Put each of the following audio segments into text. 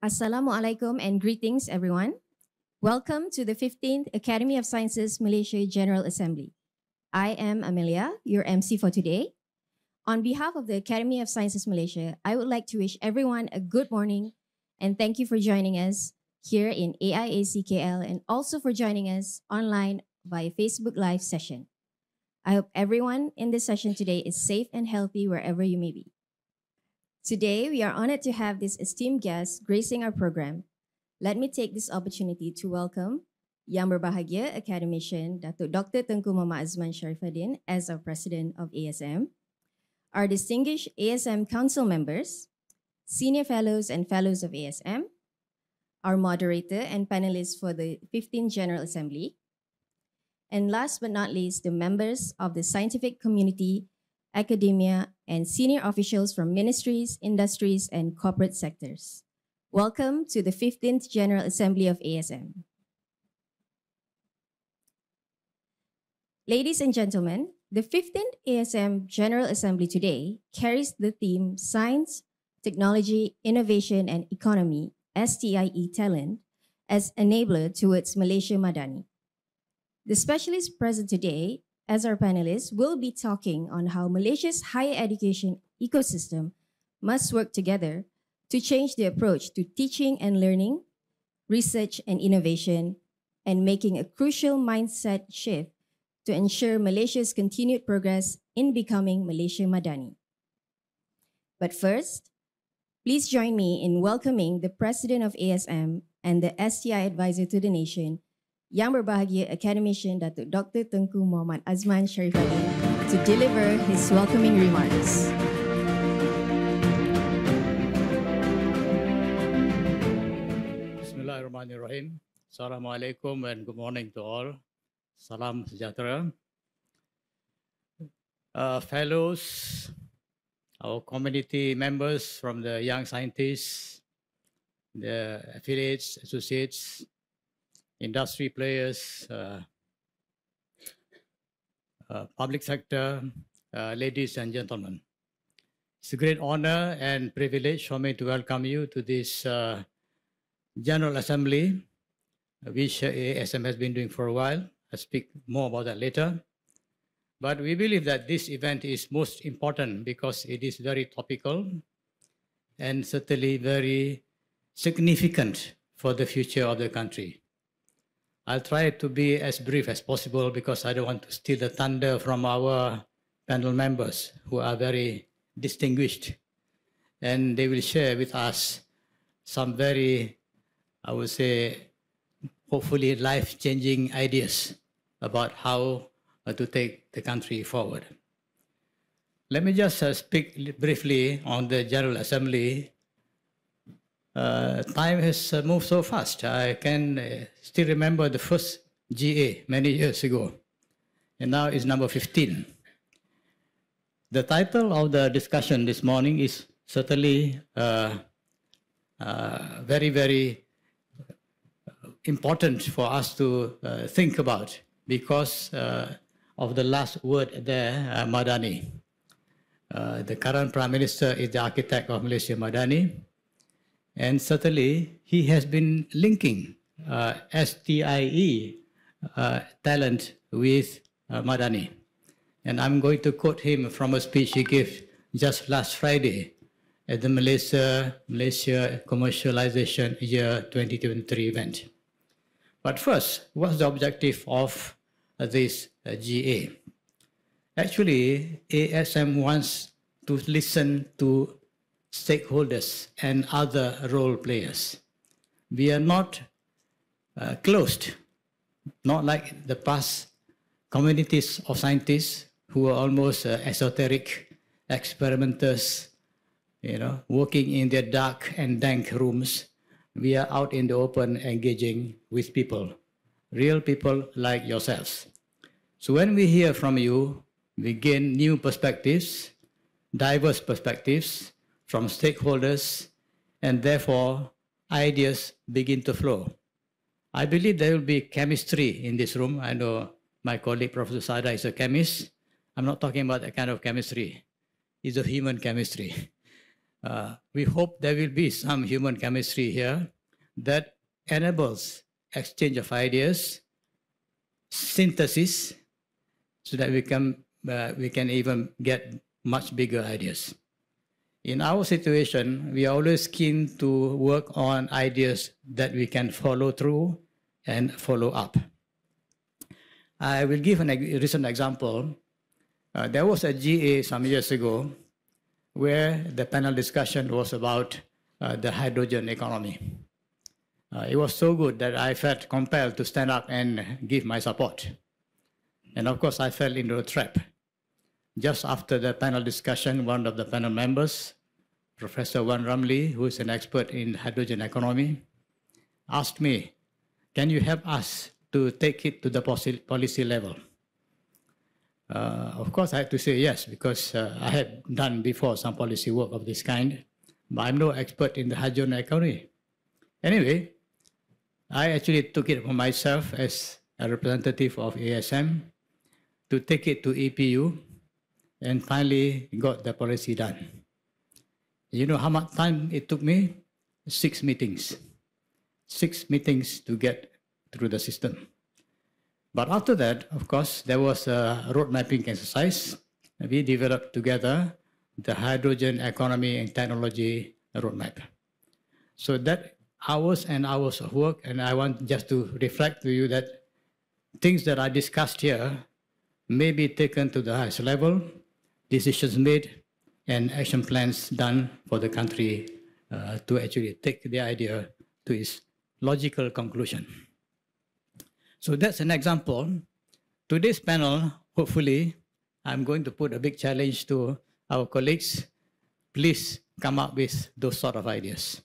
Assalamualaikum and greetings, everyone. Welcome to the 15th Academy of Sciences Malaysia General Assembly. I am Amelia, your MC for today. On behalf of the Academy of Sciences Malaysia, I would like to wish everyone a good morning and thank you for joining us here in AIACKL and also for joining us online via Facebook Live session. I hope everyone in this session today is safe and healthy wherever you may be. Today, we are honored to have this esteemed guest gracing our program. Let me take this opportunity to welcome Yang Berbahagia Academician Dr. Tengku Muhammad Azman Sharifuddin as our President of ASM, our distinguished ASM Council members, Senior Fellows and Fellows of ASM, our moderator and panelists for the 15th General Assembly, and last but not least, the members of the scientific community, academia, and senior officials from ministries, industries, and corporate sectors. Welcome to the 15th General Assembly of ASM. Ladies and gentlemen, the 15th ASM General Assembly today carries the theme Science, Technology, Innovation, and Economy, STIE talent, as enabler towards Malaysia Madani. The specialists present today as our panelists will be talking on how Malaysia's higher education ecosystem must work together to change the approach to teaching and learning, research and innovation, and making a crucial mindset shift to ensure Malaysia's continued progress in becoming Malaysia Madani. But first, please join me in welcoming the President of ASM and the STI Advisor to the Nation, Yang Berbahagia Academician Dr. Tengku Muhammad Azman Sharifuddin, to deliver his welcoming remarks. Bismillahirrahmanirrahim. Assalamualaikum and good morning to all. Salam sejahtera. Fellows, our community members from the young scientists, the affiliates, associates, industry players, public sector, ladies and gentlemen. It's a great honor and privilege for me to welcome you to this General Assembly, which ASM has been doing for a while. I'll speak more about that later. But we believe that this event is most important because it is very topical and certainly very significant for the future of the country. I'll try to be as brief as possible because I don't want to steal the thunder from our panel members who are very distinguished, and they will share with us some very, I would say, hopefully life-changing ideas about how to take the country forward. Let me just speak briefly on the General Assembly. Time has moved so fast. I can still remember the first GA many years ago, and now it's number 15. The title of the discussion this morning is certainly very, very important for us to think about because of the last word there, Madani. The current Prime Minister is the architect of Malaysia Madani. And certainly, he has been linking STIE talent with Madani. And I'm going to quote him from a speech he gave just last Friday at the Malaysia Commercialization Year 2023 event. But first, what's the objective of this GA? Actually, ASM wants to listen to stakeholders and other role players. We are not closed, not like the past communities of scientists who are almost esoteric experimenters, working in their dark and dank rooms. We are out in the open engaging with people, real people like yourselves. So when we hear from you, we gain new perspectives, diverse perspectives, from stakeholders, and therefore ideas begin to flow. I believe there will be chemistry in this room. I know my colleague Professor Sada is a chemist. I'm not talking about that kind of chemistry. It's a human chemistry. We hope there will be some human chemistry here that enables exchange of ideas, synthesis, so that we can even get much bigger ideas. In our situation, we are always keen to work on ideas that we can follow through and follow up. I will give a recent example. There was a GA some years ago where the panel discussion was about the hydrogen economy. It was so good that I felt compelled to stand up and give my support. And of course, I fell into a trap. Just after the panel discussion, one of the panel members, Professor Wan Ramli, who is an expert in hydrogen economy, asked me, can you help us to take it to the policy level? Of course, I had to say yes, because I had done before some policy work of this kind, but I'm no expert in the hydrogen economy. Anyway, I actually took it for myself as a representative of ASM to take it to EPU and finally got the policy done. You know how much time it took me? 6 meetings. 6 meetings to get through the system. But after that, of course, there was a road mapping exercise. We developed together the hydrogen economy and technology roadmap. So that hours and hours of work, and I want just to reflect to you that things that are discussed here may be taken to the highest level, decisions made, and action plans done for the country to actually take the idea to its logical conclusion. So that's an example. Today's panel, hopefully, I'm going to put a big challenge to our colleagues. Please come up with those sort of ideas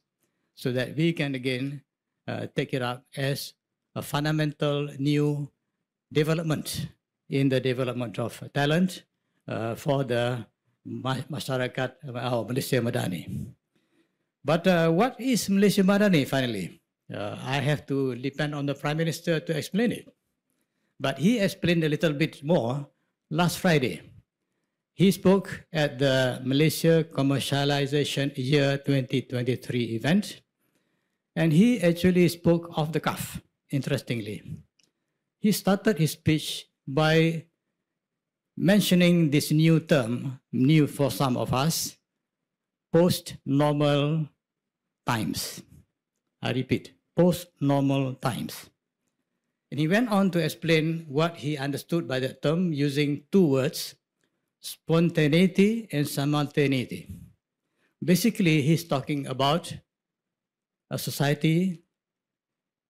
so that we can again take it up as a fundamental new development in the development of talent for the masyarakat or Malaysia Madani. But what is Malaysia Madani finally? I have to depend on the Prime Minister to explain it. But he explained a little bit more last Friday. He spoke at the Malaysia Commercialization Year 2023 event, and he actually spoke off the cuff, interestingly. He started his speech by mentioning this new term, new for some of us, post-normal times. I repeat, post-normal times. And he went on to explain what he understood by that term using 2 words, spontaneity and simultaneity. Basically, he's talking about a society,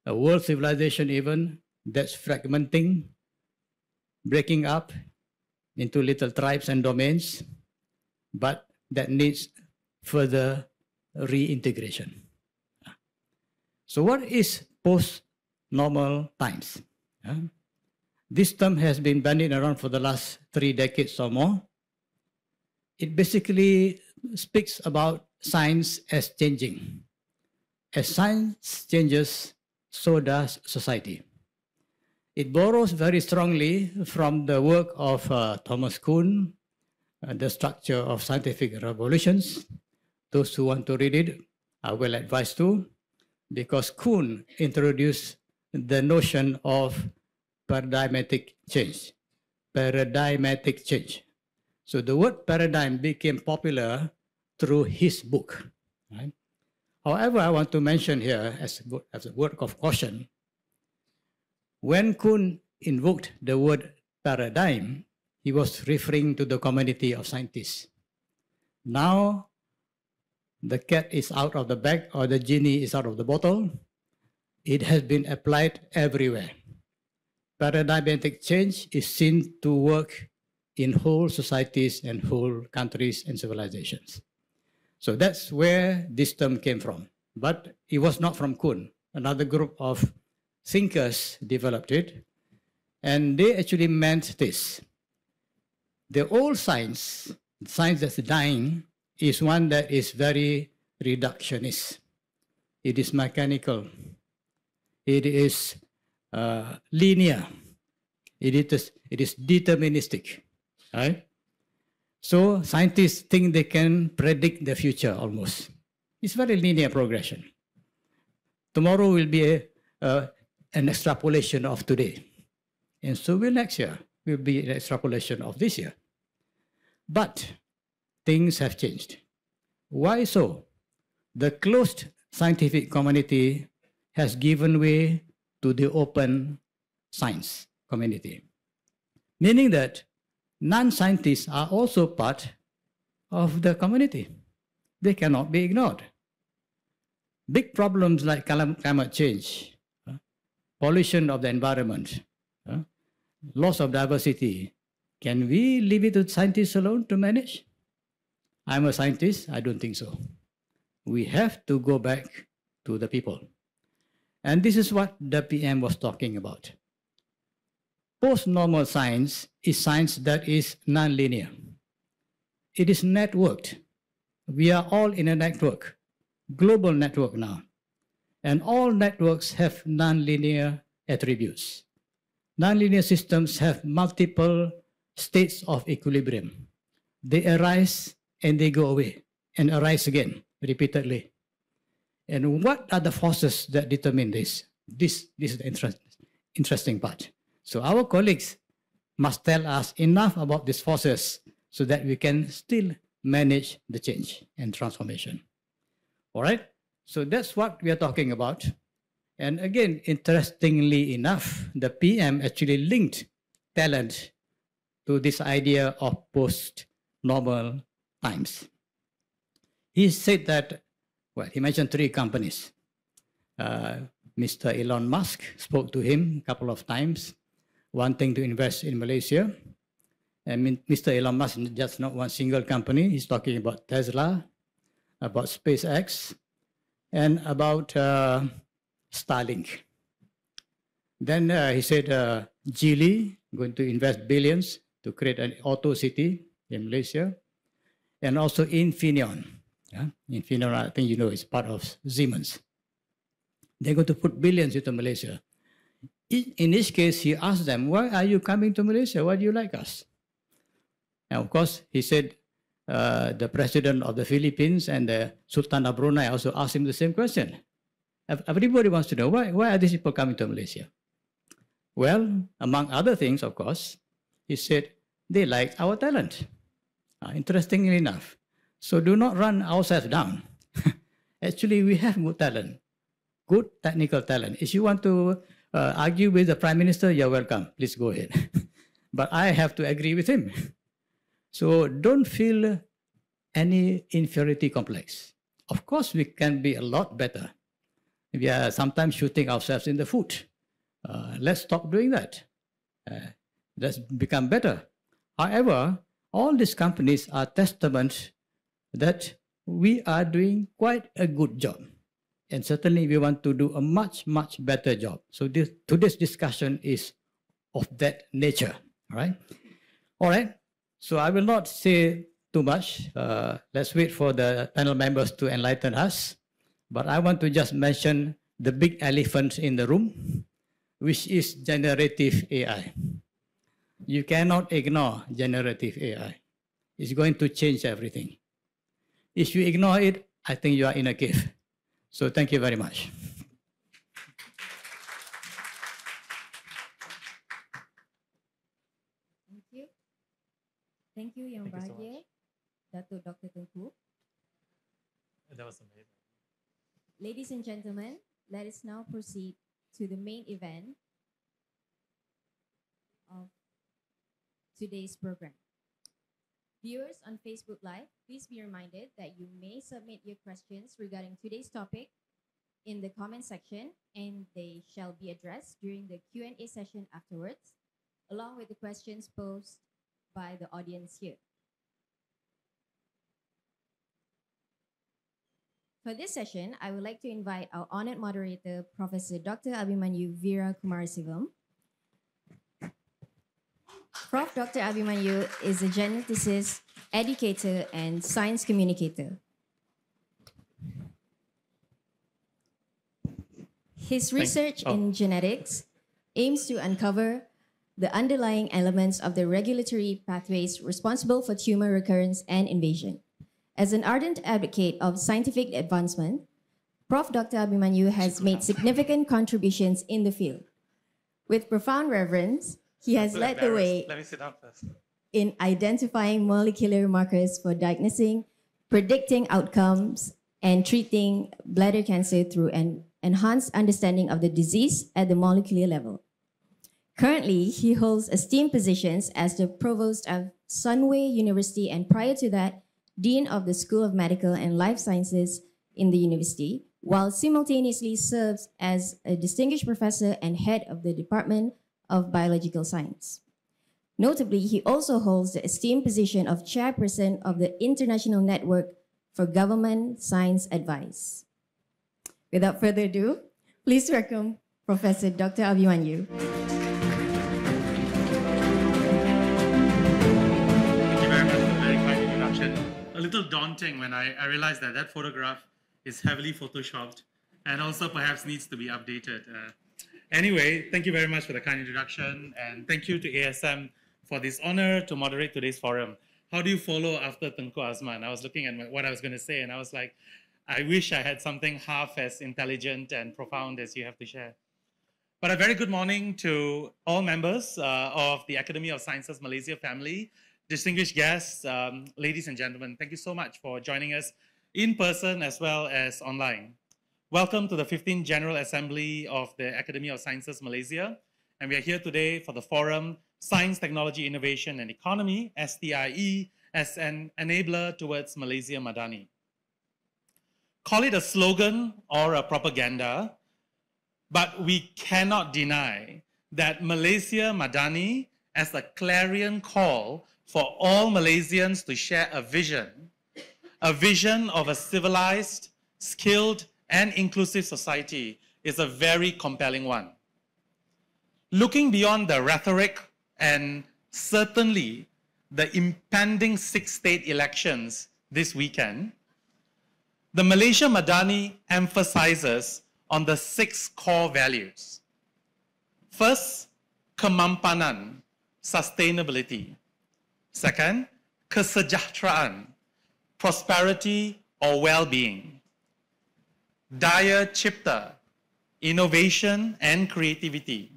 a world civilization even, that's fragmenting, breaking up into little tribes and domains, but that needs further reintegration. So what is post-normal times? This term has been bandied around for the last 3 decades or more. It basically speaks about science as changing. As science changes, so does society. It borrows very strongly from the work of Thomas Kuhn, The Structure of Scientific Revolutions. Those who want to read it are well advised to, because Kuhn introduced the notion of paradigmatic change. Paradigmatic change. So the word paradigm became popular through his book. Right? However, I want to mention here as a word of caution, when Kuhn invoked the word paradigm, he was referring to the community of scientists. Now, the cat is out of the bag or the genie is out of the bottle. It has been applied everywhere. Paradigmatic change is seen to work in whole societies and whole countries and civilizations. So that's where this term came from. But it was not from Kuhn. Another group of thinkers developed it, and they actually meant this. The old science that's dying, is one that is very reductionist. It is mechanical. It is linear. It is deterministic. Right? So scientists think they can predict the future almost. It's very linear progression. Tomorrow will be an extrapolation of today. And so will next year, will be an extrapolation of this year. But things have changed. Why so? The closed scientific community has given way to the open science community, meaning that non-scientists are also part of the community. They cannot be ignored. Big problems like climate change, pollution of the environment, loss of diversity, can we leave it to scientists alone to manage? I'm a scientist, I don't think so. We have to go back to the people. And this is what the PM was talking about. Post-normal science is science that is non-linear. It is networked. We are all in a network, global network now. And all networks have non-linear attributes. Non-linear systems have multiple states of equilibrium. They arise and they go away and arise again repeatedly. And what are the forces that determine this? This is the interesting part. So our colleagues must tell us enough about these forces so that we can still manage the change and transformation. All right? So that's what we are talking about. And again, interestingly enough, the PM actually linked talent to this idea of post-normal times. He said that, well, he mentioned 3 companies. Mr. Elon Musk spoke to him a couple of times, wanting to invest in Malaysia. And Mr. Elon Musk is just not one single company. He's talking about Tesla, about SpaceX, and about Starlink. Then he said Geely going to invest billions to create an auto city in Malaysia, and also Infineon. Yeah? Infineon, I think you know, is part of Siemens. They're going to put billions into Malaysia. In each case, he asked them, why are you coming to Malaysia? Why do you like us? And of course, he said, the president of the Philippines and the Sultan of Brunei also asked him the same question. Everybody wants to know, why are these people coming to Malaysia? Well, among other things, of course, he said, they like our talent. Interestingly enough. So do not run ourselves down. Actually, we have good talent, good technical talent. If you want to argue with the Prime Minister, you're welcome. Please go ahead. But I have to agree with him. So don't feel any inferiority complex. Of course, we can be a lot better. We are sometimes shooting ourselves in the foot. Let's stop doing that. Let's become better. However, all these companies are testament that we are doing quite a good job. And certainly we want to do a much, much better job. So today's discussion is of that nature, all right? All right, so I will not say too much. Let's wait for the panel members to enlighten us. But I want to just mention the big elephant in the room, which is generative AI. You cannot ignore generative AI. It's going to change everything. If you ignore it, I think you are in a cave. So thank you very much. Thank you. Thank you, Yang Bahagia, Dato Dr. Tengku. That was amazing. Ladies and gentlemen, let us now proceed to the main event of today's program. Viewers on Facebook Live, please be reminded that you may submit your questions regarding today's topic in the comment section, and they shall be addressed during the Q&A session afterwards, along with the questions posed by the audience here. For this session, I would like to invite our honored moderator, Professor Dr. Abhimanyu Veera Kumarasivam. Prof. Dr. Abhimanyu is a geneticist, educator, and science communicator. His research in genetics aims to uncover the underlying elements of the regulatory pathways responsible for tumor recurrence and invasion. As an ardent advocate of scientific advancement, Prof. Dr. Abhimanyu has made significant contributions in the field. With profound reverence, he has led the way Let me sit down first. in identifying molecular markers for diagnosing, predicting outcomes, and treating bladder cancer through an enhanced understanding of the disease at the molecular level. Currently, he holds esteemed positions as the provost of Sunway University and prior to that, Dean of the School of Medical and Life Sciences in the university, while simultaneously serves as a distinguished professor and head of the Department of Biological Science. Notably, he also holds the esteemed position of chairperson of the International Network for Government Science Advice. Without further ado, please welcome Professor Dr. Abhimanyu. Thank you very much for the very kind introduction. A little daunting when I realized that that photograph is heavily photoshopped and also perhaps needs to be updated. Anyway, thank you very much for the kind introduction, and thank you to ASM for this honor to moderate today's forum. How do you follow after Tengku Azman? I was looking at what I was going to say, and I was like, I wish I had something half as intelligent and profound as you have to share. But a very good morning to all members of the Academy of Sciences Malaysia family, distinguished guests, ladies and gentlemen. Thank you so much for joining us in person as well as online. Welcome to the 15th General Assembly of the Academy of Sciences Malaysia. And we are here today for the forum, Science, Technology, Innovation and Economy, STIE, as an enabler towards Malaysia Madani. Call it a slogan or a propaganda, but we cannot deny that Malaysia Madani as a clarion call for all Malaysians to share a vision of a civilized, skilled, and inclusive society is a very compelling one. Looking beyond the rhetoric and certainly the impending 6 state elections this weekend, the Malaysia Madani emphasizes on the 6 core values. First, kemampanan, sustainability. Second, kesejahteraan, prosperity or well-being. Daya cipta, innovation and creativity.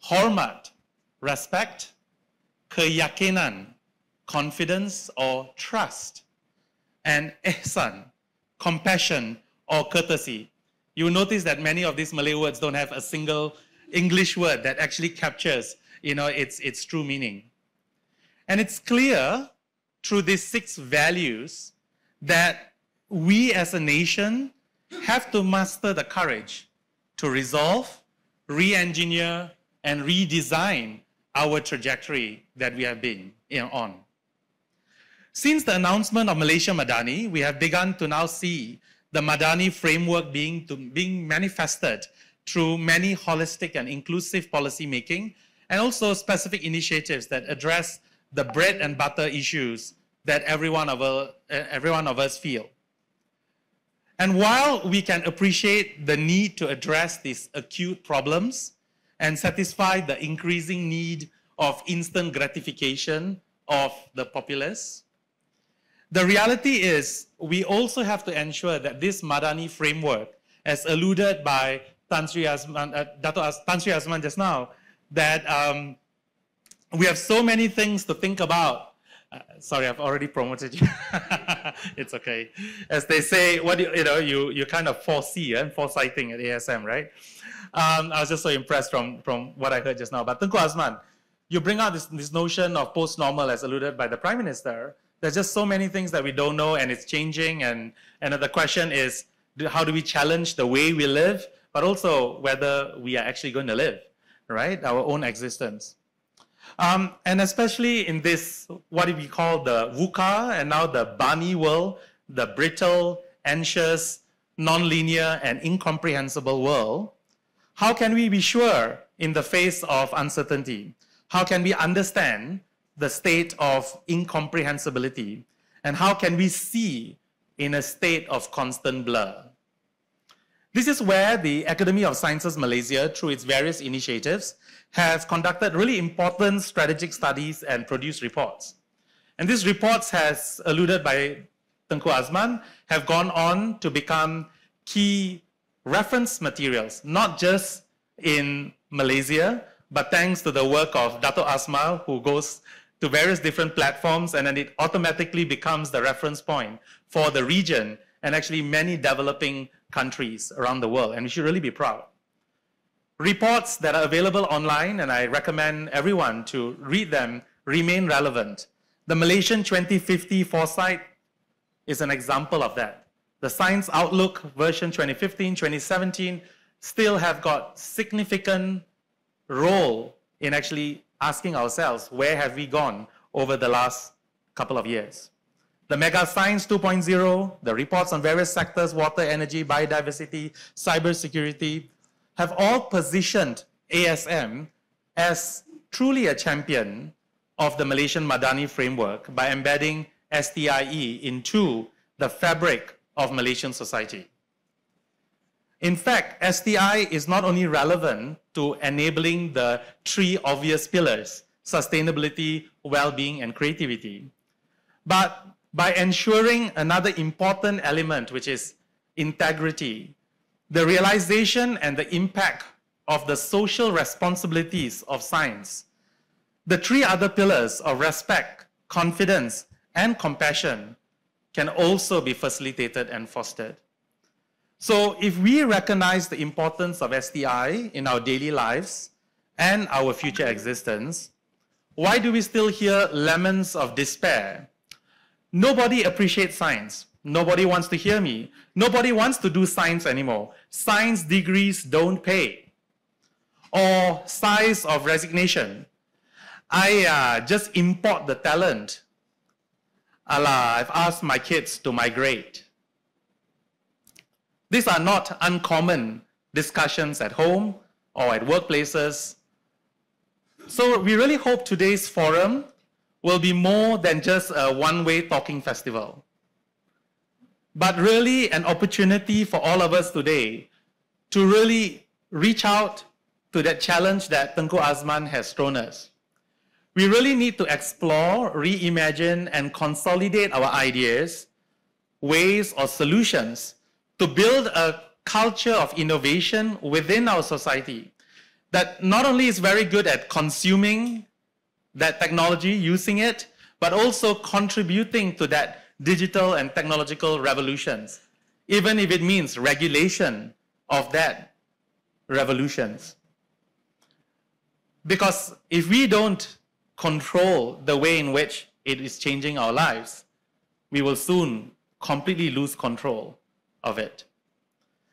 Hormat, respect. Keyakinan, confidence or trust. And ihsan, compassion or courtesy. You will notice that many of these Malay words don't have a single English word that actually captures, its true meaning. And it's clear through these 6 values that we as a nation have to muster the courage to resolve, re-engineer, and redesign our trajectory that we have been on. Since the announcement of Malaysia Madani, we have begun to now see the Madani framework being manifested through many holistic and inclusive policy making, and also specific initiatives that address the bread and butter issues that every one of us feel. And while we can appreciate the need to address these acute problems and satisfy the increasing need of instant gratification of the populace, the reality is we also have to ensure that this Madani framework, as alluded by Tan Sri Azman just now, that we have so many things to think about. Sorry, I've already promoted you. It's okay. As they say, you kind of foresee and foresighting at ASM, right? I was just so impressed from what I heard just now. But Tengku Azman, you bring out this notion of post-normal as alluded by the Prime Minister. There's just so many things that we don't know, and it's changing. And the question is, how do we challenge the way we live, but also whether we are actually going to live, right? Our own existence. And especially in this, what we call the VUCA and now the BANI world, the brittle, anxious, non-linear, and incomprehensible world, how can we be sure in the face of uncertainty? How can we understand the state of incomprehensibility? And how can we see in a state of constant blur? This is where the Academy of Sciences Malaysia, through its various initiatives, has conducted really important strategic studies and produced reports. And these reports, as alluded by Tengku Azman, have gone on to become key reference materials, not just in Malaysia, but thanks to the work of Dato' Asma, who goes to various different platforms, and then it automatically becomes the reference point for the region and actually many developing countries around the world, and we should really be proud. Reports that are available online, and I recommend everyone to read them, remain relevant. The Malaysian 2050 Foresight is an example of that. The Science Outlook version 2015, 2017 still have got significant role in actually asking ourselves, where have we gone over the last couple of years? The Mega Science 2.0, the reports on various sectors, water, energy, biodiversity, cybersecurity, have all positioned ASM as truly a champion of the Malaysian MADANI framework by embedding STIE into the fabric of Malaysian society. In fact, STI is not only relevant to enabling the three obvious pillars, sustainability, well-being, and creativity, but by ensuring another important element, which is integrity, the realization and the impact of the social responsibilities of science. The three other pillars of respect, confidence, and compassion can also be facilitated and fostered. So if we recognize the importance of STI in our daily lives and our future existence, why do we still hear laments of despair? Nobody appreciates science. Nobody wants to hear me. Nobody wants to do science anymore. Science degrees don't pay. Or sighs of resignation. I just import the talent. Allah, I've asked my kids to migrate. These are not uncommon discussions at home or at workplaces. So we really hope today's forum will be more than just a one-way talking festival, but really an opportunity for all of us today to really reach out to that challenge that Tengku Azman has thrown us. We really need to explore, reimagine, and consolidate our ideas, ways, or solutions to build a culture of innovation within our society that not only is very good at consuming that technology, using it, but also contributing to that digital and technological revolutions, even if it means regulation of that revolutions. Because if we don't control the way in which it is changing our lives, we will soon completely lose control of it.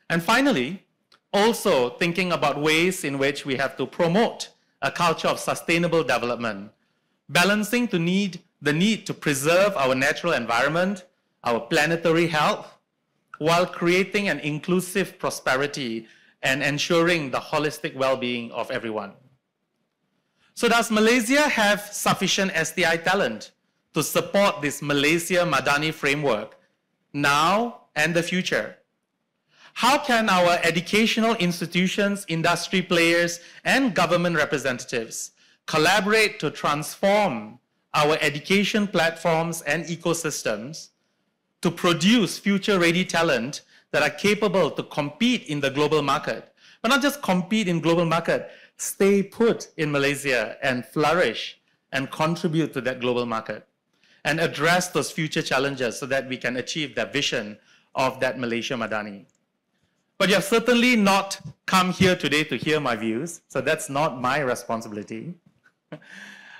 And finally, also thinking about ways in which we have to promote a culture of sustainable development, balancing the need to preserve our natural environment, our planetary health, while creating an inclusive prosperity and ensuring the holistic well-being of everyone. So does Malaysia have sufficient STI talent to support this Malaysia Madani framework now and the future? How can our educational institutions, industry players, and government representatives collaborate to transform our education platforms and ecosystems to produce future-ready talent that are capable to compete in the global market? But not just compete in global market, stay put in Malaysia and flourish and contribute to that global market and address those future challenges so that we can achieve that vision of that Malaysia Madani. But you have certainly not come here today to hear my views, so that's not my responsibility.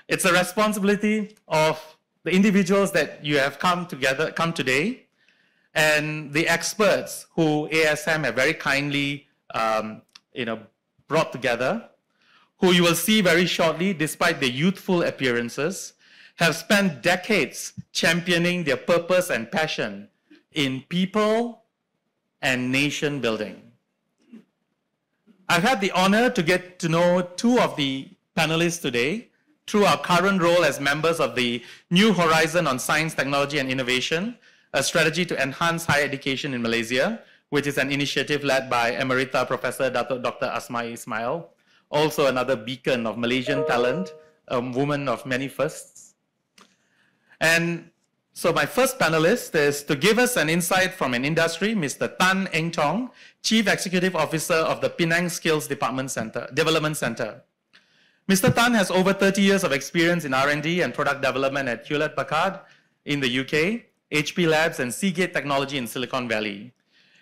It's a responsibility of the individuals that you have come today, and the experts who ASM have very kindly brought together, who you will see very shortly, despite their youthful appearances, have spent decades championing their purpose and passion in people and nation building. I've had the honor to get to know two of the panelists today through our current role as members of the New Horizon on Science, Technology and Innovation, a strategy to enhance higher education in Malaysia, which is an initiative led by Emerita Professor Dr. Asma Ismail, also another beacon of Malaysian talent, a woman of many firsts. And so my first panelist is to give us an insight from an industry, Mr. Tan Eng Tong, Chief Executive Officer of the Penang Skills Development Center. Mr. Tan has over 30 years of experience in R&D and product development at Hewlett-Packard in the UK, HP Labs, and Seagate Technology in Silicon Valley.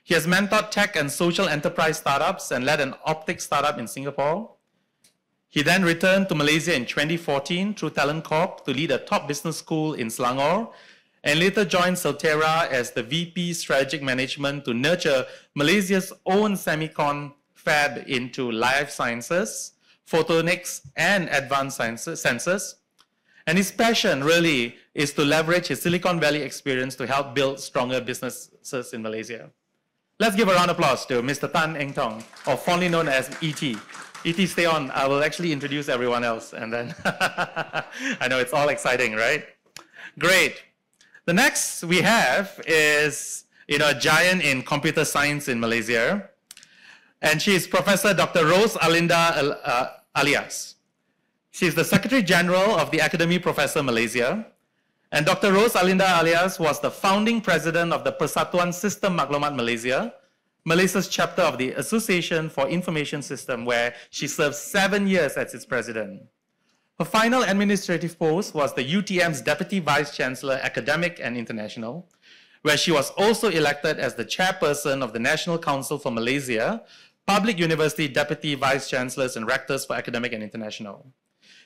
He has mentored tech and social enterprise startups and led an optics startup in Singapore. He then returned to Malaysia in 2014 through Talent Corp to lead a top business school in Selangor, and later joined Soltera as the VP Strategic Management to nurture Malaysia's own semicon fab into life sciences, photonics, and advanced sensors. And his passion really is to leverage his Silicon Valley experience to help build stronger businesses in Malaysia. Let's give a round of applause to Mr. Tan Eng Tong, or fondly known as E.T. E.T., stay on. I will actually introduce everyone else, and then I know it's all exciting, right? Great. The next we have is a giant in computer science in Malaysia, and she is Professor Dr. Rose Alinda Alias. She is the Secretary General of the Academy Professor Malaysia, and Dr. Rose Alinda Alias was the founding president of the Persatuan Sistem Maklumat Malaysia, Malaysia's chapter of the Association for Information System, where she served 7 years as its president. Her final administrative post was the UTM's Deputy Vice Chancellor, Academic and International, where she was also elected as the chairperson of the National Council for Malaysia, Public University Deputy Vice Chancellors and Rectors for Academic and International.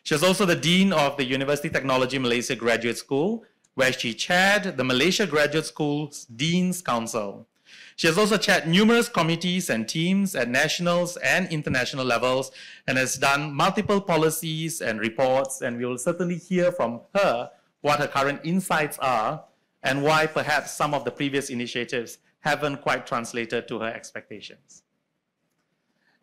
She was also the Dean of the University Technology Malaysia Graduate School, where she chaired the Malaysia Graduate School's Dean's Council. She has also chaired numerous committees and teams at nationals and international levels, and has done multiple policies and reports, and we will certainly hear from her what her current insights are and why perhaps some of the previous initiatives haven't quite translated to her expectations.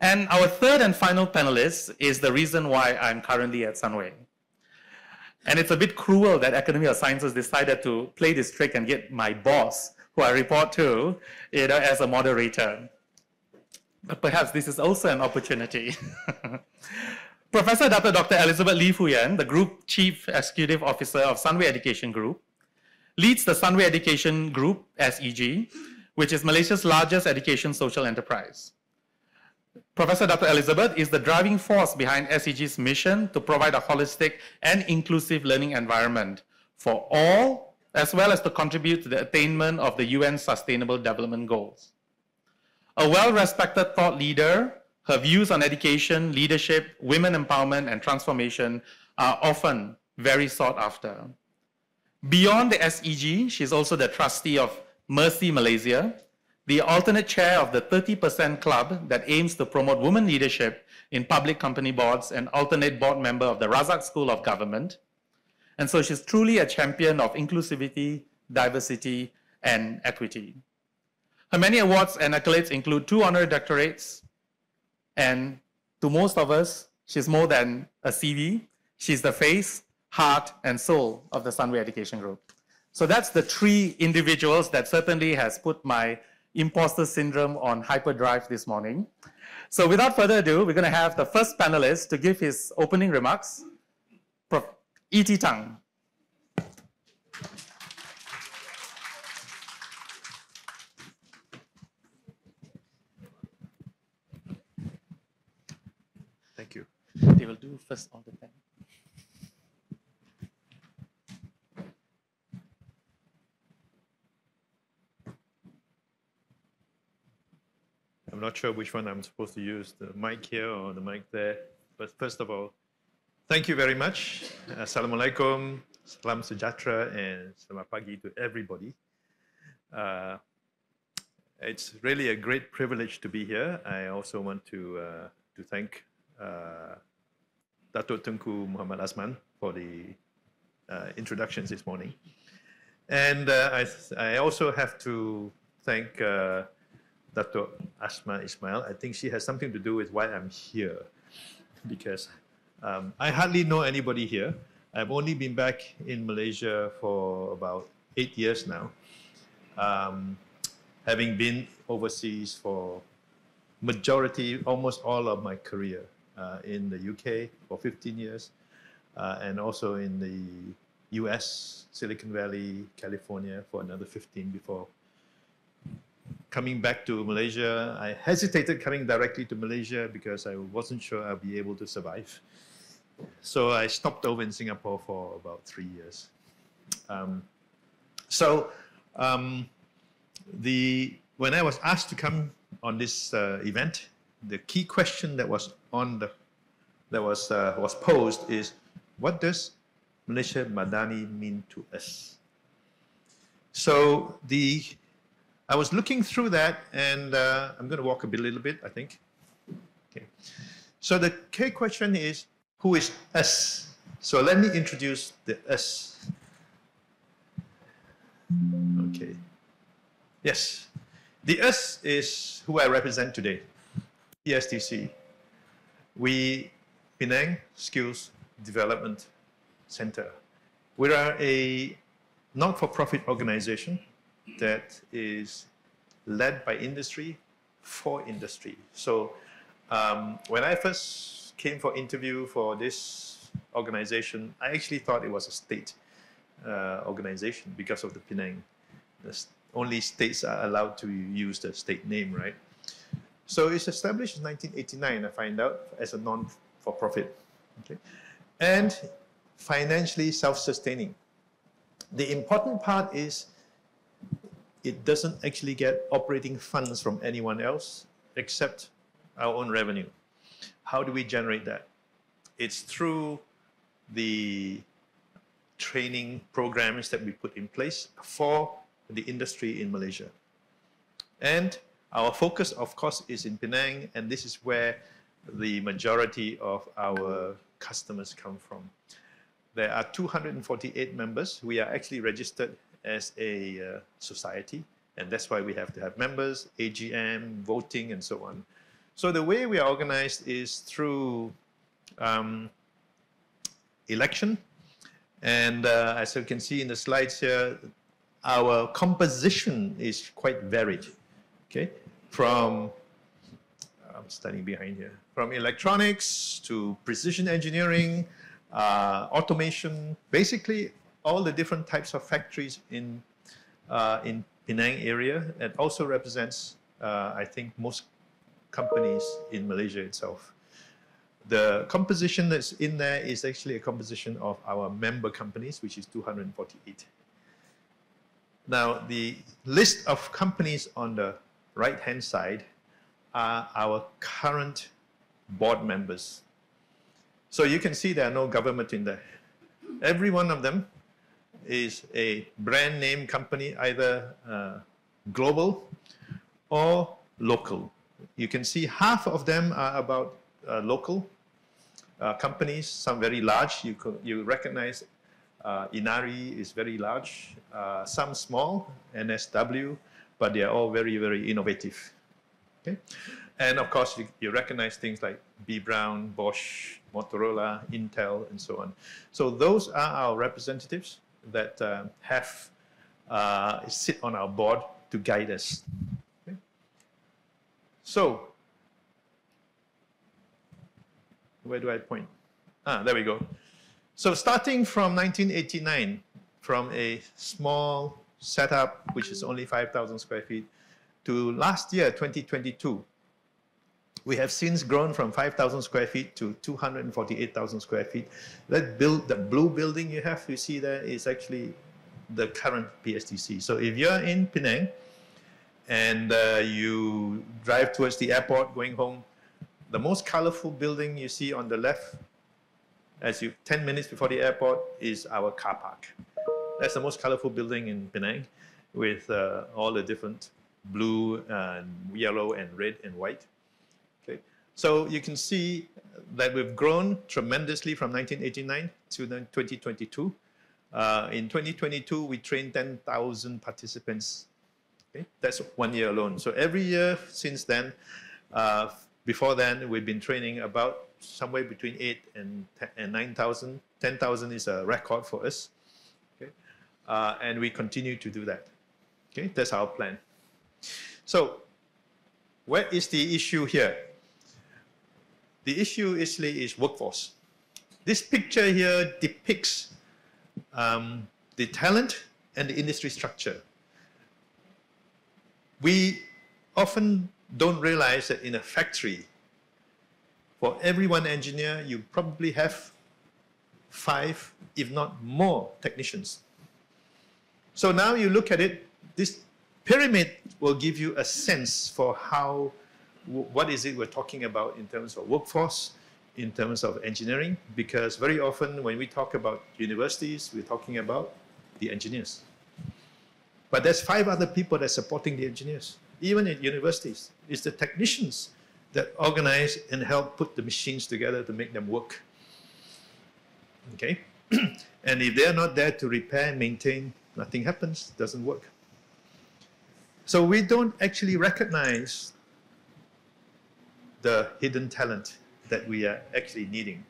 And our third and final panelist is the reason why I'm currently at Sunway. And it's a bit cruel that Academy of Sciences decided to play this trick and get my boss, who I report to, as a moderator. But perhaps this is also an opportunity. Professor Dr. Elizabeth Lee Fuyan, the Group Chief Executive Officer of Sunway Education Group, leads the Sunway Education Group, SEG, which is Malaysia's largest education social enterprise. Professor Dr. Elizabeth is the driving force behind SEG's mission to provide a holistic and inclusive learning environment for all, as well as to contribute to the attainment of the UN Sustainable Development Goals. A well-respected thought leader, her views on education, leadership, women empowerment, and transformation are often very sought after. Beyond the SEG, she's also the trustee of Mercy Malaysia, the alternate chair of the 30% Club that aims to promote women leadership in public company boards, and alternate board member of the Razak School of Government. And so she's truly a champion of inclusivity, diversity, and equity. Her many awards and accolades include 2 honorary doctorates, and to most of us, she's more than a CV. She's the face, heart, and soul of the Sunway Education Group. So that's the 3 individuals that certainly has put my imposter syndrome on hyperdrive this morning. So without further ado, we're going to have the first panelist to give his opening remarks, Prof. E.T. Tang. Thank you. They will do first all the time. I'm not sure which one I'm supposed to use, the mic here or the mic there. But first of all, thank you very much. Assalamualaikum, salam sejahtera, and selamat pagi to everybody. It's really a great privilege to be here. I also want to thank Datuk Tengku Muhammad Azman for the introductions this morning. And I also have to thank Datuk Asma Ismail. I think she has something to do with why I'm here, because I hardly know anybody here. I've only been back in Malaysia for about 8 years now. having been overseas for majority, almost all of my career in the UK for 15 years, and also in the US, Silicon Valley, California for another 15 before coming back to Malaysia. I hesitated coming directly to Malaysia because I wasn't sure I'll be able to survive. So I stopped over in Singapore for about 3 years. When I was asked to come on this event, the key question that was was posed is, what does Malaysia Madani mean to us? So I was looking through that, and I'm going to walk a little bit, I think. Okay. So the key question is, who is us? So let me introduce the us. Okay. Yes. The us is who I represent today, PSTC. We, Penang Skills Development Center. We are a not-for-profit organization that is led by industry for industry. So when I first came for interview for this organization, I actually thought it was a state organization because of the Penang. Only states are allowed to use the state name, right? So it's established in 1989, I find out, as a non-for-profit. Okay? And financially self-sustaining. The important part is it doesn't actually get operating funds from anyone else except our own revenue. How do we generate that? It's through the training programs that we put in place for the industry in Malaysia. And our focus, of course, is in Penang, and this is where the majority of our customers come from. There are 248 members. We are actually registered as a society, and that's why we have to have members, AGM, voting, and so on. So the way we are organized is through election, and as you can see in the slides here, our composition is quite varied. Okay, I'm standing behind here, from electronics to precision engineering, automation, basically all the different types of factories in Penang area. It also represents, I think, most companies in Malaysia itself. The composition that's in there is actually a composition of our member companies, which is 248. Now, the list of companies on the right-hand side are our current board members. So you can see there are no government in there. Every one of them is a brand name company, either global or local. You can see half of them are about local companies, some very large. You recognize Inari is very large, some small, NSW, but they are all very, very innovative. Okay? And of course, you recognize things like B. Brown, Bosch, Motorola, Intel, and so on. So those are our representatives that sit on our board to guide us. Okay? So, where do I point? There we go. So starting from 1989, from a small setup, which is only 5,000 square feet, to last year, 2022, we have since grown from 5,000 square feet to 248,000 square feet. The blue building you see there is actually the current PSTC. So if you're in Penang and you drive towards the airport going home, the most colorful building you see on the left, 10 minutes before the airport, is our car park. That's the most colorful building in Penang, with all the different blue and yellow and red and white. Okay. So you can see that we've grown tremendously from 1989 to 2022. In 2022, we trained 10,000 participants. Okay. That's 1 year alone. So every year since then, before then, we've been training about somewhere between 8,000 and 9,000. 10,000 is a record for us. Okay. And we continue to do that. Okay. That's our plan. So, where is the issue here? The issue is workforce. This picture here depicts the talent and the industry structure. We often don't realize that in a factory, for every one engineer, you probably have 5, if not more, technicians. So now you look at it, this pyramid will give you a sense for how, what is it we're talking about in terms of workforce, in terms of engineering, because very often when we talk about universities, we're talking about the engineers. But there's 5 other people that are supporting the engineers. Even at universities, it's the technicians that organize and help put the machines together to make them work. Okay? And if they're not there to repair, maintain, nothing happens, doesn't work. So we don't actually recognize the hidden talent that we are actually needing.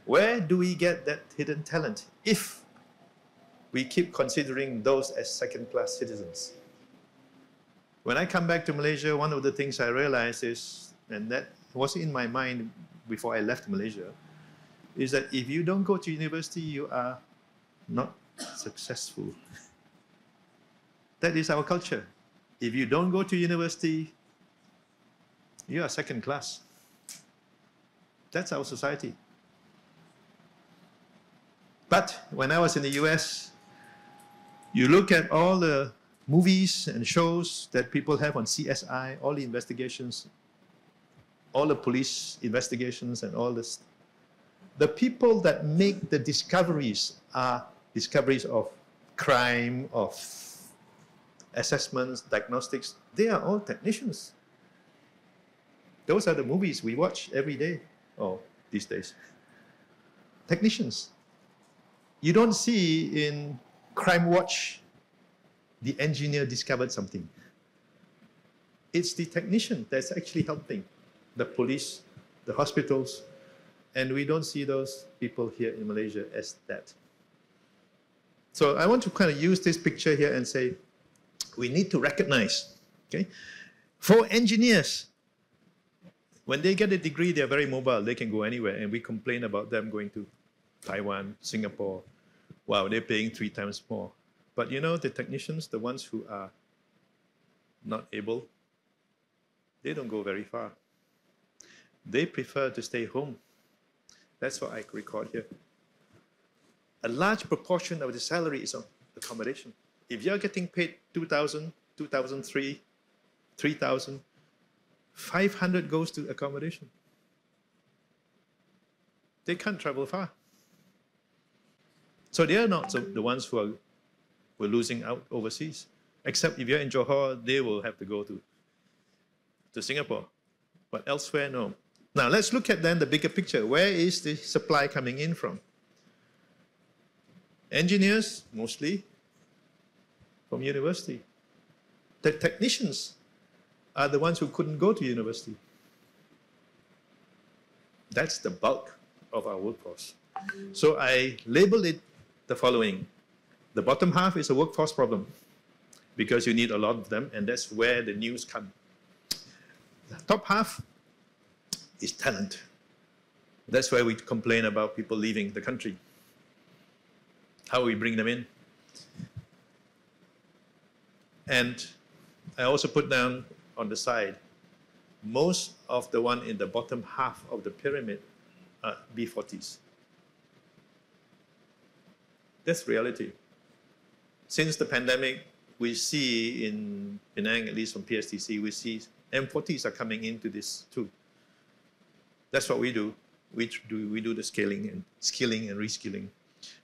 Where do we get that hidden talent if we keep considering those as second-class citizens? When I come back to Malaysia, one of the things I realized is, and that was in my mind before I left Malaysia, is that if you don't go to university, you are not successful. That is our culture. If you don't go to university, you are second class. That's our society. But when I was in the US, you look at all the movies and shows that people have on CSI, all the investigations, all the police investigations and all this. The people that make the discoveries are discoveries of crime, of assessments, diagnostics. They are all technicians. Those are the movies we watch every day, or these days. Technicians. You don't see in Crime Watch, the engineer discovered something. It's the technician that's actually helping the police, the hospitals, and we don't see those people here in Malaysia as that. So I want to kind of use this picture here and say, we need to recognize, okay? For engineers, when they get a degree, they're very mobile. They can go anywhere, and we complain about them going to Taiwan, Singapore. Wow, they're paying 3 times more. But you know, the technicians, the ones who are not able, they don't go very far. They prefer to stay home. That's what I record here. A large proportion of the salary is on accommodation. If you're getting paid 2,000, 2,003, 3,000, 500 goes to accommodation. They can't travel far. So they are not the ones who are losing out overseas. Except if you're in Johor, they will have to go to Singapore. But elsewhere, no. Now let's look at then the bigger picture. Where is the supply coming in from? Engineers, mostly from university. The technicians are the ones who couldn't go to university. That's the bulk of our workforce. So I labeled it the following. The bottom half is a workforce problem because you need a lot of them, and that's where the news comes. The top half is talent. That's where we complain about people leaving the country. How we bring them in. And I also put down on the side, most of the one in the bottom half of the pyramid are B40s. That's reality. Since the pandemic, we see in Penang, at least from PSTC, we see M40s are coming into this too. That's what we do. We do the scaling and skilling and reskilling.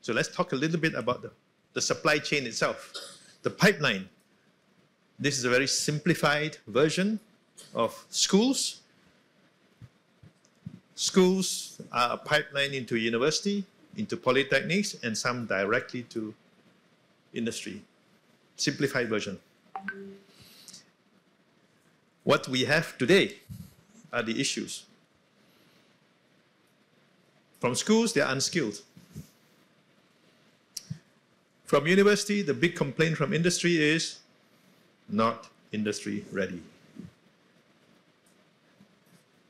So let's talk a little bit about the supply chain itself, the pipeline. This is a very simplified version of schools. Schools are a pipeline into university, into polytechnics, and some directly to industry. Simplified version. What we have today are the issues. From schools, they're unskilled. From university, the big complaint from industry is not industry ready.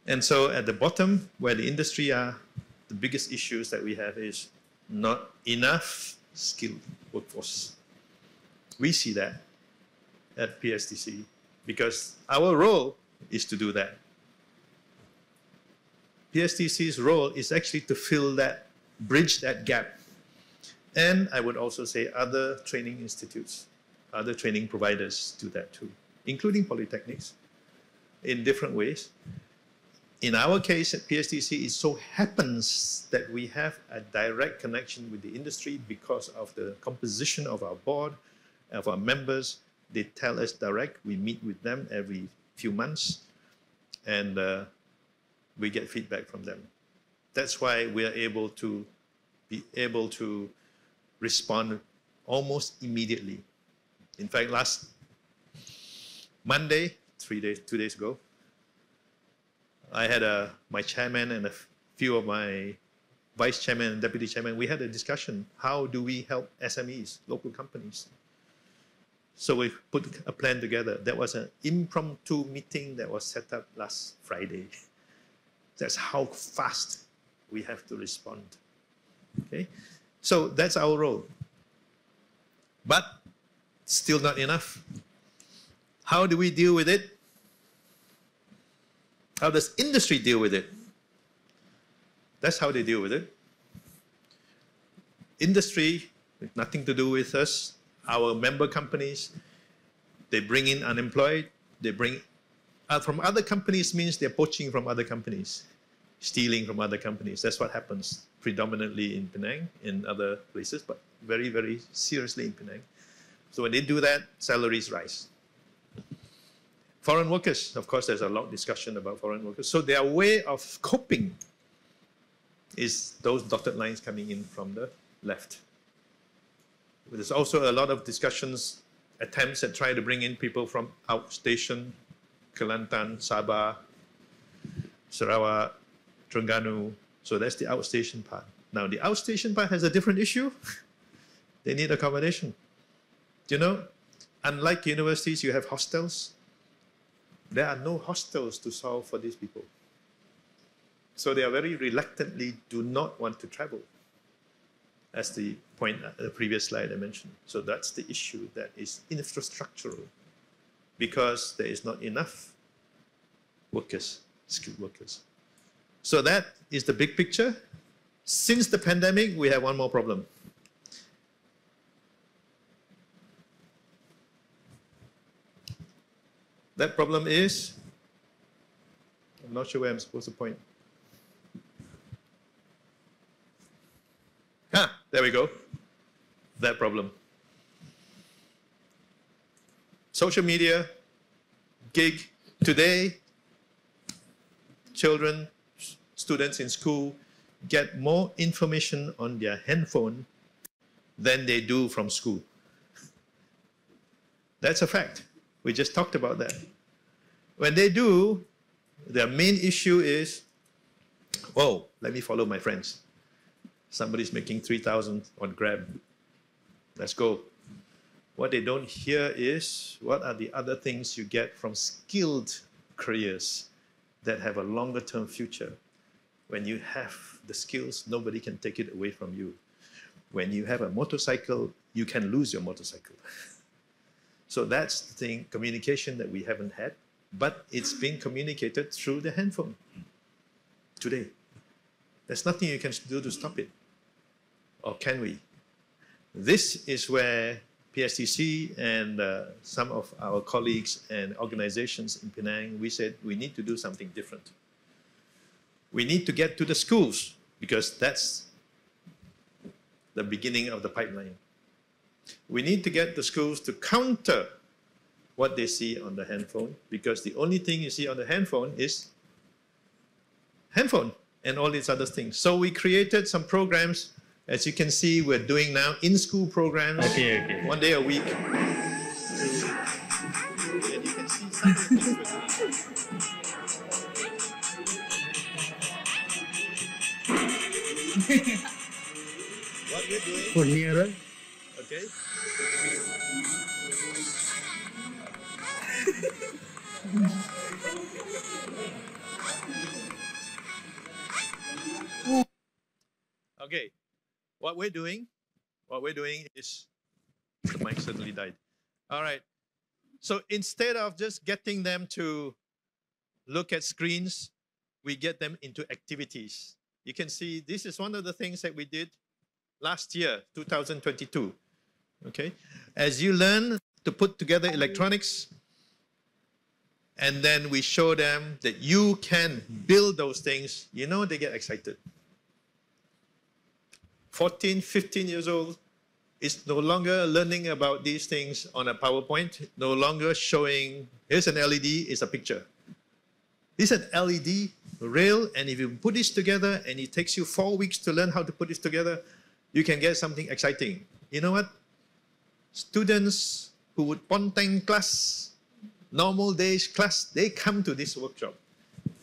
And so at the bottom, where the industry are, the biggest issues that we have is not enough skilled workforce. We see that at PSTC because our role is to do that. PSTC's role is actually to fill that, bridge that gap. And I would also say other training institutes, other training providers do that too, including polytechnics in different ways. In our case at PSTC, it so happens that we have a direct connection with the industry because of the composition of our board, of our members. They tell us direct. We meet with them every few months, and we get feedback from them. That's why we are able to respond almost immediately. In fact, last Monday, 2 days ago, I had my chairman and a few of my vice chairman and deputy chairman. We had a discussion. How do we help SMEs, local companies? So we put a plan together. That was an impromptu meeting that was set up last Friday. That's how fast we have to respond. Okay, so that's our role. But still not enough. How do we deal with it? How does industry deal with it? That's how they deal with it. Industry, nothing to do with us. Our member companies, they bring in unemployed. They bring from other companies means they're poaching from other companies, stealing from other companies. That's what happens predominantly in Penang, in other places, but very, very seriously in Penang. So when they do that, salaries rise. Foreign workers, of course, there's a lot of discussion about foreign workers. So their way of coping is those dotted lines coming in from the left. There's also a lot of discussions, attempts at trying to bring in people from outstation, Kelantan, Sabah, Sarawak, Terengganu. So that's the outstation part. Now the outstation part has a different issue. They need accommodation. You know, unlike universities, you have hostels. There are no hostels to solve for these people. So they are very reluctantly do not want to travel. That's the point, the previous slide I mentioned. So that's the issue that is infrastructural because there is not enough workers, skilled workers. So that is the big picture. Since the pandemic, we have one more problem. That problem is, I'm not sure where I'm supposed to point. There we go. That problem. Social media, gig. Today, children, students in school get more information on their handphone than they do from school. That's a fact. We just talked about that. When they do, their main issue is, oh, let me follow my friends. Somebody's making 3,000 on Grab. Let's go. What they don't hear is, what are the other things you get from skilled careers that have a longer term future? When you have the skills, nobody can take it away from you. When you have a motorcycle, you can lose your motorcycle. So that's the thing, communication that we haven't had, but it's being communicated through the handphone today. There's nothing you can do to stop it. Or can we? This is where PSTC and some of our colleagues and organizations in Penang, we said we need to do something different. We need to get to the schools because that's the beginning of the pipeline. We need to get the schools to counter what they see on the handphone because the only thing you see on the handphone is handphone and all these other things. So we created some programs, as you can see, we're doing now in-school programs, Okay. 1 day a week. And you can see some of the things we're doing. What we're doing. For nearer. Okay. Okay, what we're doing is, the mic suddenly died. All right, so instead of just getting them to look at screens, we get them into activities. You can see this is one of the things that we did last year, 2022. Okay, as you learn to put together electronics, and then we show them that you can build those things, you know, they get excited. 14, 15 years old is no longer learning about these things on a PowerPoint, no longer showing, here's an LED, it's a picture. This is an LED rail, and if you put this together and it takes you 4 weeks to learn how to put this together, you can get something exciting. You know what? Students who would ponteng class, normal days class, they come to this workshop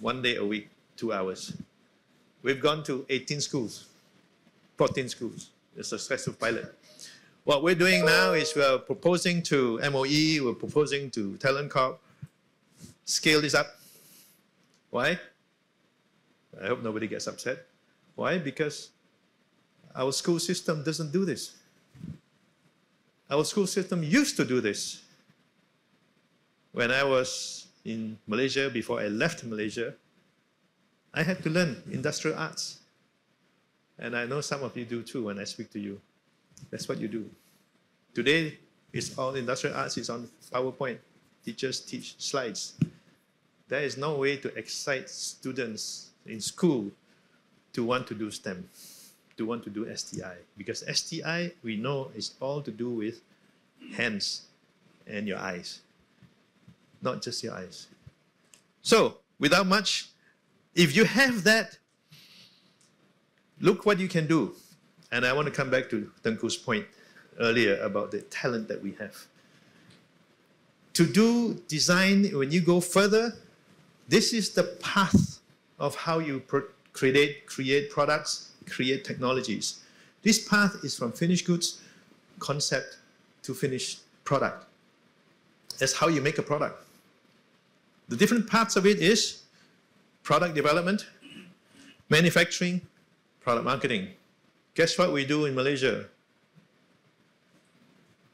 1 day a week, 2 hours. We've gone to 18 schools, 14 schools. It's a successful pilot. What we're doing now is we're proposing to MOE, we're proposing to Talent Corp, scale this up. Why? I hope nobody gets upset. Why? Because our school system doesn't do this. Our school system used to do this. When I was in Malaysia, before I left Malaysia, I had to learn industrial arts. And I know some of you do too when I speak to you. That's what you do. Today, it's all industrial arts, it's on PowerPoint. Teachers teach slides. There is no way to excite students in school to want to do STEM, to want to do STI. Because STI, we know, is all to do with hands and your eyes, not just your eyes. So, without much, if you have that, look what you can do. And I want to come back to Tengku's point earlier about the talent that we have. To do design, when you go further, this is the path of how you create products, create technologies. This path is from finished goods, concept, to finished product. That's how you make a product. The different parts of it is product development, manufacturing, product marketing. Guess what we do in Malaysia?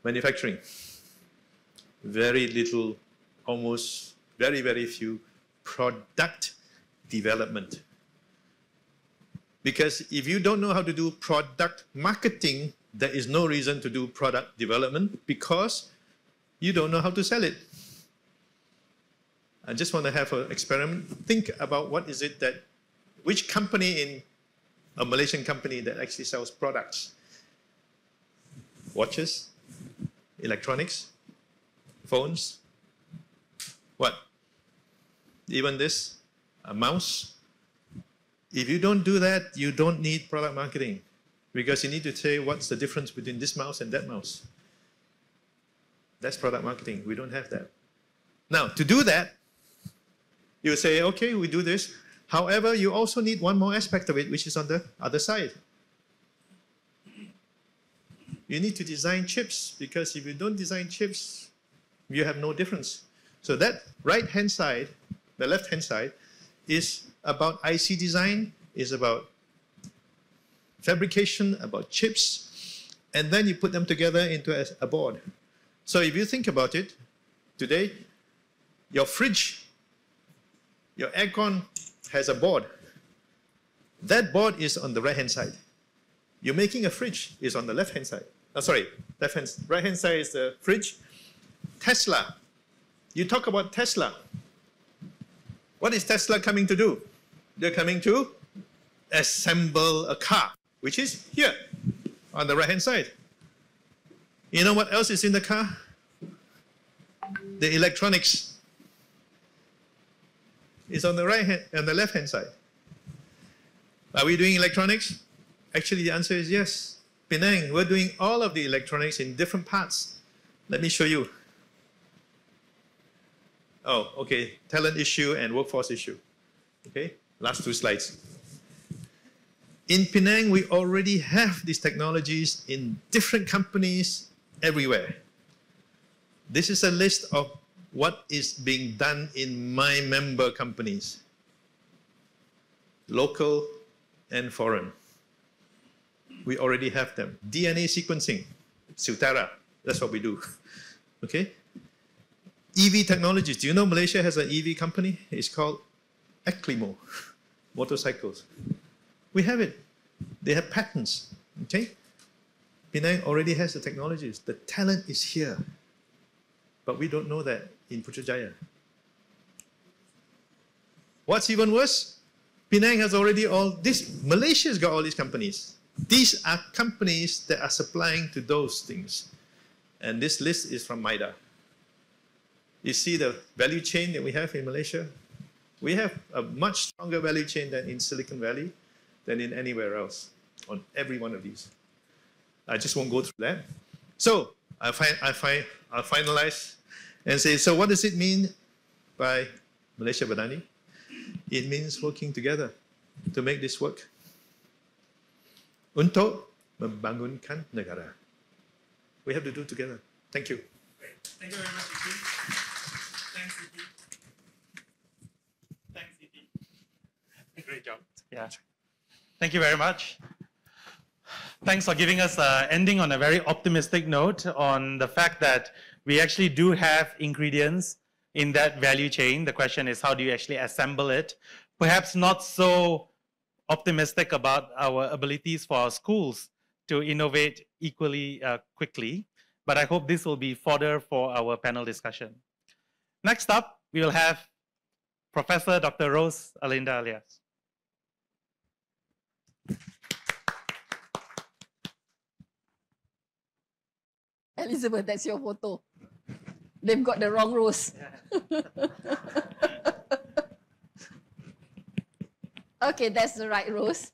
Manufacturing. Very little, almost very, very few product development. Because if you don't know how to do product marketing, there is no reason to do product development because you don't know how to sell it. I just want to have an experiment. Think about what is it that, which company in a Malaysian company that actually sells products? Watches, electronics, phones, what? Even this, a mouse. If you don't do that, you don't need product marketing because you need to say what's the difference between this mouse and that mouse. That's product marketing. We don't have that. Now, to do that, you say, okay, we do this. However, you also need one more aspect of it, which is on the other side. You need to design chips, because if you don't design chips, you have no difference. So that right-hand side, the left-hand side, is about IC design, is about fabrication, about chips, and then you put them together into a board. So if you think about it, today, your fridge, your aircon has a board. That board is on the right-hand side. You're making a fridge is on the left-hand side. Oh, sorry, right-hand side is the fridge. Tesla. You talk about Tesla. What is Tesla coming to do? They're coming to assemble a car, which is here on the right-hand side. You know what else is in the car? The electronics is on the left-hand side. Are we doing electronics? Actually, the answer is yes. Penang, we're doing all of the electronics in different parts. Let me show you. Oh, okay, talent issue and workforce issue. Okay, last two slides. In Penang, we already have these technologies in different companies everywhere. This is a list of what is being done in my member companies, local and foreign. We already have them. DNA sequencing, Siltara, that's what we do. Okay? EV technologies. Do you know Malaysia has an EV company? It's called Eclimo, motorcycles. We have it. They have patents. Okay? Penang already has the technologies. The talent is here. But we don't know that in Putrajaya. What's even worse? Penang has already Malaysia's got all these companies. These are companies that are supplying to those things. And this list is from MIDA. You see the value chain that we have in Malaysia? We have a much stronger value chain than in Silicon Valley, than in anywhere else, on every one of these. I just won't go through that. So I'll finalize and say, so what does it mean by Malaysia MADANI? It means working together to make this work. Untuk membangunkan negara. We have to do together. Thank you. Great. Thank you very much, Iti. Thanks, Iti. Thanks, Iti. Great job. Yeah. Thank you very much. Thanks for giving us ending on a very optimistic note on the fact that we actually do have ingredients in that value chain. The question is, how do you actually assemble it? Perhaps not so optimistic about our abilities for our schools to innovate equally quickly, but I hope this will be fodder for our panel discussion. Next up, we will have Professor Dr. Rose Alinda Alias. Elizabeth, that's your photo. They've got the wrong Rose. Okay, that's the right Rose.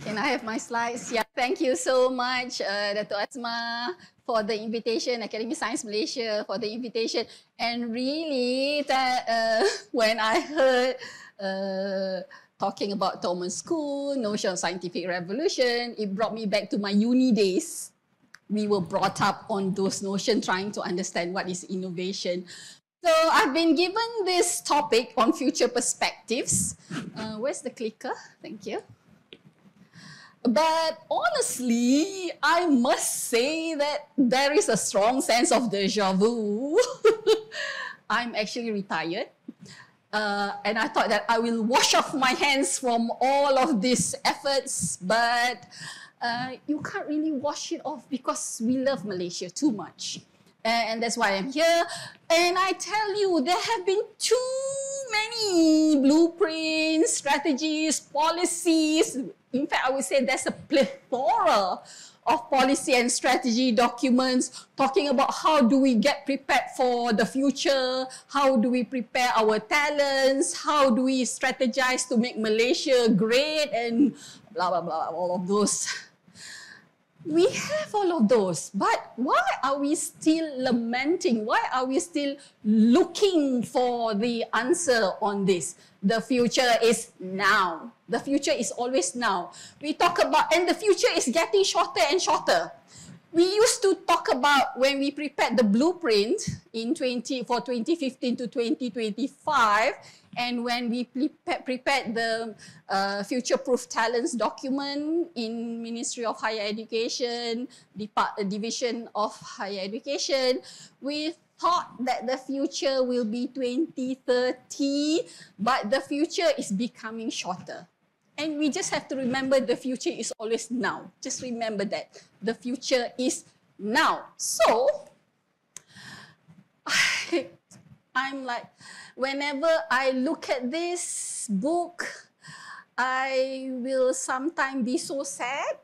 Can I have my slides? Yeah, thank you so much, Dato' Asma, for the invitation, Academy Science Malaysia, for the invitation. And really, when I heard talking about Thomas Kuhn, notion of scientific revolution, it brought me back to my uni days. We were brought up on those notions, trying to understand what is innovation. So I've been given this topic on future perspectives. Where's the clicker? Thank you. But honestly, I must say that there is a strong sense of deja vu. I'm actually retired. And I thought that I will wash off my hands from all of these efforts, but you can't really wash it off because we love Malaysia too much. And that's why I'm here. And I tell you, there have been too many blueprints, strategies, policies. In fact, I would say there's a plethora of policy and strategy documents talking about how do we get prepared for the future, how do we prepare our talents, how do we strategize to make Malaysia great, and blah, blah, blah, all of those. We have all of those, but why are we still lamenting? Why are we still looking for the answer on this? The future is now. The future is always now. We talk about, and the future is getting shorter and shorter. We used to talk about when we prepared the blueprint for 2015 to 2025, and when we prepared the future-proof talents document in Ministry of Higher Education, Division of Higher Education, we thought that the future will be 2030, but the future is becoming shorter. And we just have to remember the future is always now. Just remember that. The future is now. So, I'm like, whenever I look at this book, I will sometimes be so sad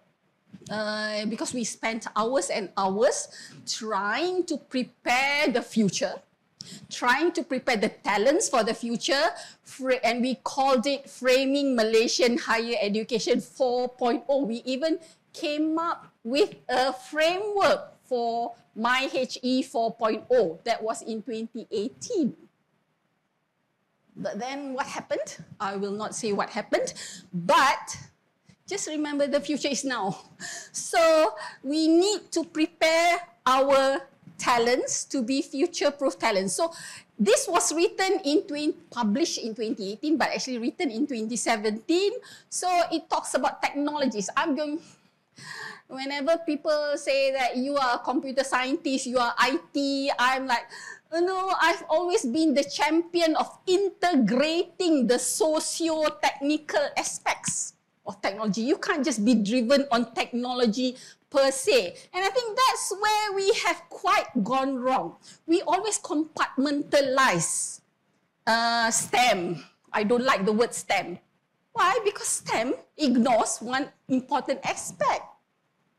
because we spent hours and hours trying to prepare the future, trying to prepare the talents for the future, and we called it Framing Malaysian Higher Education 4.0. We even came up with a framework for MyHE 4.0. That was in 2018. But then what happened? I will not say what happened, but just remember the future is now. So we need to prepare our talents to be future-proof talents. So this was published in 2018, but actually written in 2017. So it talks about technologies. Whenever people say that you are a computer scientist, you are IT, I'm like, no, I've always been the champion of integrating the socio-technical aspects of technology. You can't just be driven on technology per se. And I think that's where we have quite gone wrong. We always compartmentalize STEM. I don't like the word STEM. Why? Because STEM ignores one important aspect,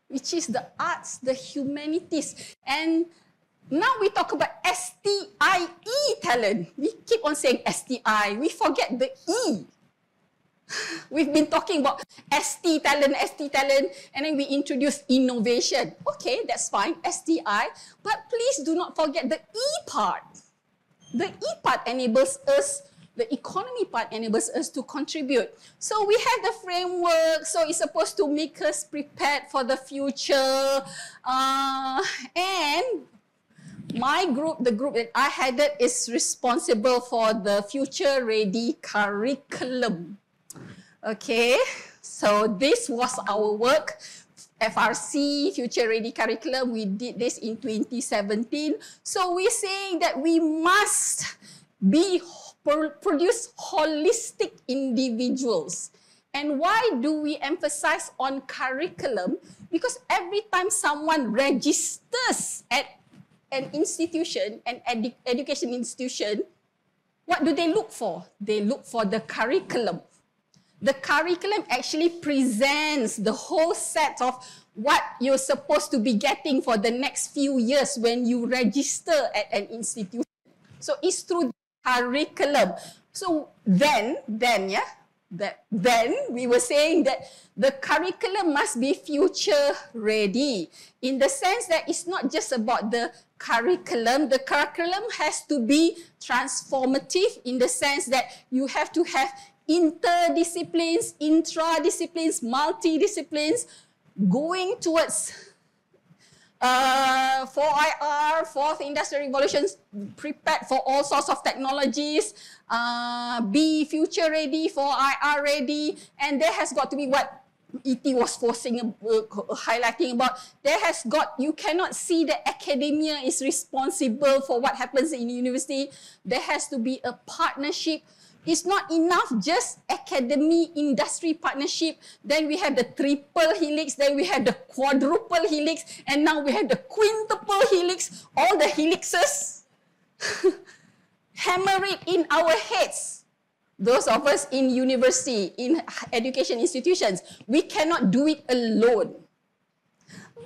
which is the arts, the humanities. And now we talk about STIE talent. We keep on saying STI. We forget the E. We've been talking about ST talent, and then we introduce innovation. Okay, that's fine, STI. But please do not forget the E part. The E part enables us, the economy part enables us to contribute. So we have the framework, so it's supposed to make us prepared for the future. And my group, the group that I headed, is responsible for the Future Ready curriculum. Okay, so this was our work. FRC, Future Ready curriculum, we did this in 2017. So we're saying that we must produce holistic individuals. And why do we emphasize on curriculum? Because every time someone registers at an institution, an education institution, what do they look for? They look for the curriculum. The curriculum actually presents the whole set of what you're supposed to be getting for the next few years when you register at an institution. So it's through the curriculum. So then we were saying that the curriculum must be future ready, in the sense that it's not just about the curriculum. The curriculum has to be transformative, in the sense that you have to have interdisciplines, intradisciplines, multidisciplines, going towards 4IR, fourth industrial revolutions, prepared for all sorts of technologies, be future ready, 4IR ready, and there has got to be what E.T. was highlighting about. You cannot see that academia is responsible for what happens in university. There has to be a partnership. It's not enough just academy-industry partnership. Then we have the triple helix, then we have the quadruple helix, and now we have the quintuple helix. All the helixes, hammer it in our heads. Those of us in university, in education institutions, we cannot do it alone.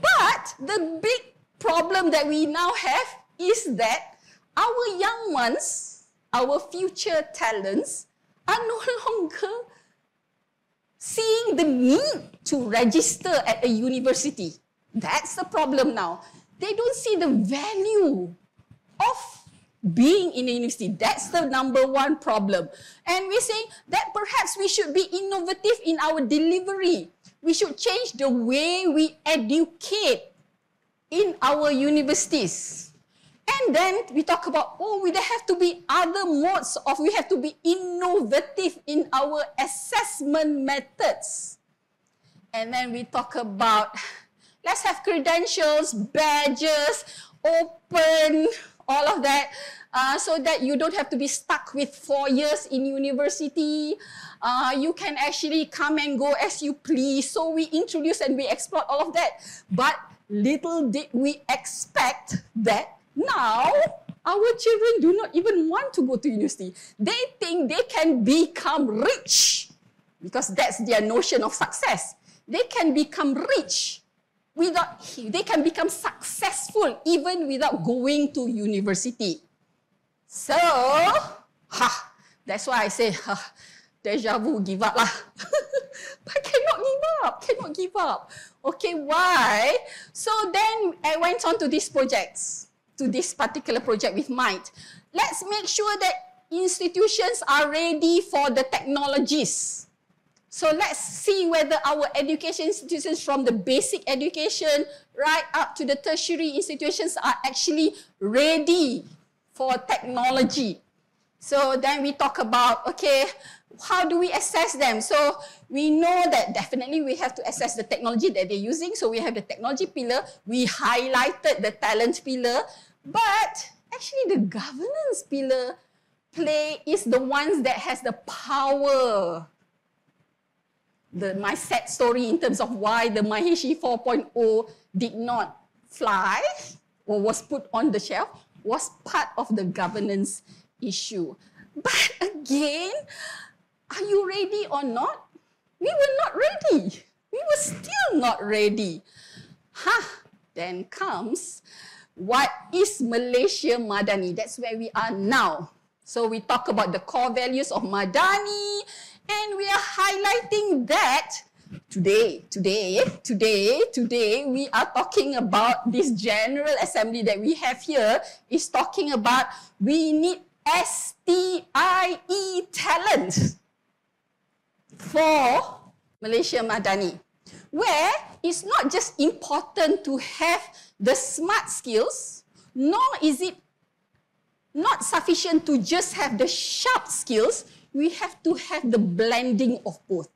But the big problem that we now have is that our young ones, our future talents, are no longer seeing the need to register at a university. That's the problem now. They don't see the value of being in a university. That's the number one problem. And we're saying that perhaps we should be innovative in our delivery. We should change the way we educate in our universities. And then we talk about, there have to be other modes of, we have to be innovative in our assessment methods. And then we talk about, let's have credentials, badges, open, all of that, so that you don't have to be stuck with 4 years in university. You can actually come and go as you please. So we introduce and we explore all of that. But little did we expect that now our children do not even want to go to university. They think they can become rich, because that's their notion of success. They can become rich they can become successful even without going to university. So, that's why I say, deja vu, give up lah. But cannot give up. Okay, why? So then I went on to these projects, to this particular project with Might. Let's make sure that institutions are ready for the technologies. So let's see whether our education institutions from the basic education right up to the tertiary institutions are actually ready for technology. So then we talk about, okay, how do we assess them? So we know that definitely we have to assess the technology that they're using. So we have the technology pillar. We highlighted the talent pillar. But actually the governance pillar is the ones that has the power. My sad story in terms of why the Maheshi 4.0 did not fly or was put on the shelf was part of the governance issue. But again, are you ready or not? We were not ready. We were still not ready. Then comes, what is Malaysia Madani? That's where we are now. So we talk about the core values of Madani, and we are highlighting that today we are talking about this General Assembly that we have here is talking about we need STIE talent for Malaysia Madani, where it's not just important to have the smart skills, nor is it not sufficient to just have the sharp skills. We have to have the blending of both.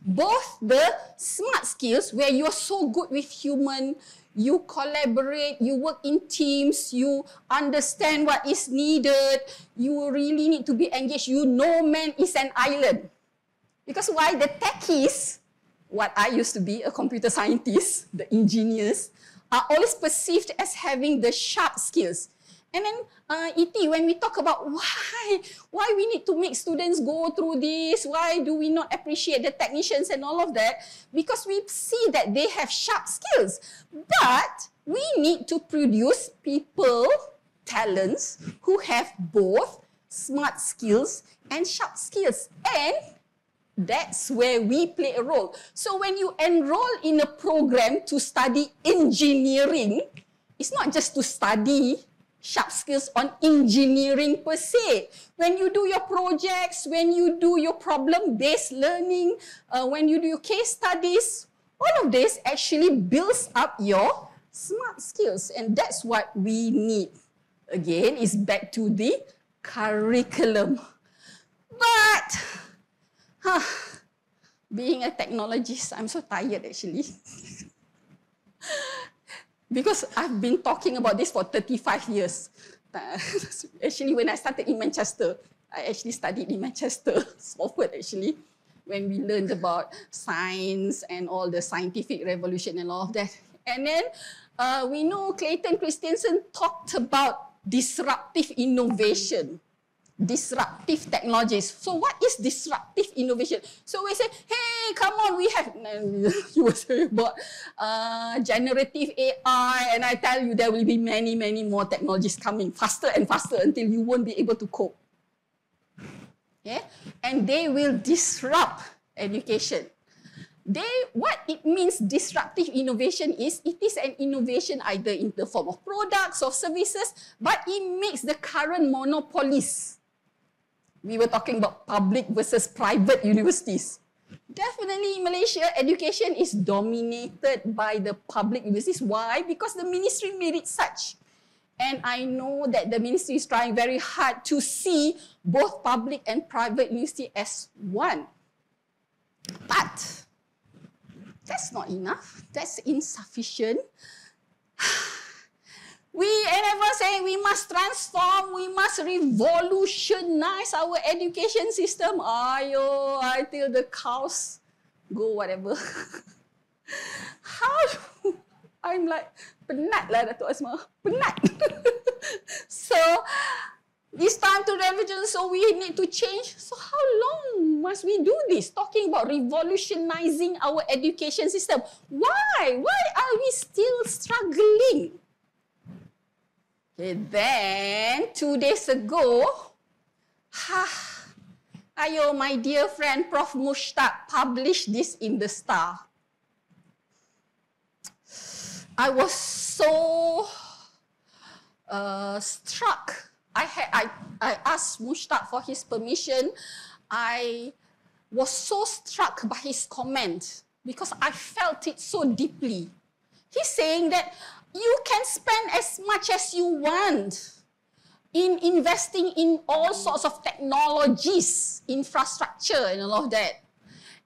Both the smart skills, where you're so good with human, you collaborate, you work in teams, you understand what is needed, you really need to be engaged. You know man is an island. Because why? The techies, what I used to be, a computer scientist, the engineers, are always perceived as having the sharp skills. And then, when we talk about why we need to make students go through this, why do we not appreciate the technicians and all of that? Because we see that they have sharp skills. But we need to produce people, talents, who have both smart skills and sharp skills. And that's where we play a role. So when you enroll in a program to study engineering, it's not just to study sharp skills on engineering per se. When you do your projects, when you do your problem-based learning, when you do your case studies, all of this actually builds up your smart skills. And that's what we need. Again, it's back to the curriculum. But, being a technologist, I'm so tired actually. Because I've been talking about this for 35 years. Actually, when I started in Manchester, I actually studied in Manchester, Salford actually, when we learned about science and all the scientific revolution and all of that. And then we know Clayton Christensen talked about disruptive innovation. Disruptive technologies. So what is disruptive innovation? So we say, hey, come on, we have, you were saying about generative AI, and I tell you there will be many, many more technologies coming faster and faster until you won't be able to cope. Yeah? And they will disrupt education. What it means disruptive innovation is, it is an innovation either in the form of products or services, but it makes the current monopolies. We were talking about public versus private universities. Definitely in Malaysia, education is dominated by the public universities. Why? Because the ministry made it such. And I know that the ministry is trying very hard to see both public and private university as one. But that's not enough. That's insufficient. And everyone saying we must transform, we must revolutionize our education system. Ayo, until the cows go whatever. I'm like, penat lah Datuk Asma, penat. So, it's time to revolution, so we need to change. So how long must we do this? Talking about revolutionizing our education system. Why? Why are we still struggling? Okay, then 2 days ago, my dear friend Prof. Mushtaq published this in the Star. I was so struck. I asked Mushtaq for his permission. I was so struck by his comment because I felt it so deeply. He's saying that you can spend as much as you want in investing in all sorts of technologies, infrastructure and all of that.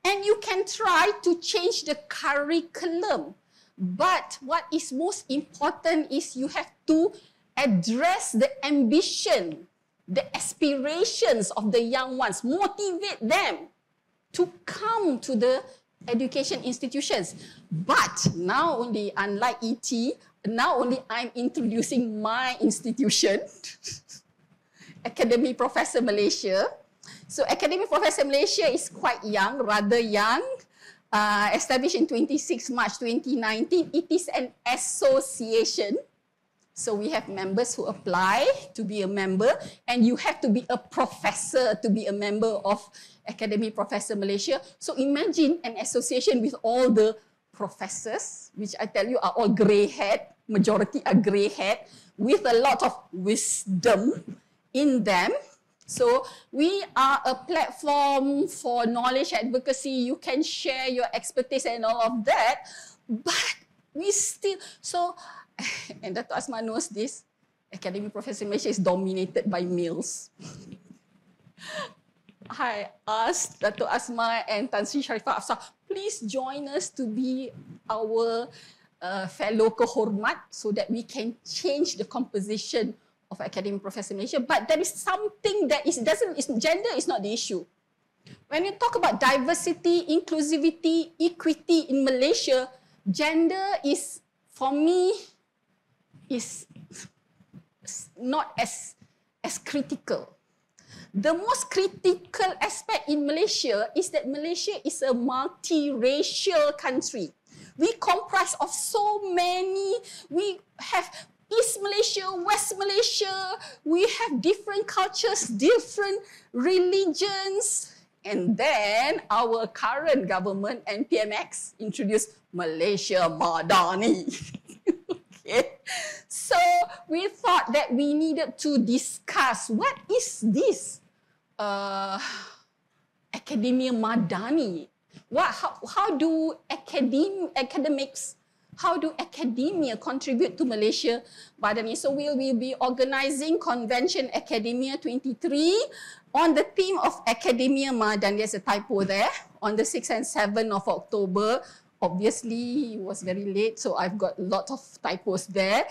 And you can try to change the curriculum. But what is most important is you have to address the ambition, the aspirations of the young ones, motivate them to come to the education institutions. But now only, unlike ET, now only I'm introducing my institution, Academy Professor Malaysia. So Academy Professor Malaysia is quite young, rather young, established in 26 March 2019. It is an association. So we have members who apply to be a member, and you have to be a professor to be a member of Academy Professor Malaysia. So imagine an association with all the professors, which I tell you are all grey-haired, majority are grey-haired, with a lot of wisdom in them. So we are a platform for knowledge advocacy. You can share your expertise and all of that, but we still, so, and Dr. Asma knows this, Academy Professor Malaysia is dominated by males. I asked Dr. Asma and Tan Sri Sharifah Afsar, please join us to be our fellow kehormat so that we can change the composition of Academy Professor Malaysia. But there is something that gender is not the issue. When you talk about diversity, inclusivity, equity in Malaysia, gender is, for me, is not as critical. The most critical aspect in Malaysia is that Malaysia is a multiracial country. We comprise of so many, we have East Malaysia, West Malaysia, we have different cultures, different religions. And then our current government, NPMX, introduced Malaysia MADANI. Okay. So we thought that we needed to discuss what is this Academia Madani? How do academics, how do academia contribute to Malaysia Madani? So we will be organizing Convention Academia 23 on the theme of Academia Madani. There's a typo there. On the 6th and 7th of October. Obviously, it was very late, so I've got a lot of typos there.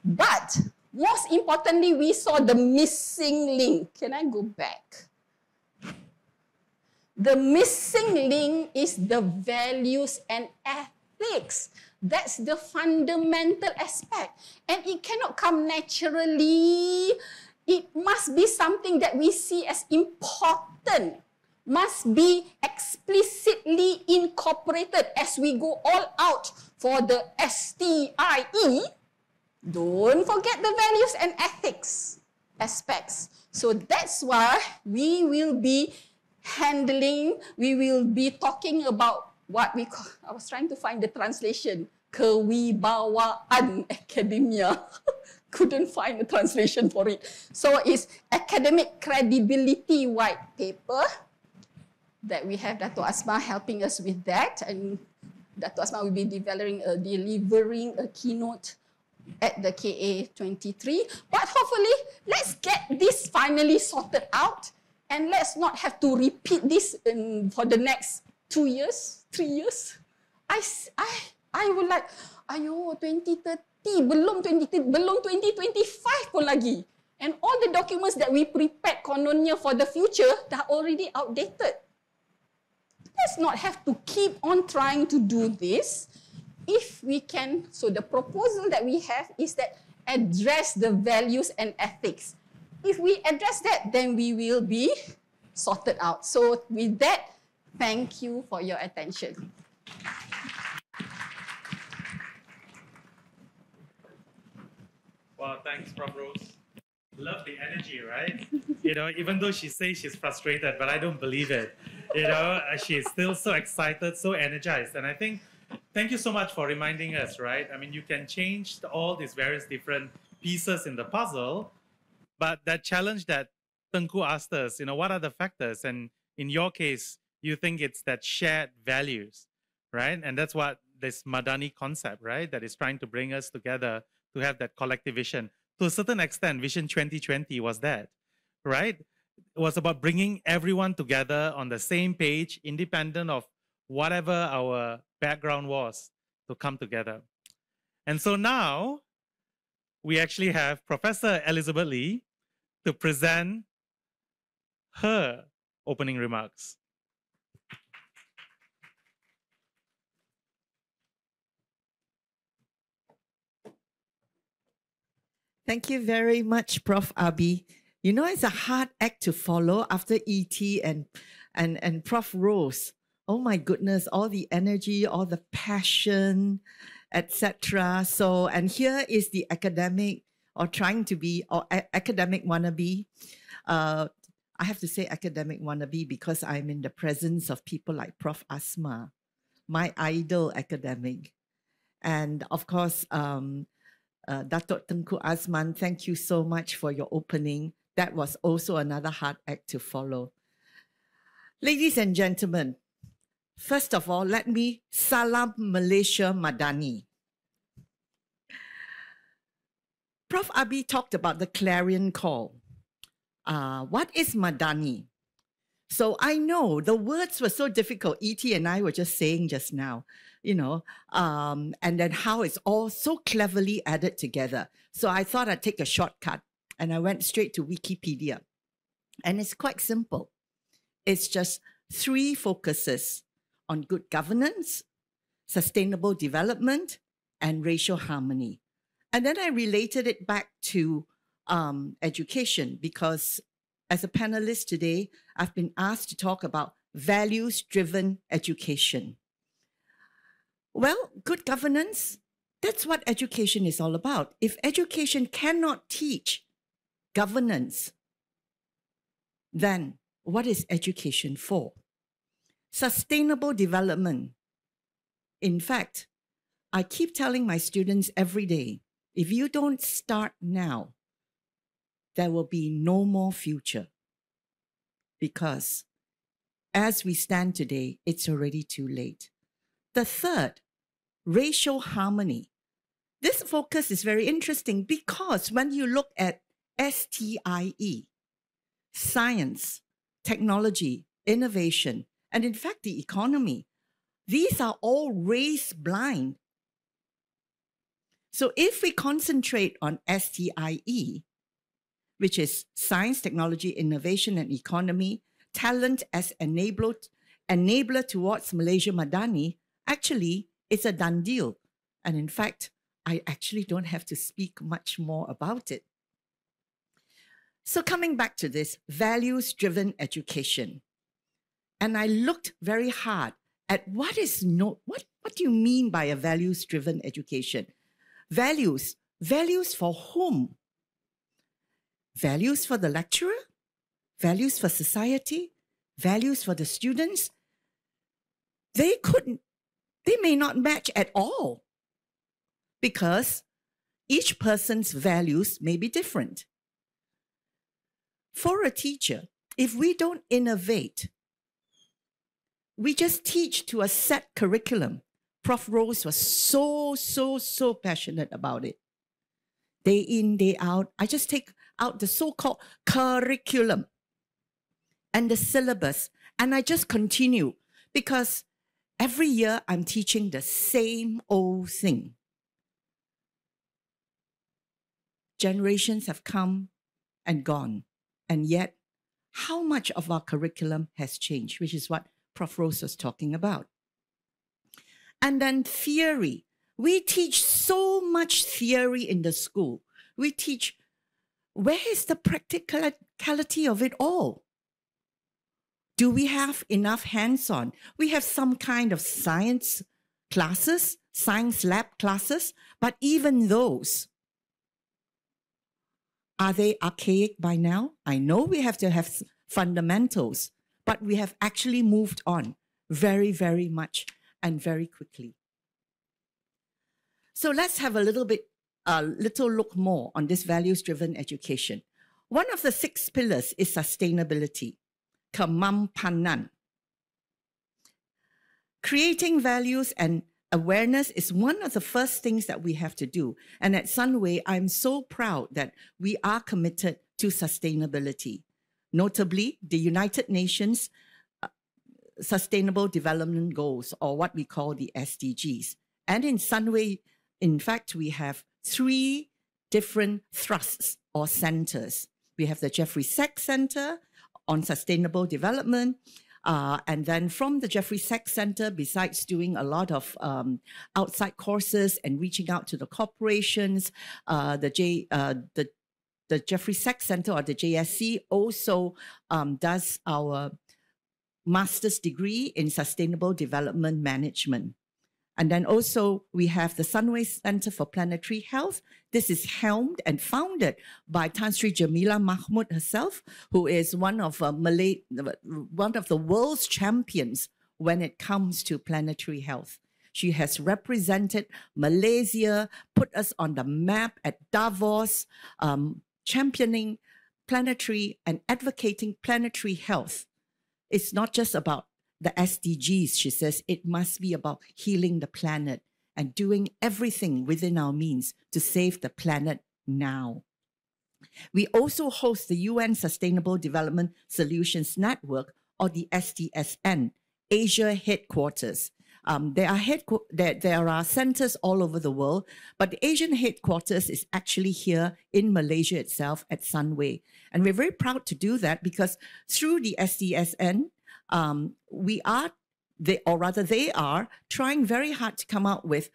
But most importantly, we saw the missing link. Can I go back? The missing link is the values and ethics. That's the fundamental aspect. And it cannot come naturally. It must be something that we see as important, must be explicitly incorporated as we go all out for the STIE. Don't forget the values and ethics aspects. So that's why we will be we will be talking about what we call, I was trying to find the translation, Kewibawaan Academia. Couldn't find a translation for it. So it's Academic Credibility White Paper that we have Dato' Asma helping us with that. And Dato' Asma will be delivering a keynote at the KA23. But hopefully, let's get this finally sorted out. And let's not have to repeat this for the next 2 years, 3 years. I would like, ayo 2030, belum 2025 pun lagi. And all the documents that we prepared kononnya for the future dah already outdated. Let's not have to keep on trying to do this. If we can, so the proposal that we have is that address the values and ethics. If we address that, then we will be sorted out. So with that, thank you for your attention. Wow, thanks, Prof. Rose. Love the energy, right? You know, even though she says she's frustrated, but I don't believe it. You know, she's still so excited, so energized. And I think, thank you so much for reminding us, right? I mean, you can change all these various different pieces in the puzzle, but that challenge that Tengku asked us, you know, what are the factors? And in your case, you think it's that shared values, right? And that's what this Madani concept, right, that is trying to bring us together to have that collective vision. To a certain extent, Vision 2020 was that, right? It was about bringing everyone together on the same page, independent of whatever our background was, to come together. And so now we actually have Professor Elizabeth Lee to present her opening remarks. Thank you very much, Prof. Abi. You know, it's a hard act to follow after E.T. and Prof. Rose. Oh my goodness, all the energy, all the passion, etc. So, and here is the academic or trying to be, or academic wannabe. I have to say academic wannabe because I'm in the presence of people like Prof. Asma, my idol academic. And of course, Datuk Tengku Azman, thank you so much for your opening. That was also another hard act to follow. Ladies and gentlemen, first of all, let me salam Malaysia Madani. Prof. Abi talked about the clarion call. What is Madani? So I know the words were so difficult. E.T. and I were just saying just now, you know, and then how it's all so cleverly added together. So I thought I'd take a shortcut and I went straight to Wikipedia. And it's quite simple. It's just 3 focuses on good governance, sustainable development, and racial harmony. And then I related it back to education because as a panelist today, I've been asked to talk about values-driven education. Well, good governance, that's what education is all about. If education cannot teach governance, then what is education for? Sustainable development. In fact, I keep telling my students every day, if you don't start now, there will be no more future. Because as we stand today, it's already too late. The third, racial harmony. This focus is very interesting because when you look at STIE, science, technology, innovation, and in fact the economy, these are all race blind. So if we concentrate on STIE, which is science, technology, innovation, and economy, talent as enabler towards Malaysia Madani, actually, it's a done deal. And in fact, I actually don't have to speak much more about it. So coming back to this, values-driven education. And I looked very hard at what do you mean by a values-driven education? Values for whom? Values for the lecturer, values for society, values for the students. They may not match at all because each person's values may be different. For a teacher, if we don't innovate, we just teach to a set curriculum. Prof. Rose was so passionate about it. Day in, day out, I just take out the so-called curriculum and the syllabus, and I just continue because every year I'm teaching the same old thing. Generations have come and gone, and yet how much of our curriculum has changed, which is what Prof. Rose was talking about. And then theory. We teach so much theory in the school. We teach, where is the practicality of it all? Do we have enough hands-on? We have some kind of science classes, science lab classes, but even those, are they archaic by now? I know we have to have fundamentals, but we have actually moved on very, very much and very quickly. So let's have a little look more on this values-driven education. One of the 6 pillars is sustainability, kemampanan. Creating values and awareness is one of the first things that we have to do. And at Sunway, I'm so proud that we are committed to sustainability. Notably, the United Nations Sustainable Development Goals, or what we call the SDGs. And in Sunway, in fact, we have 3 different thrusts or centers. We have the Jeffrey Sachs Center on Sustainable Development. And then from the Jeffrey Sachs Center, besides doing a lot of outside courses and reaching out to the corporations, the Jeffrey Sachs Center, or the JSC, also does our master's degree in Sustainable Development Management. And then also we have the Sunway Center for Planetary Health. This is helmed and founded by Tan Sri Jamila Mahmud herself, who is one of the world's champions when it comes to planetary health. She has represented Malaysia, put us on the map at Davos, championing planetary and advocating planetary health. It's not just about the SDGs, she says. It must be about healing the planet and doing everything within our means to save the planet now. We also host the UN Sustainable Development Solutions Network, or the STSN, Asia headquarters. There are centers all over the world, but the Asian headquarters is actually here in Malaysia itself at Sunway. And we're very proud to do that because through the STSN, they are trying very hard to come up with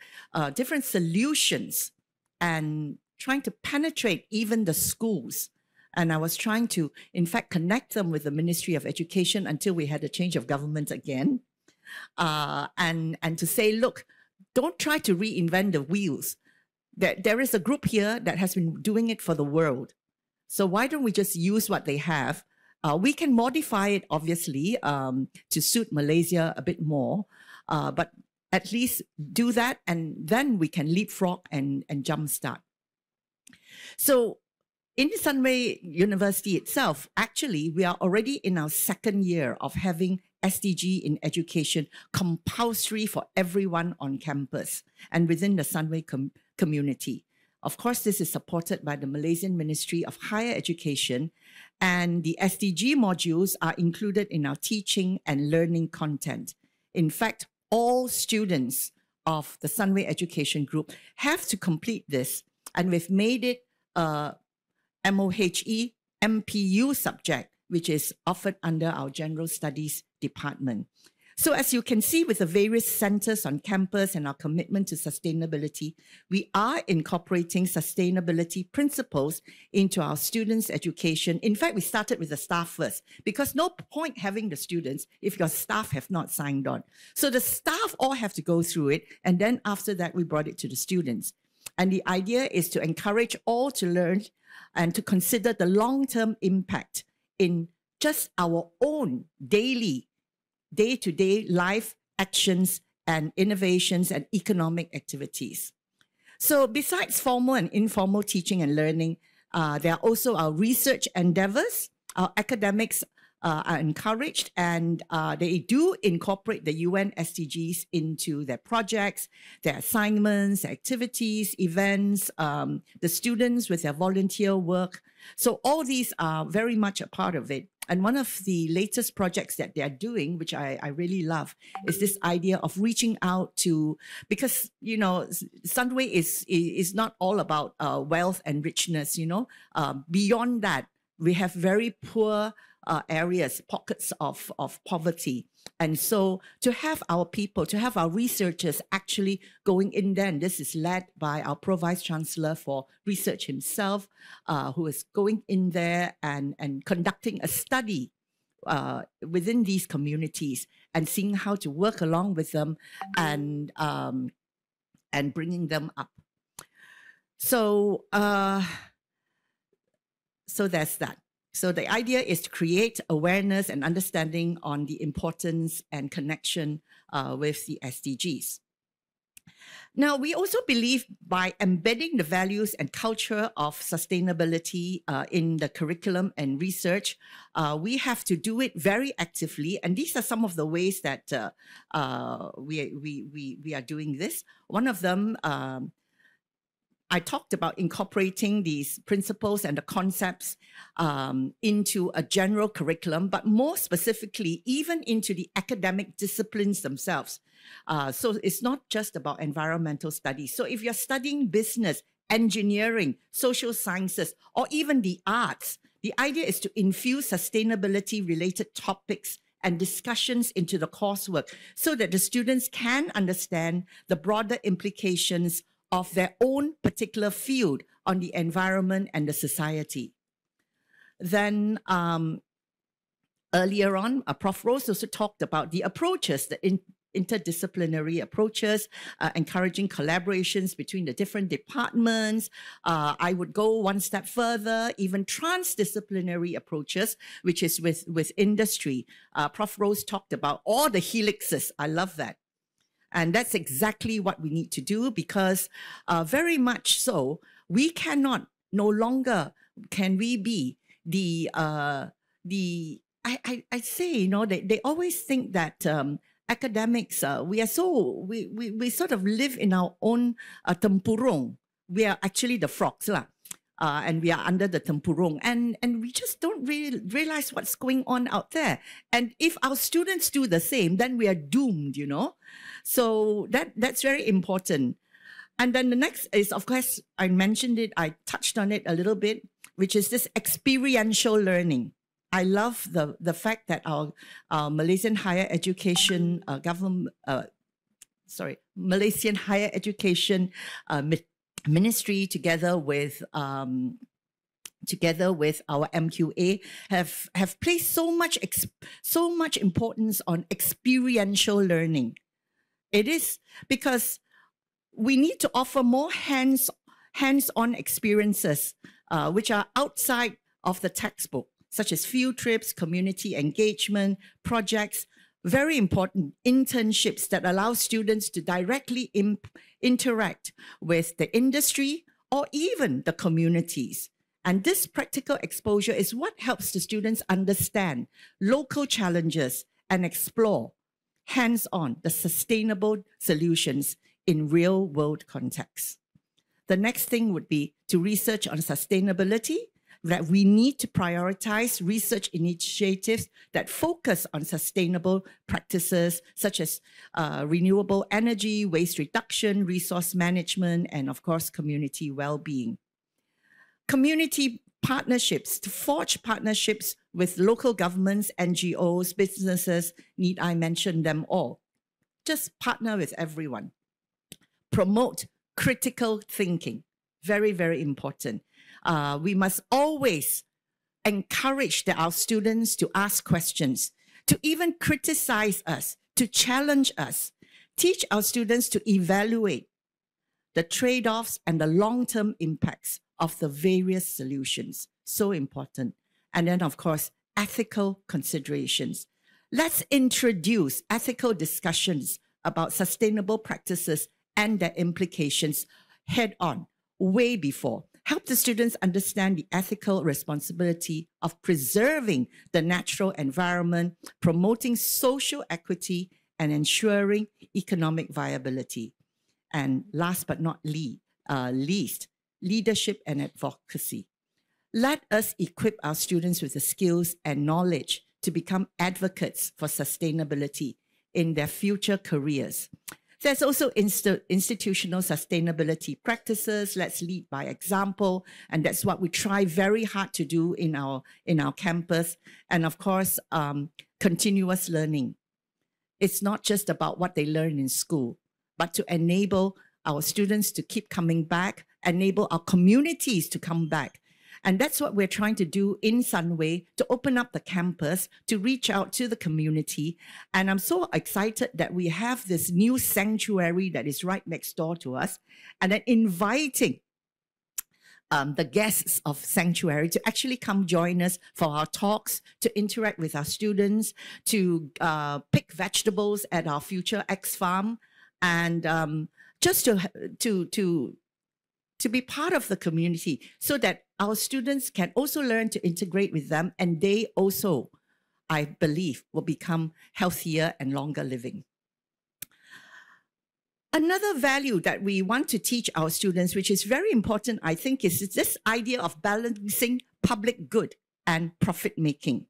different solutions and trying to penetrate even the schools. And I was trying to, in fact, connect them with the Ministry of Education until we had a change of government again. And to say, look, don't try to reinvent the wheels. There is a group here that has been doing it for the world. So why don't we just use what they have? We can modify it, obviously, to suit Malaysia a bit more, but at least do that, and then we can leapfrog and jumpstart. So in Sunway University itself, actually, we are already in our 2nd year of having SDG in education compulsory for everyone on campus and within the Sunway community. Of course, this is supported by the Malaysian Ministry of Higher Education, and the SDG modules are included in our teaching and learning content. In fact, all students of the Sunway Education Group have to complete this, and we've made it a MOHE MPU subject, which is offered under our General Studies department. So as you can see, with the various centers on campus and our commitment to sustainability, we are incorporating sustainability principles into our students' education. In fact, we started with the staff first, because no point having the students if your staff have not signed on. So the staff all have to go through it, and then after that, we brought it to the students. And the idea is to encourage all to learn and to consider the long-term impact in just our own day-to-day life actions and innovations and economic activities. So besides formal and informal teaching and learning, there are also our research endeavors. Our academics are encouraged, and they do incorporate the UN SDGs into their projects, their assignments, activities, events, the students with their volunteer work. So all these are very much a part of it. And one of the latest projects that they're doing, which I really love, is this idea of reaching out to, because, you know, Sunway is not all about wealth and richness, you know. Beyond that, we have very poor areas, pockets of poverty. And so to have our people, to have our researchers actually going in there, and this is led by our Pro-Vice Chancellor for Research himself, who is going in there and conducting a study within these communities and seeing how to work along with them and bringing them up. So, so that's that. So the idea is to create awareness and understanding on the importance and connection with the SDGs. Now, we also believe by embedding the values and culture of sustainability in the curriculum and research, we have to do it very actively. And these are some of the ways that we are doing this. One of them, I talked about incorporating these principles and the concepts into a general curriculum, but more specifically, even into the academic disciplines themselves. So it's not just about environmental studies. So if you're studying business, engineering, social sciences, or even the arts, the idea is to infuse sustainability-related topics and discussions into the coursework so that the students can understand the broader implications of their own particular field on the environment and the society. Then earlier on, Prof. Rose also talked about the approaches, the interdisciplinary approaches, encouraging collaborations between the different departments. I would go one step further, even transdisciplinary approaches, which is with industry. Prof. Rose talked about all the helixes. I love that. And that's exactly what we need to do because very much so, we cannot, no longer can we be I say, you know, they always think that academics, we sort of live in our own tempurung. We are actually the frogs lah. And we are under the tempurung, and we just don't really realize what's going on out there. And if our students do the same, then we are doomed, you know. So that's very important. And then the next is, of course, I mentioned it, I touched on it a little bit, which is this experiential learning. I love the fact that our Malaysian higher education Malaysian higher education ministry together with our MQA have placed so much importance on experiential learning. It is because we need to offer more hands-on experiences which are outside of the textbook, such as field trips, community engagement, projects, very important internships that allow students to directly interact with the industry or even the communities. And this practical exposure is what helps the students understand local challenges and explore hands-on the sustainable solutions in real-world contexts. The next thing would be to research on sustainability, that we need to prioritize research initiatives that focus on sustainable practices such as renewable energy, waste reduction, resource management, and of course, community well-being. Community partnerships, to forge partnerships with local governments, NGOs, businesses, need I mention them all? Just partner with everyone. Promote critical thinking, very, very important. We must always encourage our students to ask questions, to even criticize us, to challenge us, teach our students to evaluate the trade-offs and the long-term impacts of the various solutions. So important. And then, of course, ethical considerations. Let's introduce ethical discussions about sustainable practices and their implications head on, way before. Help the students understand the ethical responsibility of preserving the natural environment, promoting social equity, and ensuring economic viability. And last but not least, leadership and advocacy. Let us equip our students with the skills and knowledge to become advocates for sustainability in their future careers. There's also institutional sustainability practices. Let's lead by example. And that's what we try very hard to do in our campus. And of course, continuous learning. It's not just about what they learn in school, but to enable our students to keep coming back, enable our communities to come back. And that's what we're trying to do in Sunway, to open up the campus, to reach out to the community. And I'm so excited that we have this new sanctuary that is right next door to us, and then inviting the guests of Sanctuary to actually come join us for our talks, to interact with our students, to pick vegetables at our future X farm, and just to be part of the community so that our students can also learn to integrate with them, and they also, I believe, will become healthier and longer living. Another value that we want to teach our students, which is very important, I think, is this idea of balancing public good and profit making.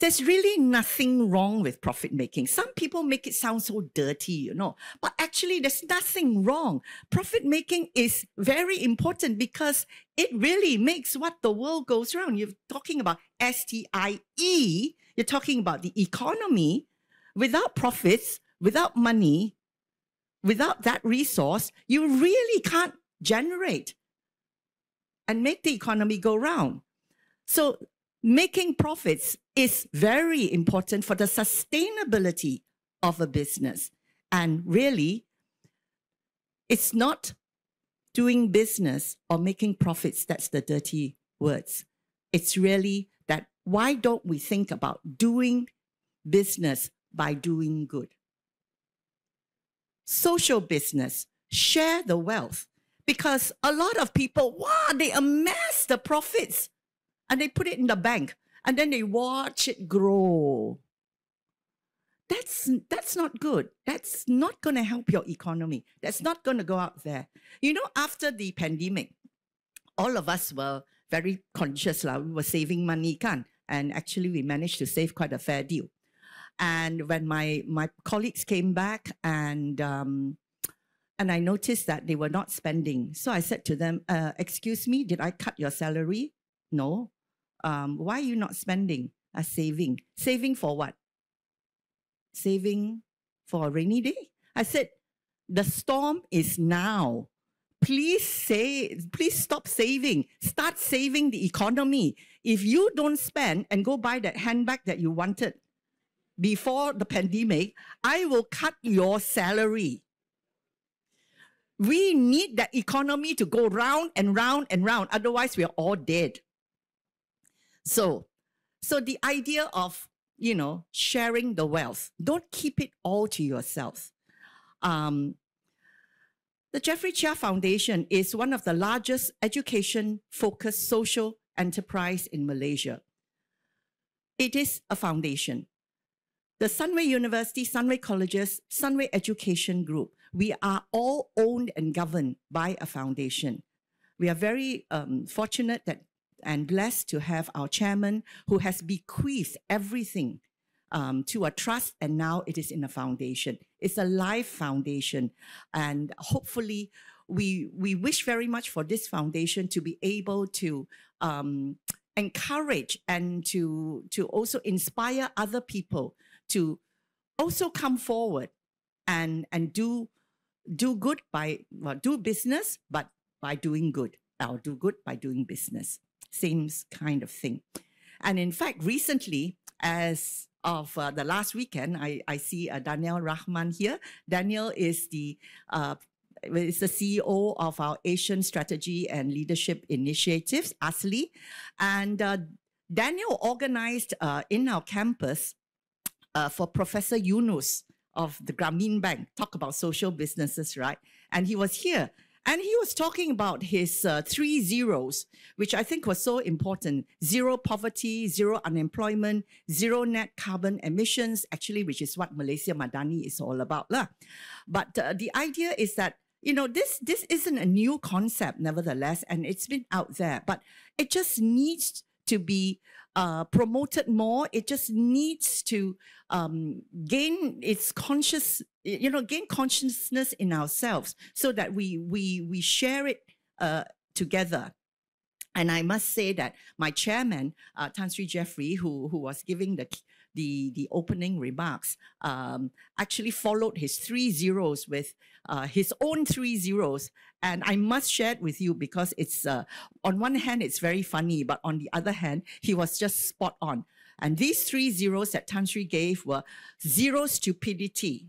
There's really nothing wrong with profit making. Some people make it sound so dirty, you know, but actually there's nothing wrong. Profit making is very important because it really makes what the world goes round. You're talking about STIE, you're talking about the economy. Without profits, without money, without that resource, you really can't generate and make the economy go round. So making profits is very important for the sustainability of a business. And really, it's not doing business or making profits that's the dirty words. It's really that why don't we think about doing business by doing good? Social business, share the wealth. Because a lot of people, wow, they amass the profits and they put it in the bank and then they watch it grow. That's not good. That's not going to help your economy. That's not going to go out there. You know, after the pandemic, all of us were very conscious. We were saving money, and actually we managed to save quite a fair deal. And when my colleagues came back and I noticed that they were not spending. So I said to them, excuse me, did I cut your salary? No. Why are you not spending? Saving. Saving for what? Saving for a rainy day? I said, the storm is now. Please stop saving. Start saving the economy. If you don't spend and go buy that handbag that you wanted before the pandemic, I will cut your salary. We need that economy to go round and round and round. Otherwise, we are all dead. So the idea of, you know, sharing the wealth, don't keep it all to yourself. The Jeffrey Chia Foundation is one of the largest education-focused social enterprise in Malaysia. It is a foundation. The Sunway University, Sunway Colleges, Sunway Education Group, we are all owned and governed by a foundation. We are very fortunate and blessed to have our chairman who has bequeathed everything to a trust, and now it is in a foundation. It's a live foundation, and hopefully we wish very much for this foundation to be able to encourage and to also inspire other people to also come forward and do good by, well, do business, but by doing good, or do good by doing business. Same kind of thing. And in fact, recently, as of the last weekend, I see Daniel Rahman here. Daniel is the CEO of our Asian Strategy and Leadership Initiatives, ASLI. And Daniel organized in our campus for Professor Yunus of the Grameen Bank, talk about social businesses, right? And he was here. And he was talking about his 3 zeros, which I think was so important. 0 poverty, 0 unemployment, 0 net carbon emissions, actually, which is what Malaysia Madani is all about. But the idea is that, you know, this isn't a new concept, nevertheless, and it's been out there, but it just needs to be promoted more. It just needs to gain its gain consciousness in ourselves so that we share it together. And I must say that my chairman, Tan Sri Jeffrey, who was giving the opening remarks, actually followed his 3 zeros with his own 3 zeros. And I must share it with you because it's, on one hand, it's very funny, but on the other hand, he was just spot on. And these 3 zeros that Tan Sri gave were 0 stupidity,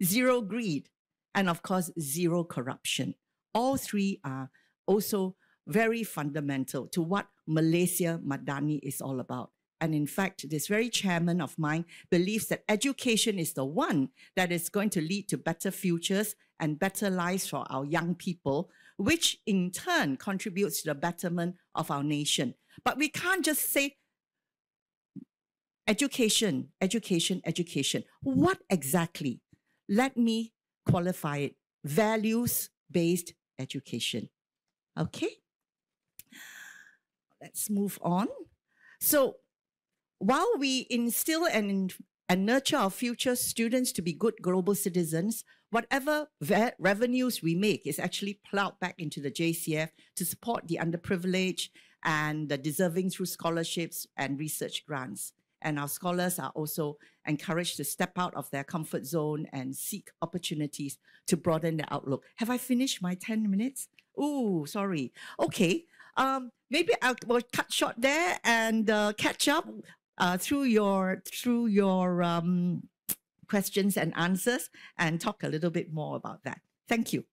0 greed, and of course, 0 corruption. All 3 are also very fundamental to what Malaysia Madani is all about. and in fact, this very chairman of mine believes that education is the one that is going to lead to better futures and better lives for our young people, which in turn contributes to the betterment of our nation. But we can't just say education, education, education. What exactly? Let me qualify it. Values-based education. Okay? Let's move on. So, while we instill and nurture our future students to be good global citizens, whatever revenues we make is actually plowed back into the JCF to support the underprivileged and the deserving through scholarships and research grants. And our scholars are also encouraged to step out of their comfort zone and seek opportunities to broaden their outlook. Have I finished my 10 minutes? Ooh, sorry. Okay. Maybe I will cut short there and catch up through your questions and answers and talk a little bit more about that. Thank you.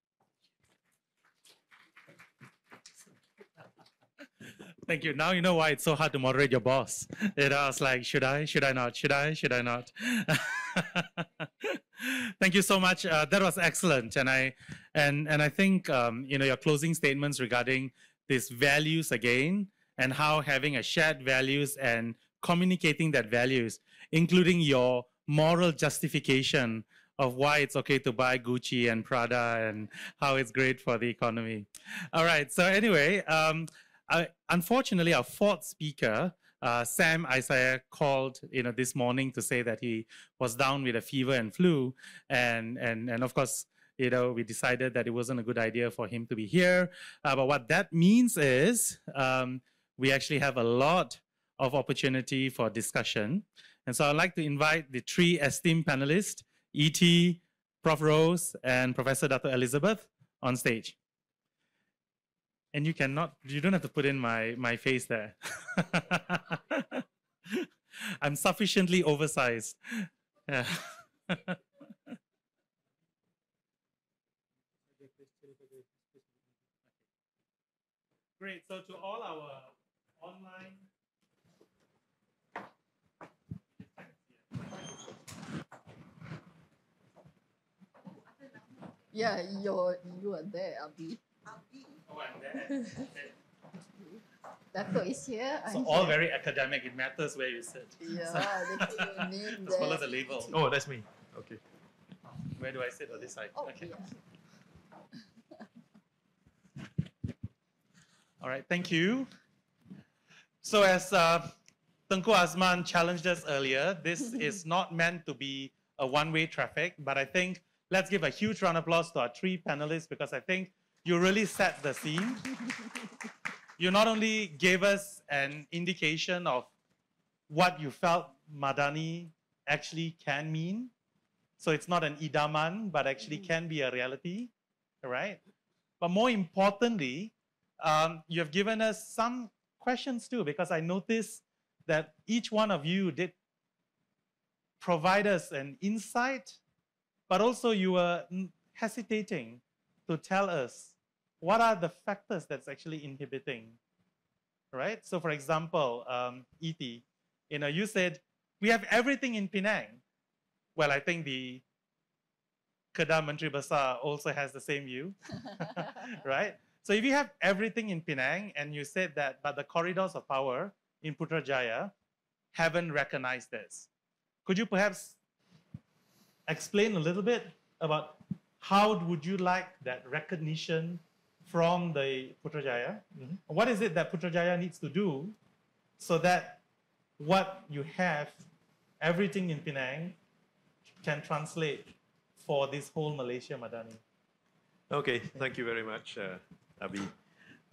Thank you. Now you know why it's so hard to moderate your boss. I was like, should I not? Should I not? Thank you so much. That was excellent. And I think your closing statements regarding these values again, and how having a shared values and communicating that values, including your moral justification of why it's okay to buy Gucci and Prada and how it's great for the economy. All right. So anyway, unfortunately, our fourth speaker, Sam Isaiah, called this morning to say that he was down with a fever and flu, and of course, we decided that it wasn't a good idea for him to be here. But what that means is we actually have a lot of opportunity for discussion. And so I'd like to invite the three esteemed panelists, E.T., Prof. Rose, and Professor Dr. Elizabeth on stage. And you don't have to put in my face there. I'm sufficiently oversized. Yeah. Great, so to all our online Yeah, you are there, Abi. Oh, I'm there. Dato is here. So I'm all here. very academic. It matters where you sit. Yeah, So, they put your name just follow there. the label. Oh, that's me. Okay. Where do I sit on this side? Oh, Okay. yeah. All right, thank you. So as Tengku Azman challenged us earlier, this is not meant to be a one-way traffic, but I think let's give a huge round of applause to our three panelists, because I think you really set the scene. You not only gave us an indication of what you felt Madani actually can mean, so it's not an idaman, but actually can be a reality, right? But more importantly, you have given us some questions too, because I noticed that each one of you did provide us an insight, but also you were hesitating to tell us what are the factors that's actually inhibiting, right? So for example, E.T., you said, we have everything in Penang. Well, I think the Kedah Menteri Besar also has the same view, right? So if you have everything in Penang and you said that, but the corridors of power in Putrajaya haven't recognized this, could you perhaps explain a little bit about how would you like that recognition from the Putrajaya? Mm-hmm. What is it that Putrajaya needs to do so that what you have, everything in Penang, can translate for this whole Malaysia Madani? Okay, thank you very much, Abi.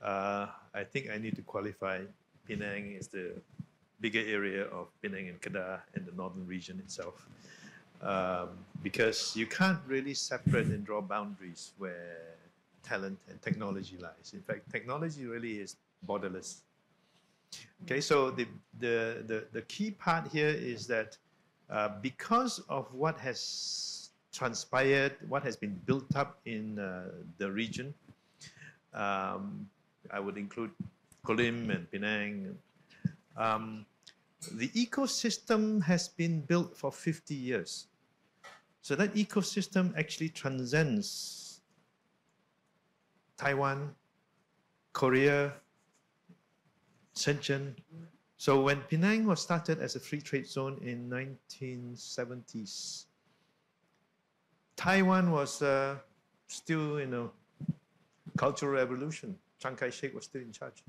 I think I need to qualify Penang is the bigger area of Penang and Kedah and the northern region itself. Because you can't really separate and draw boundaries where talent and technology lies. In fact, technology really is borderless. Okay, so the key part here is that because of what has transpired, what has been built up in the region, I would include Kolim and Penang. the ecosystem has been built for 50 years. So that ecosystem actually transcends Taiwan, Korea, Shenzhen. So when Penang was started as a free trade zone in 1970s, Taiwan was still in a cultural revolution. Chiang Kai-shek was still in charge.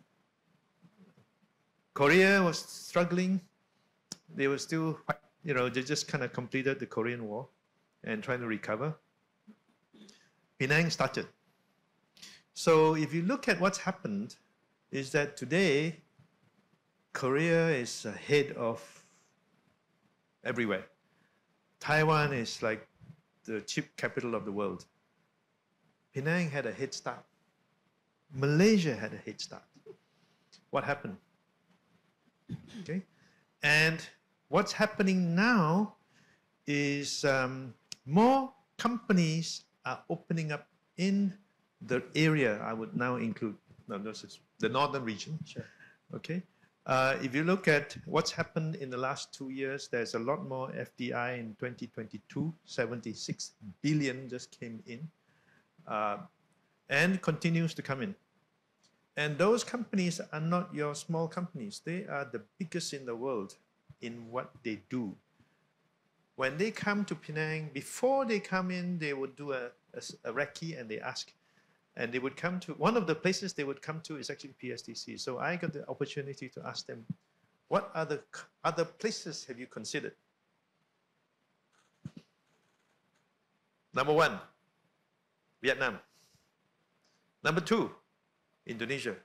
Korea was struggling. They were still, they just kind of completed the Korean War and trying to recover. Penang started. So if you look at what's happened, is that today, Korea is ahead of everywhere. Taiwan is like the chip capital of the world. Penang had a head start. Malaysia had a head start. What happened? Okay, and what's happening now is more companies are opening up in the area. I would now include the northern region. Sure. Okay, if you look at what's happened in the last 2 years, there's a lot more FDI in 2022. 76 billion just came in, and continues to come in. And those companies are not your small companies. They are the biggest in the world in what they do. When they come to Penang, before they come in, they would do a recce and they ask. And they would come to, one of the places they would come to is actually PSTC. So I got the opportunity to ask them, what other places have you considered? Number 1, Vietnam. Number 2, Indonesia.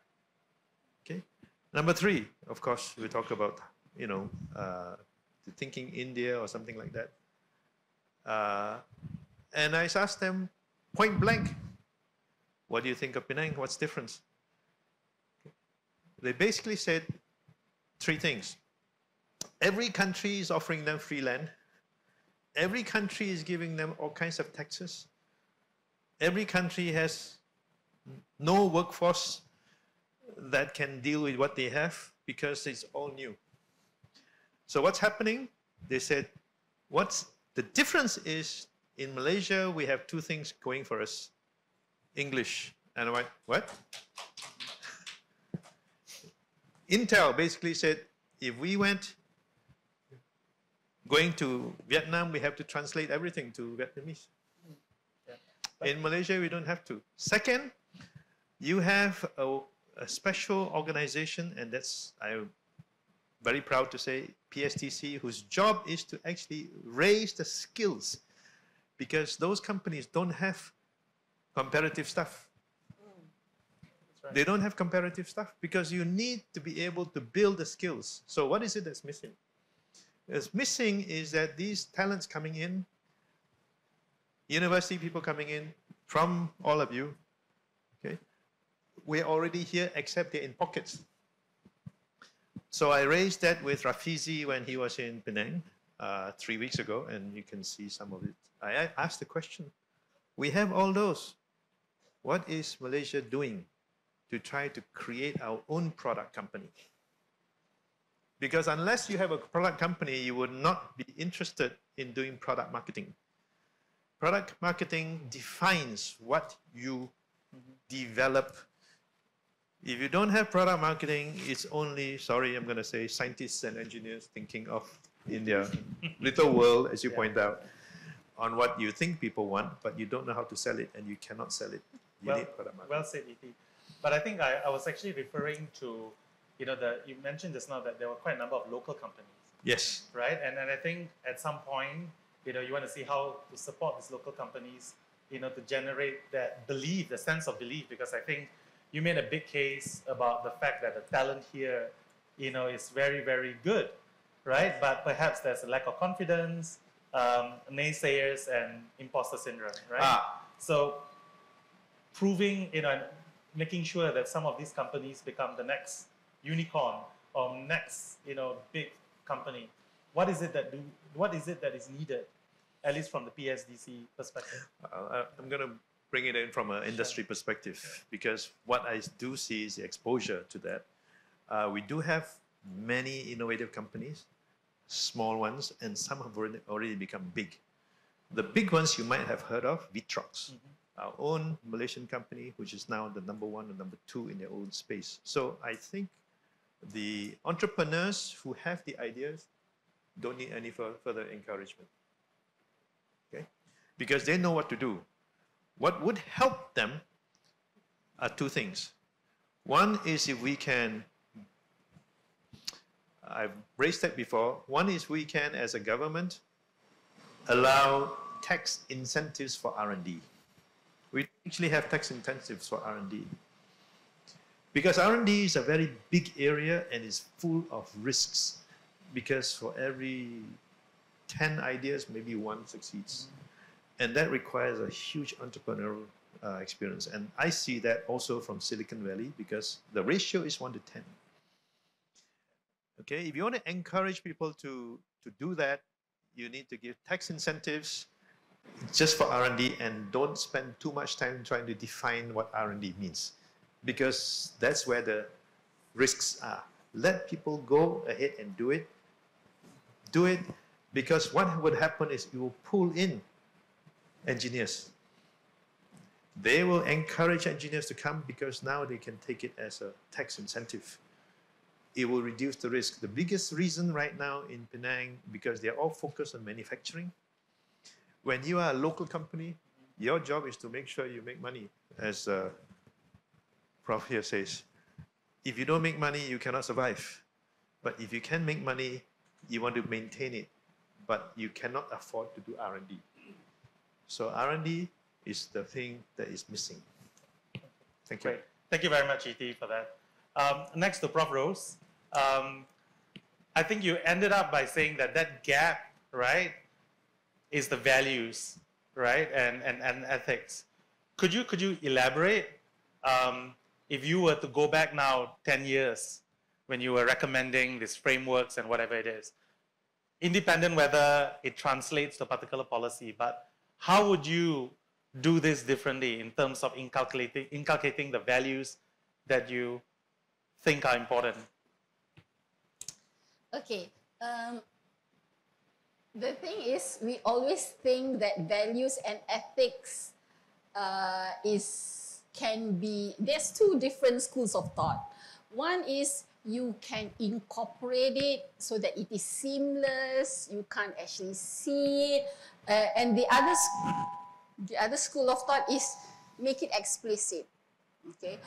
Okay. Number 3, of course, we talk about, thinking India or something like that. And I asked them point blank, what do you think of Penang? What's the difference? They basically said 3 things. Every country is offering them free land. Every country is giving them all kinds of taxes. Every country has no workforce that can deal with what they have because it's all new. So what's happening? They said, what's the difference is in Malaysia, we have 2 things going for us. English. And I went, what? Intel basically said, if we went going to Vietnam, we have to translate everything to Vietnamese. In Malaysia, we don't have to. Second, you have a special organization, and that's, I'm very proud to say, PSTC, whose job is to actually raise the skills, because those companies don't have comparative stuff. Right. They don't have comparative stuff because you need to be able to build the skills. So what is it that's missing? What's missing is that these talents coming in, university people coming in from all of you, okay, we're already here except they're in pockets. So I raised that with Rafizi when he was in Penang 3 weeks ago, and you can see some of it. I asked the question, we have all those. What is Malaysia doing to try to create our own product company? Because unless you have a product company, you would not be interested in doing product marketing. Product marketing defines what you develop. If you don't have product marketing, it's only, sorry, I'm going to say, scientists and engineers thinking of in their little world, as you point out, on what you think people want, but you don't know how to sell it, and you cannot sell it. You need product marketing. Well said, E.T. But I think I was actually referring to, you mentioned just now that there were quite a number of local companies. Yes. Right? And I think at some point, you want to see how to support these local companies, to generate that belief, the sense of belief, because I think you made a big case about the fact that the talent here, is very, very good, right? But perhaps there's a lack of confidence, naysayers, and imposter syndrome, right? So proving, and making sure that some of these companies become the next unicorn or next, big company. What is it that is needed, at least from the PSDC perspective? I'm going to bring it in from an industry perspective, because what I do see is the exposure to that. We do have many innovative companies, small ones, and some have already become big. The big ones you might have heard of, Vitrox, our own Malaysian company, which is now the number 1 and number 2 in their own space. So I think the entrepreneurs who have the ideas don't need any further encouragement, okay? Because they know what to do. What would help them are 2 things. One is if we can, I've raised that before, one is we can, as a government, allow tax incentives for R&D. We actually have tax incentives for R&D. Because R&D is a very big area and is full of risks. Because for every 10 ideas, maybe 1 succeeds. And that requires a huge entrepreneurial experience. And I see that also from Silicon Valley because the ratio is 1 to 10. Okay, if you want to encourage people to do that, you need to give tax incentives just for R&D and don't spend too much time trying to define what R&D means because that's where the risks are. Let people go ahead and do it. Do it because what would happen is you will pull in engineers. They will encourage engineers to come because now they can take it as a tax incentive. It will reduce the risk. The biggest reason right now in Penang, because they're all focused on manufacturing. When you are a local company, your job is to make sure you make money. As Prof here says, if you don't make money, you cannot survive. But if you can make money, you want to maintain it. But you cannot afford to do R&D. So R&D is the thing that is missing. Thank you. Great. Thank you very much, E.T., for that. Next to Prof. Rose. I think you ended up by saying that that gap, right, is the values, right, and ethics. Could you elaborate? If you were to go back now 10 years, when you were recommending these frameworks and whatever it is, independent whether it translates to a particular policy, but how would you do this differently in terms of inculcating the values that you think are important? Okay. The thing is, we always think that values and ethics there's 2 different schools of thought. One is you can incorporate it so that it is seamless, you can't actually see it. And the other school of thought is make it explicit. Okay.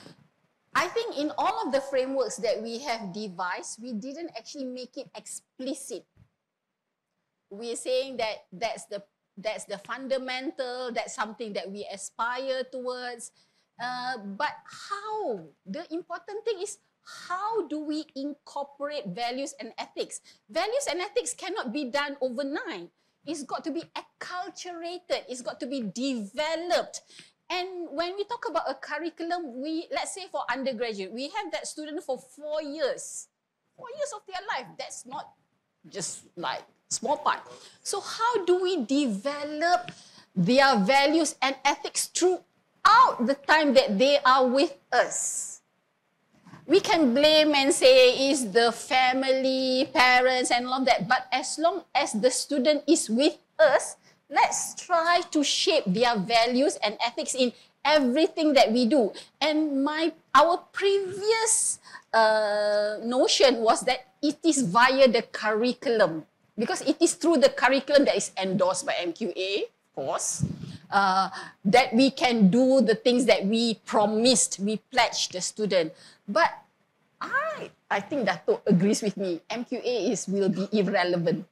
I think in all of the frameworks that we have devised, we didn't actually make it explicit. We're saying that that's the fundamental, that's something that we aspire towards. But how? The important thing is, how do we incorporate values and ethics? Values and ethics cannot be done overnight. It's got to be acculturated. It's got to be developed. And when we talk about a curriculum, let's say for undergraduate, we have that student for 4 years. 4 years of their life. That's not just like small part. So how do we develop their values and ethics throughout the time that they are with us? We can blame and say it's the family, parents and all of that. But as long as the student is with us, let's try to shape their values and ethics in everything that we do. And our previous notion was that it is via the curriculum. Because it is through the curriculum that is endorsed by MQA, of course, that we can do the things that we promised, we pledged the student. But I think Dato' agrees with me. MQA will be irrelevant.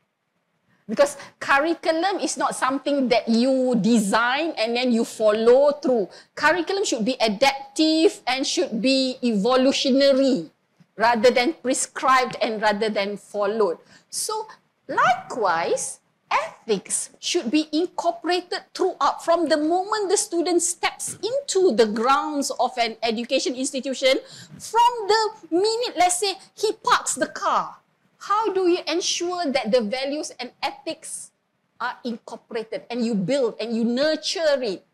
Because curriculum is not something that you design and then you follow through. Curriculum should be adaptive and should be evolutionary rather than prescribed and rather than followed. So likewise, ethics should be incorporated throughout from the moment the student steps into the grounds of an education institution, from the minute, let's say, he parks the car. How do you ensure that the values and ethics are incorporated and you build and you nurture it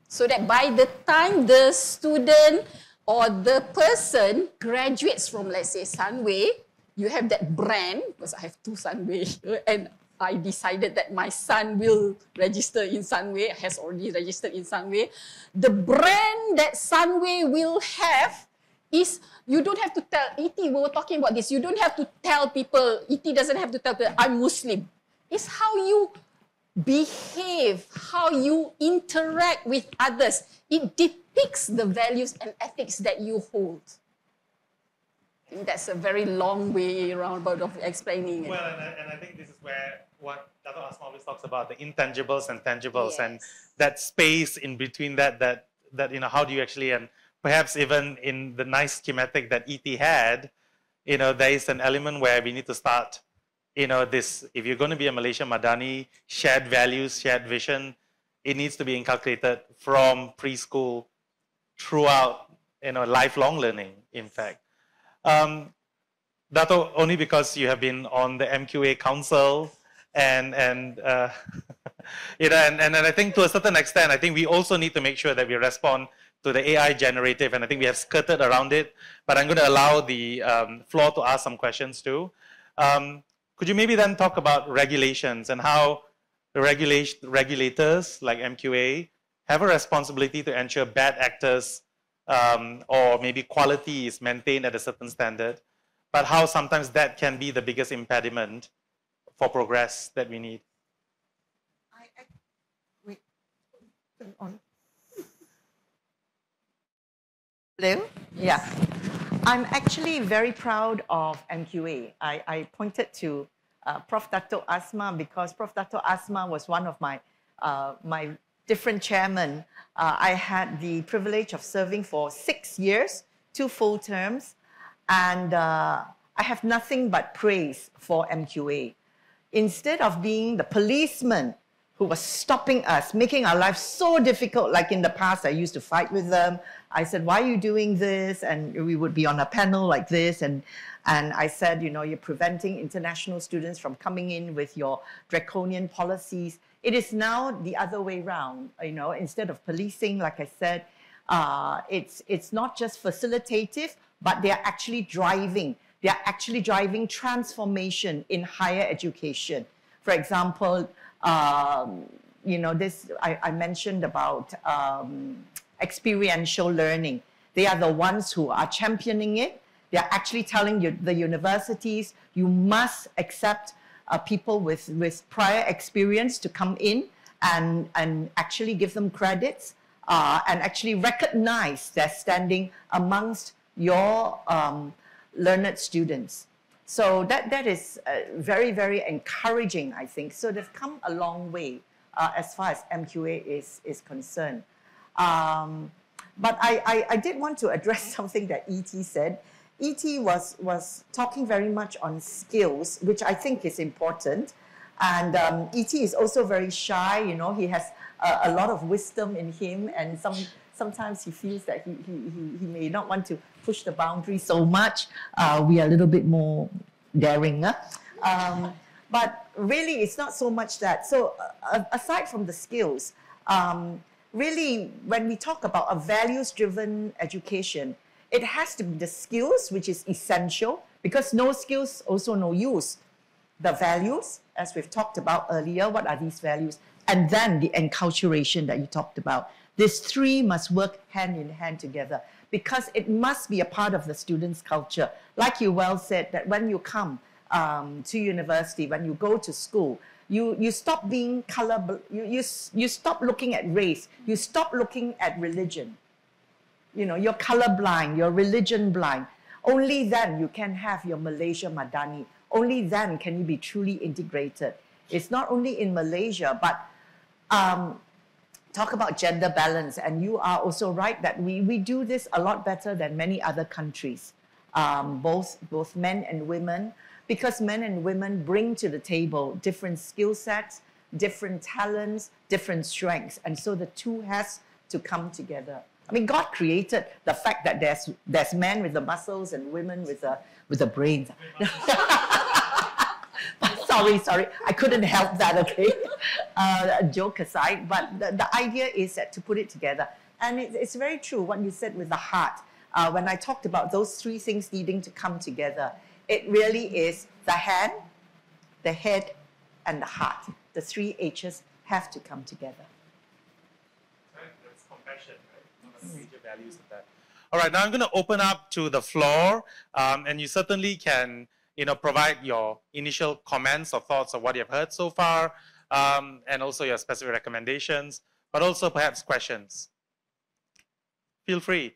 so that by the time the student or the person graduates from, let's say, Sunway, you have that brand, because I have two Sunway, and I decided that my son will register in Sunway, has already registered in Sunway. The brand that Sunway will have is, you don't have to tell, ET, we were talking about this, you don't have to tell people, ET doesn't have to tell people, I'm Muslim. It's how you behave, how you interact with others. It depicts the values and ethics that you hold. I think that's a very long way roundabout of explaining it. Well, and I think this is where what Dato' Asma always talks about, the intangibles and tangibles, and that space in between that you know, how do you actually, and perhaps even in the nice schematic that ET had, you know, there is an element where we need to start, you know, this, if you're going to be a Malaysia Madani, shared values, shared vision, it needs to be inculcated from preschool throughout, you know, lifelong learning, in fact. Dato', only because you have been on the MQA Council, and you know, and I think to a certain extent, I think we also need to make sure that we respond to the AI generative, and I think we have skirted around it, but I'm going to allow the floor to ask some questions too. Could you maybe then talk about regulations and how the regulators like MQA have a responsibility to ensure bad actors or maybe quality is maintained at a certain standard, but how sometimes that can be the biggest impediment for progress that we need? Wait, turn on. Hello? Yeah. I'm actually very proud of MQA. I pointed to Prof. Dato' Asma because Prof. Dato' Asma was one of my different chairmen. I had the privilege of serving for 6 years, 2 full terms, and I have nothing but praise for MQA. Instead of being the policeman who was stopping us, making our lives so difficult, like in the past, I used to fight with them. I said, why are you doing this? And we would be on a panel like this. And I said, you know, you're preventing international students from coming in with your draconian policies. It is now the other way around. You know, instead of policing, like I said, it's not just facilitative, but they're actually driving. They're actually driving transformation in higher education. For example, you know, this I mentioned about experiential learning. They are the ones who are championing it. They are actually telling you, the universities, you must accept people with prior experience to come in and actually give them credits and actually recognize their standing amongst your learned students. So that is very, very encouraging, I think. So they've come a long way as far as MQA is concerned. But I did want to address something that ET said. ET was talking very much on skills, which I think is important. And ET is also very shy, you know, he has a lot of wisdom in him, and sometimes he feels that he may not want to push the boundary so much. We are a little bit more daring. But really, it's not so much that. So aside from the skills, really, when we talk about a values-driven education, it has to be the skills, which is essential, because no skills, also no use. The values, as we've talked about earlier, what are these values? And then the enculturation that you talked about. These three must work hand in hand together, because it must be a part of the student's culture. Like you well said, that when you come to university, when you go to school, you stop being you stop looking at race, you stop looking at religion. You know, you're colorblind, you're religion blind. Only then you can have your Malaysia Madani. Only then can you be truly integrated. It's not only in Malaysia, but talk about gender balance. And you are also right that we do this a lot better than many other countries, both men and women, because men and women bring to the table different skill sets, different talents, different strengths. And so the two has to come together. I mean, God created the fact that there's men with the muscles and women with the brains. Sorry, I couldn't help that, okay? Joke aside, but the idea is that to put it together. And it's very true what you said with the heart. when I talked about those three things needing to come together, it really is the hand, the head, and the heart. The three H's have to come together. Right, that's compassion, right? One of the major values of that. All right, now I'm going to open up to the floor, and you certainly can, provide your initial comments or thoughts of what you've heard so far, and also your specific recommendations, but also perhaps questions. Feel free.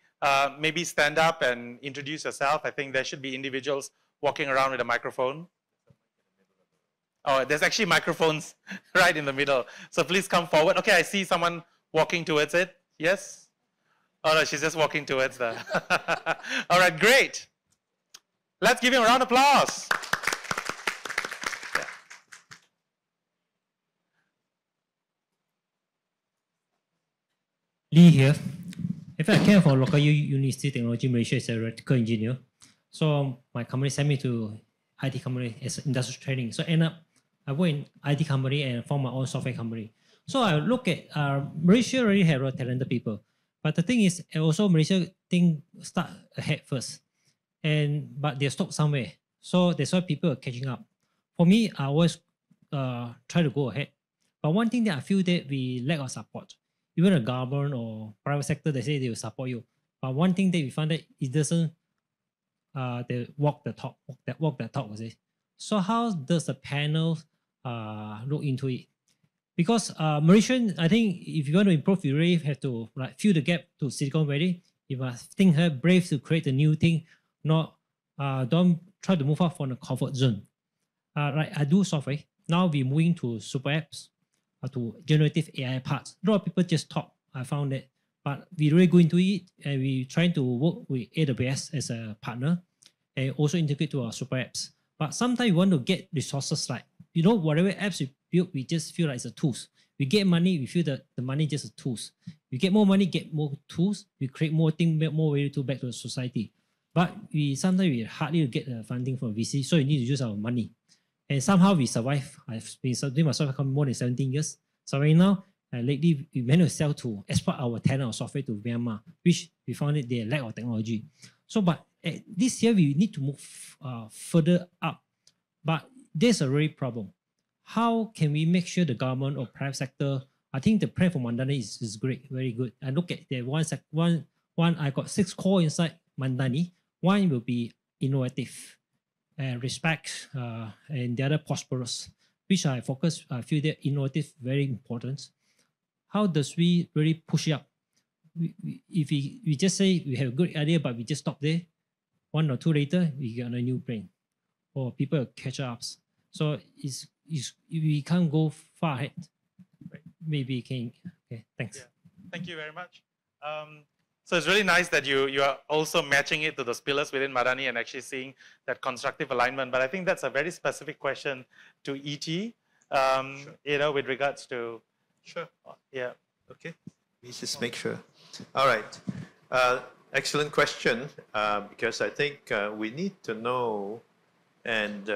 Maybe stand up and introduce yourself. I think there should be individuals walking around with a microphone. Oh, there's actually microphones right in the middle. So please come forward. Okay, I see someone walking towards it. Yes? Oh, no, she's just walking towards the... All right, great. Let's give him a round of applause. Yeah. Lee here. In fact, I came from local University Technology Malaysia as a electrical engineer. So my company sent me to IT company as industrial training. So end up I work in IT company and form my own software company. So I look at Malaysia already have a lot of talented people. But the thing is, also Malaysia start ahead first. But they stop somewhere. So that's why people are catching up. For me, I always try to go ahead. But one thing that I feel that we lack of support. Even the government or private sector, they say they will support you. But one thing that we find that it doesn't they walk the talk. So how does the panel look into it? Because Malaysian, I think if you want to improve, you really have to fill the gap to Silicon Valley. You must think brave to create a new thing, not don't try to move out from the comfort zone. I do software. Now we're moving to super apps, to generative AI parts. A lot of people just talk. I found that. But we really go into it and we're trying to work with AWS as a partner and also integrate to our super apps. But sometimes we want to get resources whatever apps we build, we just feel like it's a tools. We get money, we feel that the money just a tools. We get more money, get more tools, we create more things, more value to back to the society. But sometimes we hardly get funding from VC, so we need to use our money. And somehow we survive. I've been doing my software company more than 17 years. So right now, lately, we managed to sell to export our talent or software to Myanmar, which we found that they lack of technology. So, but this year, we need to move further up. But there's a real problem. How can we make sure the government or private sector, I think the plan for MADANI is great, very good. I look at the one, I got 6 core inside MADANI. One will be innovative, respect, and the other prosperous, which I focus, I feel that innovative very important. How does we really push it up? If we just say we have a good idea, but we just stop there, 1 or 2 later, we get a new brain, or people catch up. So we can't go far ahead. Right. Maybe can. Okay, thanks. Yeah. Thank you very much. So it's really nice that you are also matching it to those pillars within MADANI and actually seeing that constructive alignment. But I think that's a very specific question to ET, sure. With regards to... Sure. Yeah. Okay. Let me just make sure. All right. Excellent question, because I think we need to know, and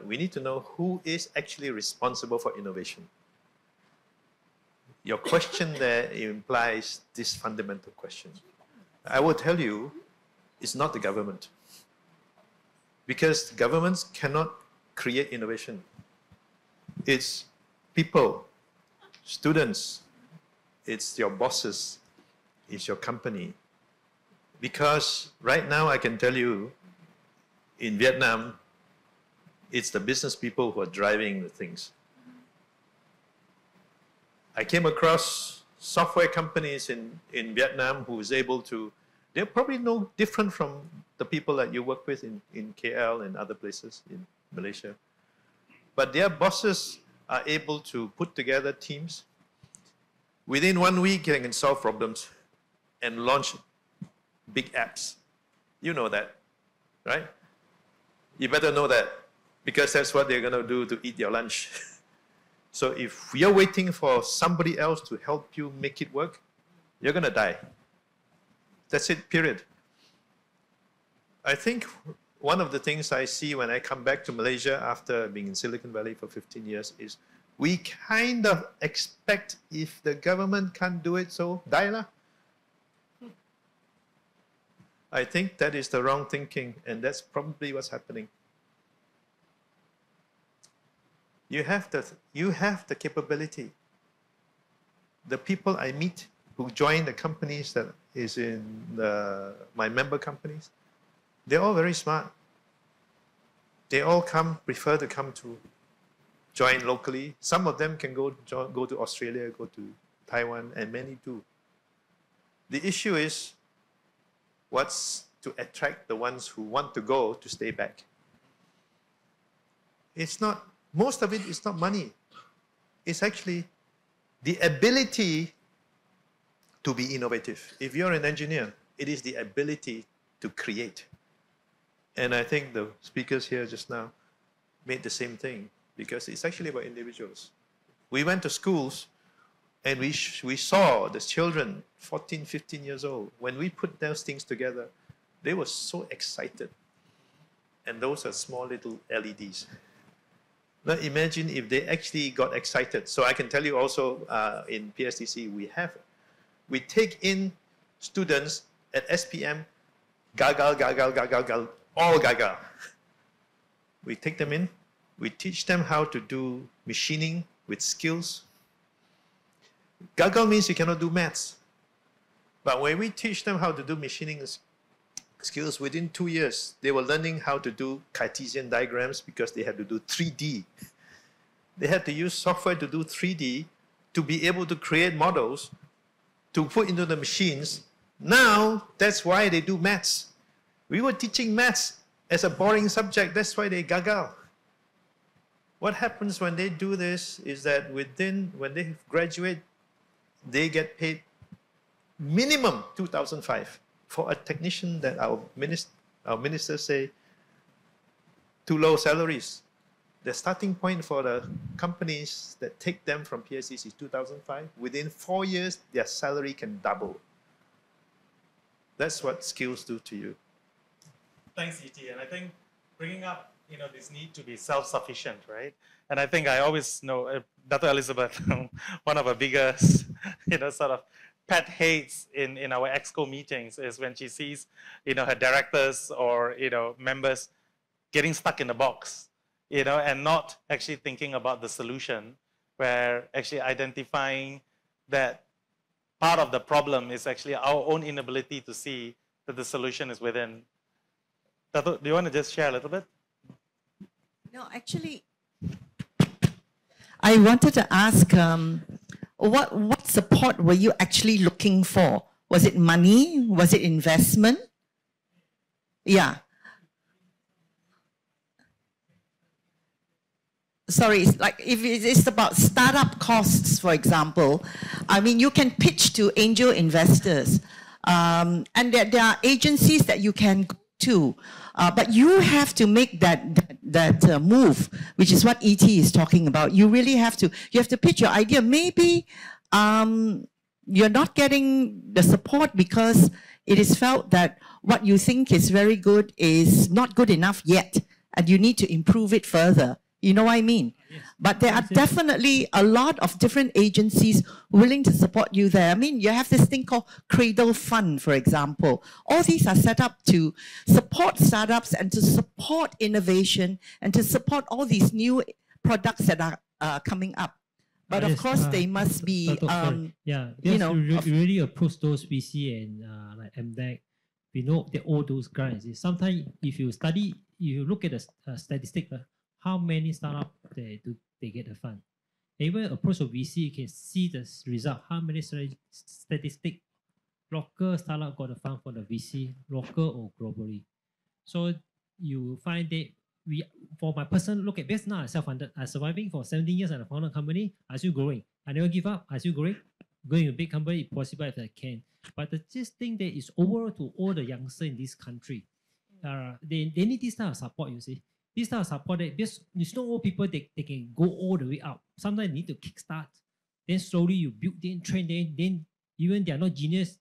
we need to know who is actually responsible for innovation. Your question there implies this fundamental question. I will tell you, it's not the government. Because governments cannot create innovation. It's people, students, it's your bosses, it's your company. Because right now I can tell you, in Vietnam, it's the business people who are driving the things. I came across software companies in Vietnam who is able to, they're probably no different from the people that you work with in KL and other places in Malaysia. But their bosses are able to put together teams. Within 1 week, they can solve problems and launch big apps. You know that, right? You better know that, because that's what they're going to do to eat your lunch. So if you're waiting for somebody else to help you make it work, you're going to die. That's it, period. I think one of the things I see when I come back to Malaysia after being in Silicon Valley for 15 years is we kind of expect if the government can't do it, so die lah. I think that is the wrong thinking, and that's probably what's happening. You have the capability. The people I meet who join the companies that is in my member companies, they're all very smart. They all prefer to come to join locally. Some of them can go to Australia, go to Taiwan, and many do. The issue is what's to attract the ones who want to go to stay back. It's not, most of it is not money. It's actually the ability to be innovative. If you're an engineer, it is the ability to create. And I think the speakers here just now made the same thing, because it's actually about individuals. We went to schools and we saw the children, 14, 15 years old, when we put those things together, they were so excited. And those are small little LEDs. Now imagine if they actually got excited. So I can tell you also in PSTC, we take in students at SPM, gagal, all gagal. We take them in, we teach them how to do machining with skills. Gagal means you cannot do maths. But when we teach them how to do machining skills, within 2 years, they were learning how to do Cartesian diagrams because they had to do 3D. They had to use software to do 3D to be able to create models to put into the machines. Now, that's why they do maths. We were teaching maths as a boring subject. That's why they gagal. What happens when they do this is that when they graduate, they get paid minimum 2005 for a technician that our ministers say too low salaries. The starting point for the companies that take them from PSCC is 2005. Within 4 years, their salary can double. That's what skills do to you. Thanks, E.T. And I think bringing up, this need to be self-sufficient, right? And I think I always know Dr. Elizabeth, one of her biggest, sort of pet hates in our EXCO meetings is when she sees, her directors or, members getting stuck in a box, and not actually thinking about the solution, where actually identifying that part of the problem is actually our own inability to see that the solution is within. Dato, do you want to just share a little bit? No, actually, I wanted to ask, what support were you actually looking for? Was it money? Was it investment? Yeah. Sorry, like if it's about startup costs, for example, I mean, you can pitch to angel investors, and there are agencies that you can go to, but you have to make that move, which is what ET is talking about. You really have to pitch your idea. Maybe you're not getting the support because it is felt that what you think is very good is not good enough yet, and you need to improve it further. You know what I mean? Yes. But there are definitely a lot of different agencies willing to support you there. I mean, you have this thing called Cradle Fund, for example. All these are set up to support startups and to support innovation and to support all these new products that are coming up. But of course, they must be, you really approach those VC and like MDEC. We know that all those grants. Sometimes if you look at the statistic, how many startups they get the fund. Even approach of VC, you can see the result. How many statistic local startup got a fund for the VC, local or globally. So you find that for my personal look at best now, I self-funded. I'm surviving for 17 years and I found a company. I'm still growing. I never give up. I'm still growing. Going to a big company, if possible, if I can. But the just thing that is overall to all the youngsters in this country, they need this type of support, you see. This type of support, because it's not all people they can go all the way up. Sometimes you need to kickstart. Then slowly you build them, train them. Then even they are not genius,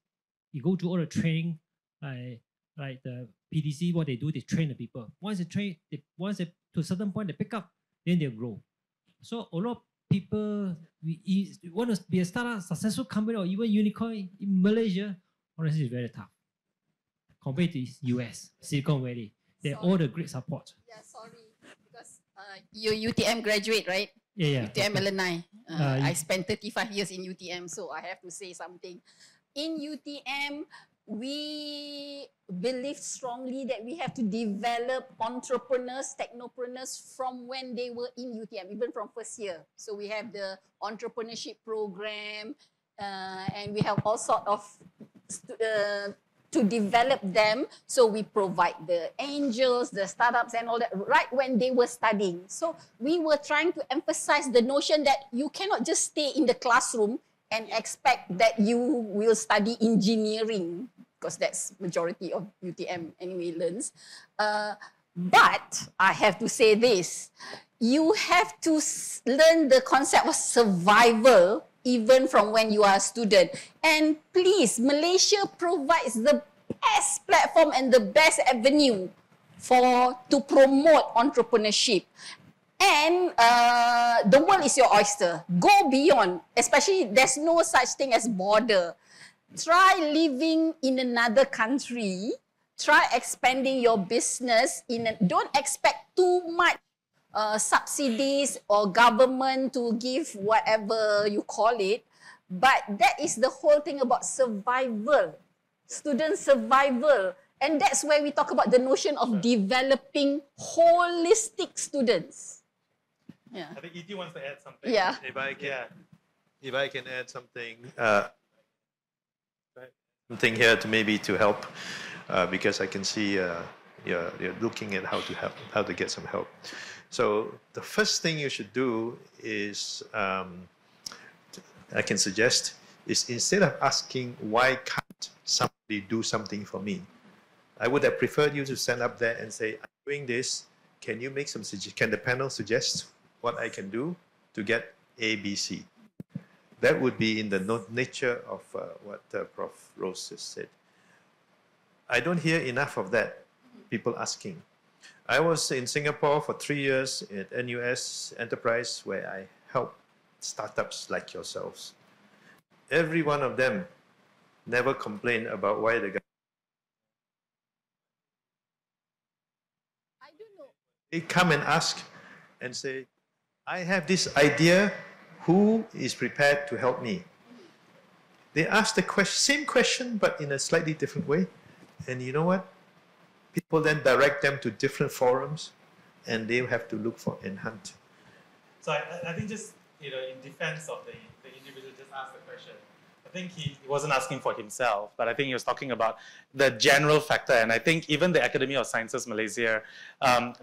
you go through all the training, like the PDC, what they do, they train the people. Once they train, once they, to a certain point, they pick up, then they grow. So a lot of people want to be a startup, successful company or even unicorn in Malaysia, honestly, it's very tough. compared to US, Silicon Valley. They have all the great support. Yeah, sorry, because you're UTM graduate, right? Yeah. UTM alumni. I you- spent 35 years in UTM, so I have to say something. In UTM, we believe strongly that we have to develop entrepreneurs, technopreneurs from when they were in UTM, even from first year. So we have the entrepreneurship program, and we have all sort of to develop them. So we provide the angels, the startups and all that right when they were studying. So we were trying to emphasize the notion that you cannot just stay in the classroom and expect that you will study engineering, because that's majority of UTM anyway learns. But I have to say this, you have to learn the concept of survival even from when you are a student. And please, Malaysia provides the best platform and the best avenue to promote entrepreneurship. And the world is your oyster. Go beyond, especially there's no such thing as border. Try living in another country. Try expanding your business. Don't expect too much subsidies or government to give whatever you call it, but that is the whole thing about survival, student survival, and that's where we talk about the notion of developing holistic students. Yeah. I think E.T. wants to add something. Yeah. If I can add something, here to maybe to help, because I can see you're looking at how to get some help. So the first thing you should do is, I can suggest, is instead of asking why can't somebody do something for me, I would have preferred you to stand up there and say, I'm doing this. Can you make some can the panel suggest what I can do to get A, B, C? That would be in the nature of what Prof. Rose just said. I don't hear enough of that, people asking. I was in Singapore for 3 years at NUS Enterprise, where I helped startups like yourselves. Every one of them never complained about why the government. I don't know. They come and ask and say, I have this idea, who is prepared to help me? They ask the same question, but in a slightly different way. And you know what? People then direct them to different forums, and they have to look for and hunt. So I think just, in defense of the individual just asked the question, I think he wasn't asking for himself, but I think he was talking about the general factor. And I think even the Academy of Sciences Malaysia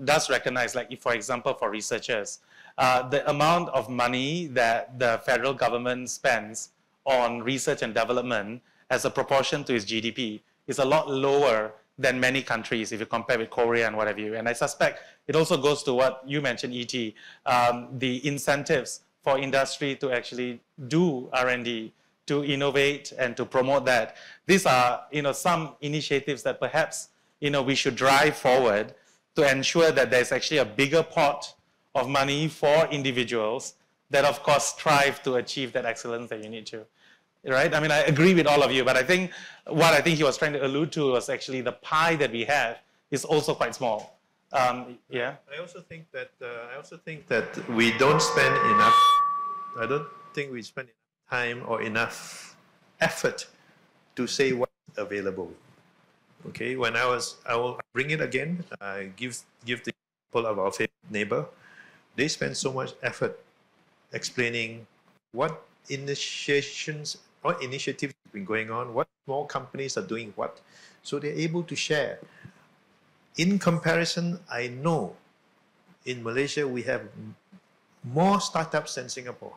does recognize, like, for example, for researchers, the amount of money that the federal government spends on research and development as a proportion to its GDP is a lot lower than many countries if you compare with Korea and what have you. And I suspect it also goes to what you mentioned, E.T., the incentives for industry to actually do R&D, to innovate and to promote that. These are, some initiatives that perhaps, we should drive forward to ensure that there's actually a bigger pot of money for individuals that, of course, strive to achieve that excellence that you need to. Right? I mean, I agree with all of you, but I think what he was trying to allude to was actually the pie that we have is also quite small. Yeah. I also think that we don't spend enough. I don't think we spend enough time or enough effort to say what's available. Okay. When I will bring it again. Give the example of our favorite neighbor. They spend so much effort explaining what initiatives have been going on, what small companies are doing what, so they're able to share. In comparison, I know in Malaysia we have more startups than Singapore.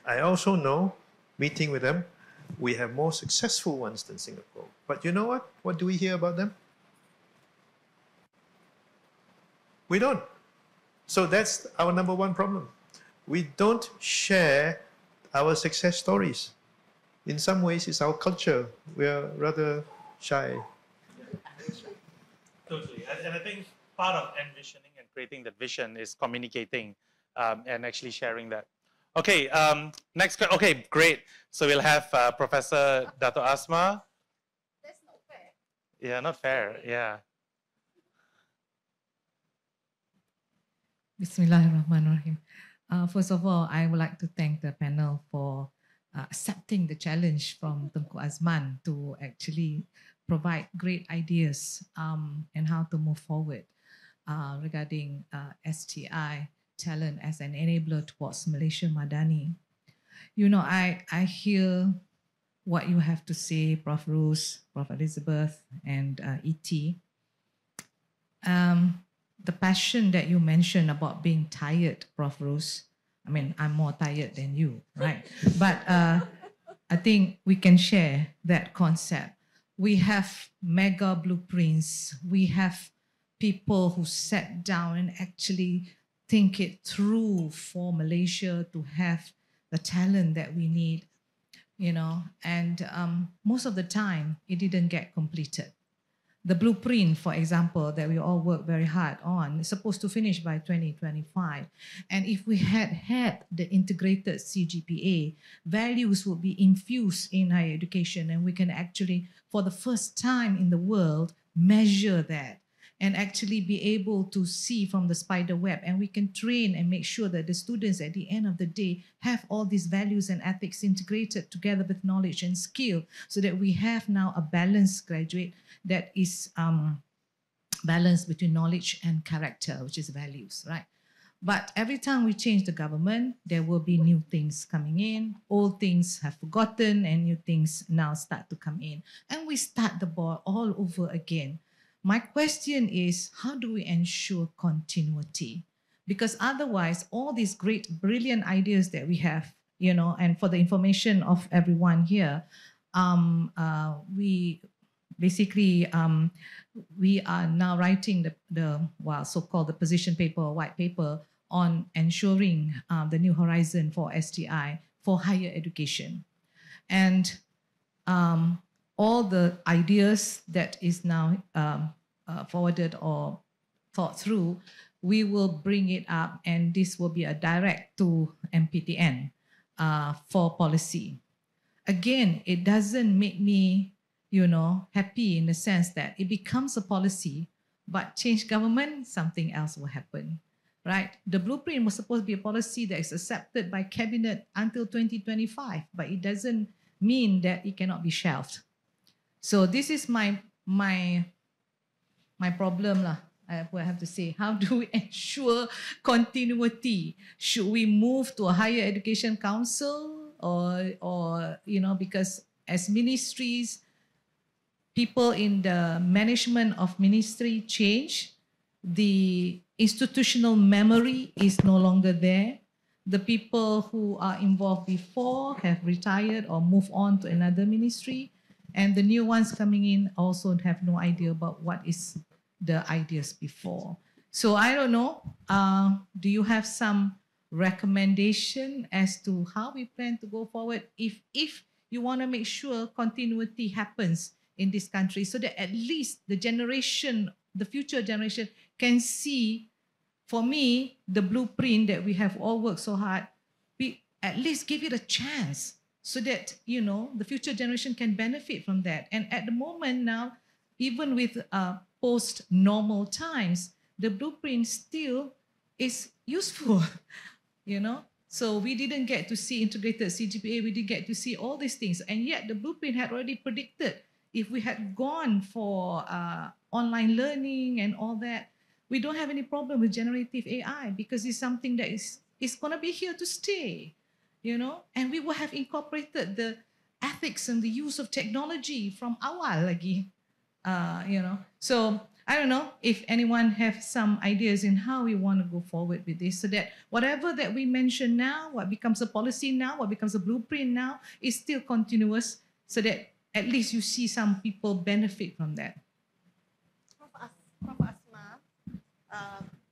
I also know, meeting with them, we have more successful ones than Singapore. But you know what? What do we hear about them? We don't. So that's our number one problem. We don't share our success stories. In some ways, it's our culture. We are rather shy. Totally. And I think part of envisioning and creating that vision is communicating and actually sharing that. Okay, next. Okay, great. So we'll have Professor Dato' Asma. That's not fair. Yeah, not fair. Yeah. Bismillahirrahmanirrahim. First of all, I would like to thank the panel for accepting the challenge from Tunku Azman to actually provide great ideas and how to move forward regarding STI talent as an enabler towards Malaysia Madani. You know, I hear what you have to say, Prof. Rose, Prof. Elizabeth, and E.T. The passion that you mentioned about being tired, Prof. Rose, I mean, I'm more tired than you, right? But I think we can share that concept. We have mega blueprints. We have people who sat down and actually think it through for Malaysia to have the talent that we need, you know, and most of the time it didn't get completed. The blueprint, for example, that we all work very hard on is supposed to finish by 2025. And if we had the integrated CGPA, values would be infused in higher education, and we can actually, for the first time in the world, measure that and actually be able to see from the spider web. And we can train and make sure that the students at the end of the day have all these values and ethics integrated together with knowledge and skill, so that we have now a balanced graduate that is balanced between knowledge and character, which is values, right? But every time we change the government, there will be new things coming in, old things have forgotten, and new things now start to come in. And we start the ball all over again. My question is, how do we ensure continuity? Because otherwise, all these great, brilliant ideas that we have, you know, and for the information of everyone here, we basically, we are now writing the so-called the position paper or white paper on ensuring the new horizon for STI for higher education. And all the ideas that is now forwarded or thought through, we will bring it up, and this will be a direct to MPTN for policy. Again, it doesn't make me, you know, happy in the sense that it becomes a policy, but change government, something else will happen, right? The blueprint was supposed to be a policy that is accepted by cabinet until 2025, but it doesn't mean that it cannot be shelved. So this is my problem lah. I have to say, how do we ensure continuity? Should we move to a higher education council, or you know, because as ministries, people in the management of ministry change, the institutional memory is no longer there. The people who are involved before have retired or moved on to another ministry, and the new ones coming in also have no idea about what is the ideas before. So I don't know, do you have some recommendation as to how we plan to go forward if you want to make sure continuity happens in this country, so that at least the generation, the future generation can see, for me, the blueprint that we have all worked so hard, we at least give it a chance so that, you know, the future generation can benefit from that. And at the moment now, even with post-normal times, the blueprint still is useful, you know. So we didn't get to see integrated CGPA, we didn't get to see all these things, and yet the blueprint had already predicted if we had gone for online learning and all that, we don't have any problem with generative AI, because it's something that is going to be here to stay, you know, and we will have incorporated the ethics and the use of technology from awal lagi, you know. So I don't know if anyone have some ideas in how we want to go forward with this, so that whatever that we mention now, what becomes a policy now, what becomes a blueprint now, is still continuous, so that at least you see some people benefit from that.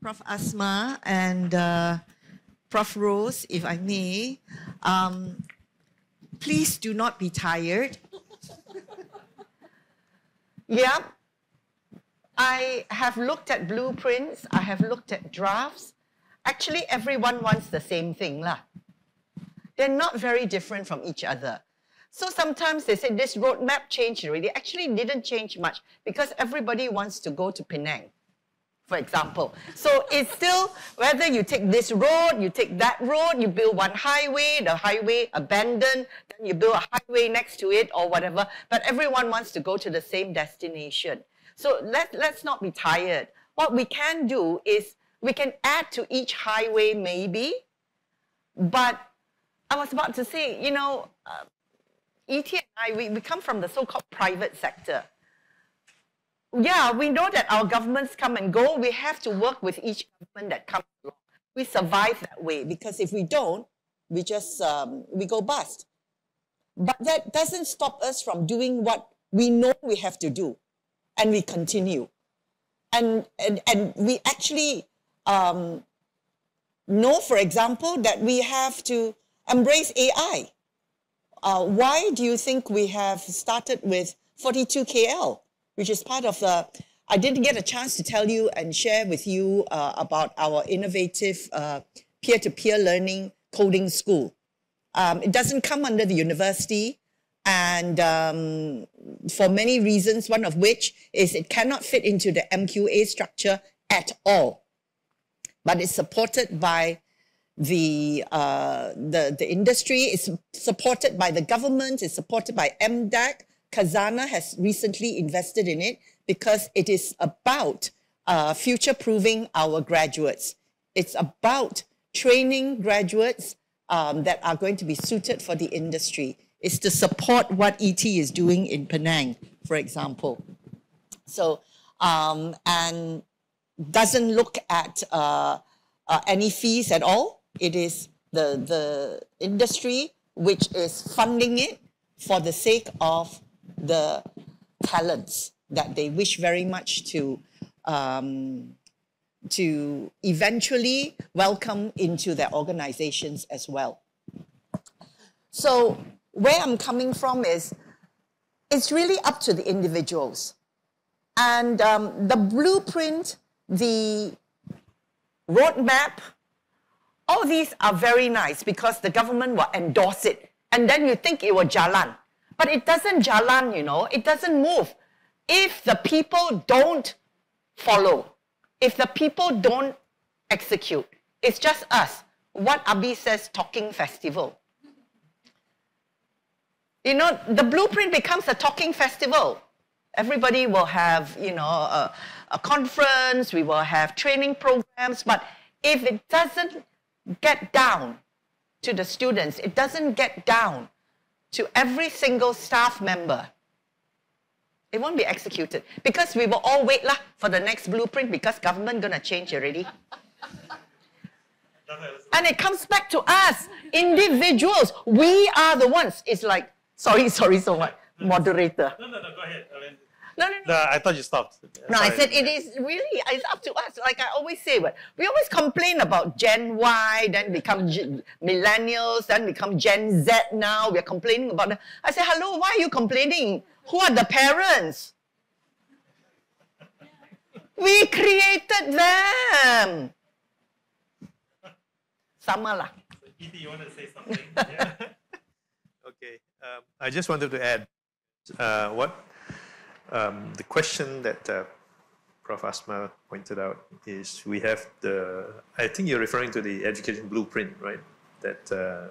Prof. Asma and Prof. Rose, if I may, please do not be tired. Yeah, I have looked at blueprints, I have looked at drafts. Actually, everyone wants the same thing lah. They're not very different from each other. So sometimes they say this roadmap changed already. Actually, it didn't change much because everybody wants to go to Penang, for example. So it's still, whether you take this road, you take that road, you build one highway, the highway abandoned, then you build a highway next to it or whatever, but everyone wants to go to the same destination. So let's not be tired. What we can do is we can add to each highway maybe, but I was about to say, you know, ET and I, we come from the so-called private sector. Yeah, we know that our governments come and go. We have to work with each government that comes along. We survive that way because if we don't, we just, we go bust. But that doesn't stop us from doing what we know we have to do. And we continue. And we actually know, for example, that we have to embrace AI. Why do you think we have started with 42KL, which is part of the, I didn't get a chance to tell you and share with you about our innovative peer-to-peer learning coding school. It doesn't come under the university, and for many reasons, one of which is it cannot fit into the MQA structure at all. But it's supported by the industry, it's supported by the government, it's supported by MDAC. Khazanah has recently invested in it because it is about future-proofing our graduates. It's about training graduates that are going to be suited for the industry. It's to support what ET is doing in Penang, for example. So, and doesn't look at any fees at all. It is the industry which is funding it for the sake of the talents that they wish very much to eventually welcome into their organizations as well. So where I'm coming from is, it's really up to the individuals. And the blueprint, the roadmap, all these are very nice because the government will endorse it. And then you think it will jalan. But it doesn't jalan, you know, it doesn't move. If the people don't follow, if the people don't execute, it's just us. What Abi says, talking festival. You know, the blueprint becomes a talking festival. Everybody will have, you know, a conference, we will have training programs, but if it doesn't get down to the students, it doesn't get down to every single staff member, it won't be executed. Because we will all wait for the next blueprint because government gonna change already. And it comes back to us, individuals. We are the ones. It's like, sorry so much, moderator. No, go ahead. No. I thought you stopped. No, I said it is really, it's up to us. Like I always say, we always complain about Gen Y, then become millennials, then become Gen Z now. We're complaining about that. I say, hello, why are you complaining? Who are the parents? We created them. Sama lah. Edie, you want to say something? Yeah. Okay, I just wanted to add the question that Prof. Asma pointed out is we have I think you're referring to the education blueprint, right? That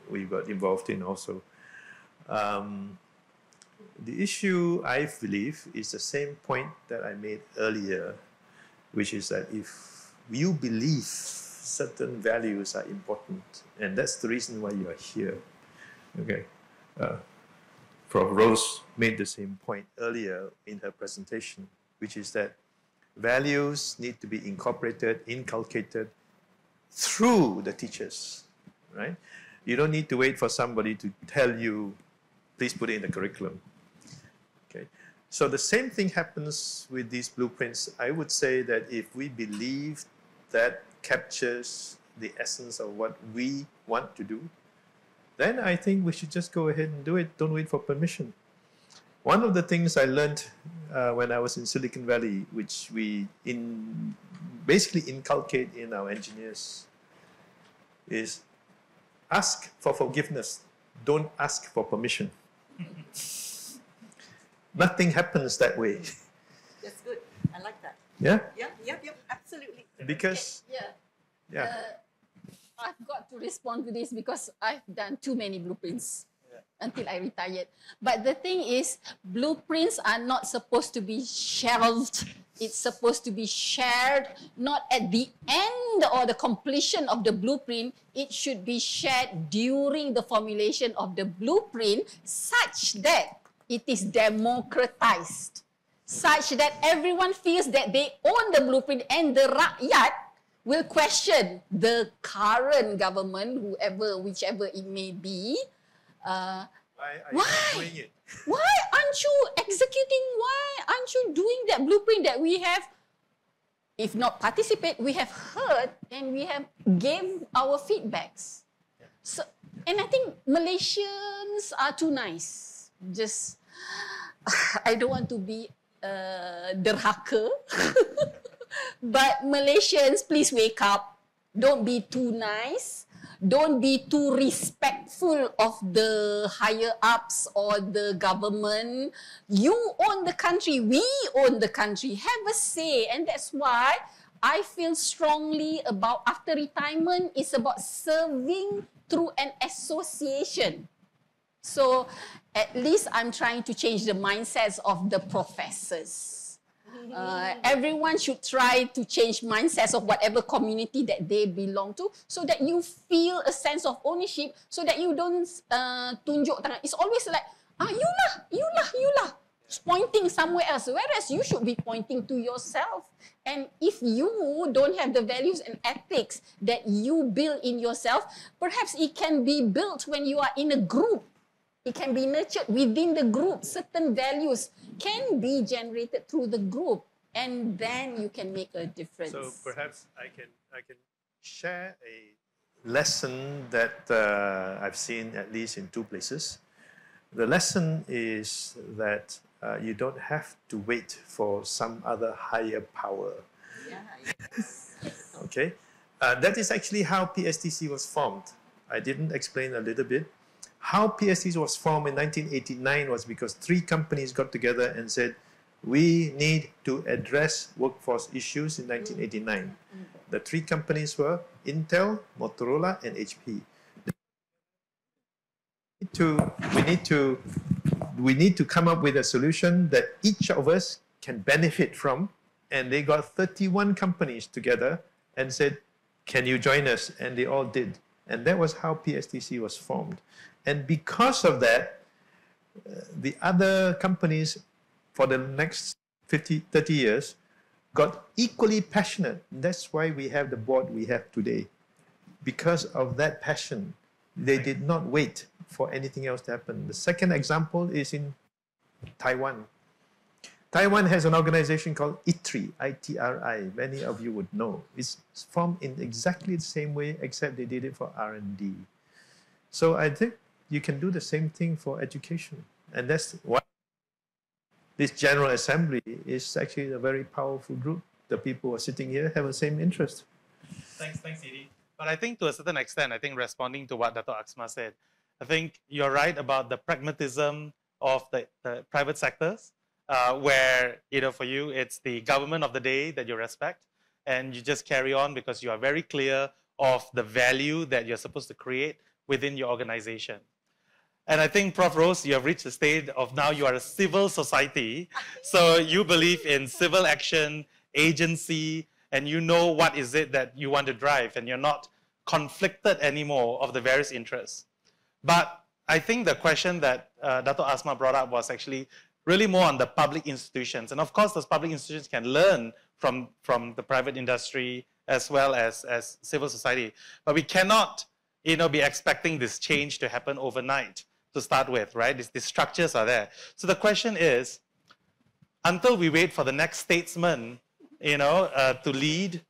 we got involved in also. The issue, I believe, is the same point that I made earlier, which is that if you believe certain values are important, and that's the reason why you are here, okay? Prof. Rose made the same point earlier in her presentation, which is that values need to be inculcated through the teachers, right? You don't need to wait for somebody to tell you, please put it in the curriculum. Okay. So the same thing happens with these blueprints. I would say that if we believe that captures the essence of what we want to do, then I think we should just go ahead and do it. Don't wait for permission. One of the things I learned when I was in Silicon Valley, which we basically inculcate in our engineers, is ask for forgiveness don't ask for permission. Nothing happens that way. That's good. I like that. Yeah? Yep, absolutely. Because, yeah. I've got to respond to this because I've done too many blueprints until I retired. But the thing is, blueprints are not supposed to be shelved. It's supposed to be shared, not at the end or the completion of the blueprint. It should be shared during the formulation of the blueprint such that it is democratized, such that everyone feels that they own the blueprint and the rakyat will question the current government, whichever it may be. Why are you doing it? Why aren't you executing? Why aren't you doing that blueprint that we have, if not participate, we have heard and we have gave our feedbacks. So, and I think Malaysians are too nice. Just, I don't want to be derhaka. But Malaysians, please wake up. Don't be too nice. Don't be too respectful of the higher ups or the government. You own the country. We own the country. Have a say. And that's why I feel strongly about after retirement, it's about serving through an association. So at least I'm trying to change the mindsets of the professors. Everyone should try to change mindsets of whatever community that they belong to, so that you feel a sense of ownership, so that you don't tunjuk tangan. It's always like, you lah, pointing somewhere else, whereas you should be pointing to yourself. And if you don't have the values and ethics that you build in yourself, perhaps it can be built when you are in a group. It can be nurtured within the group. Certain values can be generated through the group, and then you can make a difference. So perhaps I can share a lesson that I've seen at least in two places. The lesson is that you don't have to wait for some other higher power. Okay, that is actually how PSTC was formed. I didn't explain a little bit. How PSTC was formed in 1989 was because three companies got together and said, we need to address workforce issues in 1989. The three companies were Intel, Motorola, and HP. We need to come up with a solution that each of us can benefit from. And they got 31 companies together and said, can you join us? And they all did. And that was how PSTC was formed. And because of that, the other companies for the next 30 years got equally passionate. That's why we have the board we have today. Because of that passion, they did not wait for anything else to happen. The second example is in Taiwan. Taiwan has an organization called ITRI, I-T-R-I. Many of you would know. It's formed in exactly the same way, except they did it for R&D. So I think you can do the same thing for education. And that's why this General Assembly is actually a very powerful group. The people who are sitting here have the same interest. Thanks, Edie. But I think to a certain extent, I think responding to what Dato' Aksma said, I think you're right about the pragmatism of the private sectors, where, for you, it's the government of the day that you respect, and you just carry on because you are very clear of the value that you're supposed to create within your organization. And I think, Prof. Rose, you have reached the stage of now you are a civil society. So you believe in civil action, agency, and you know what is it that you want to drive, and you're not conflicted anymore of the various interests. But I think the question that Dato' Asma brought up was actually really more on the public institutions. And of course, those public institutions can learn from the private industry as well as civil society. But we cannot be expecting this change to happen overnight to start with, right? These structures are there. So the question is, until we wait for the next statesman, to lead,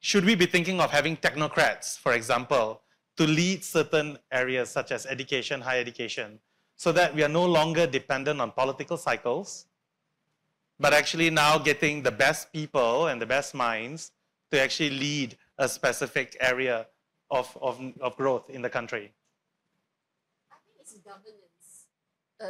should we be thinking of having technocrats, for example, to lead certain areas such as education, higher education, so that we are no longer dependent on political cycles, but actually now getting the best people and the best minds to actually lead a specific area of growth in the country?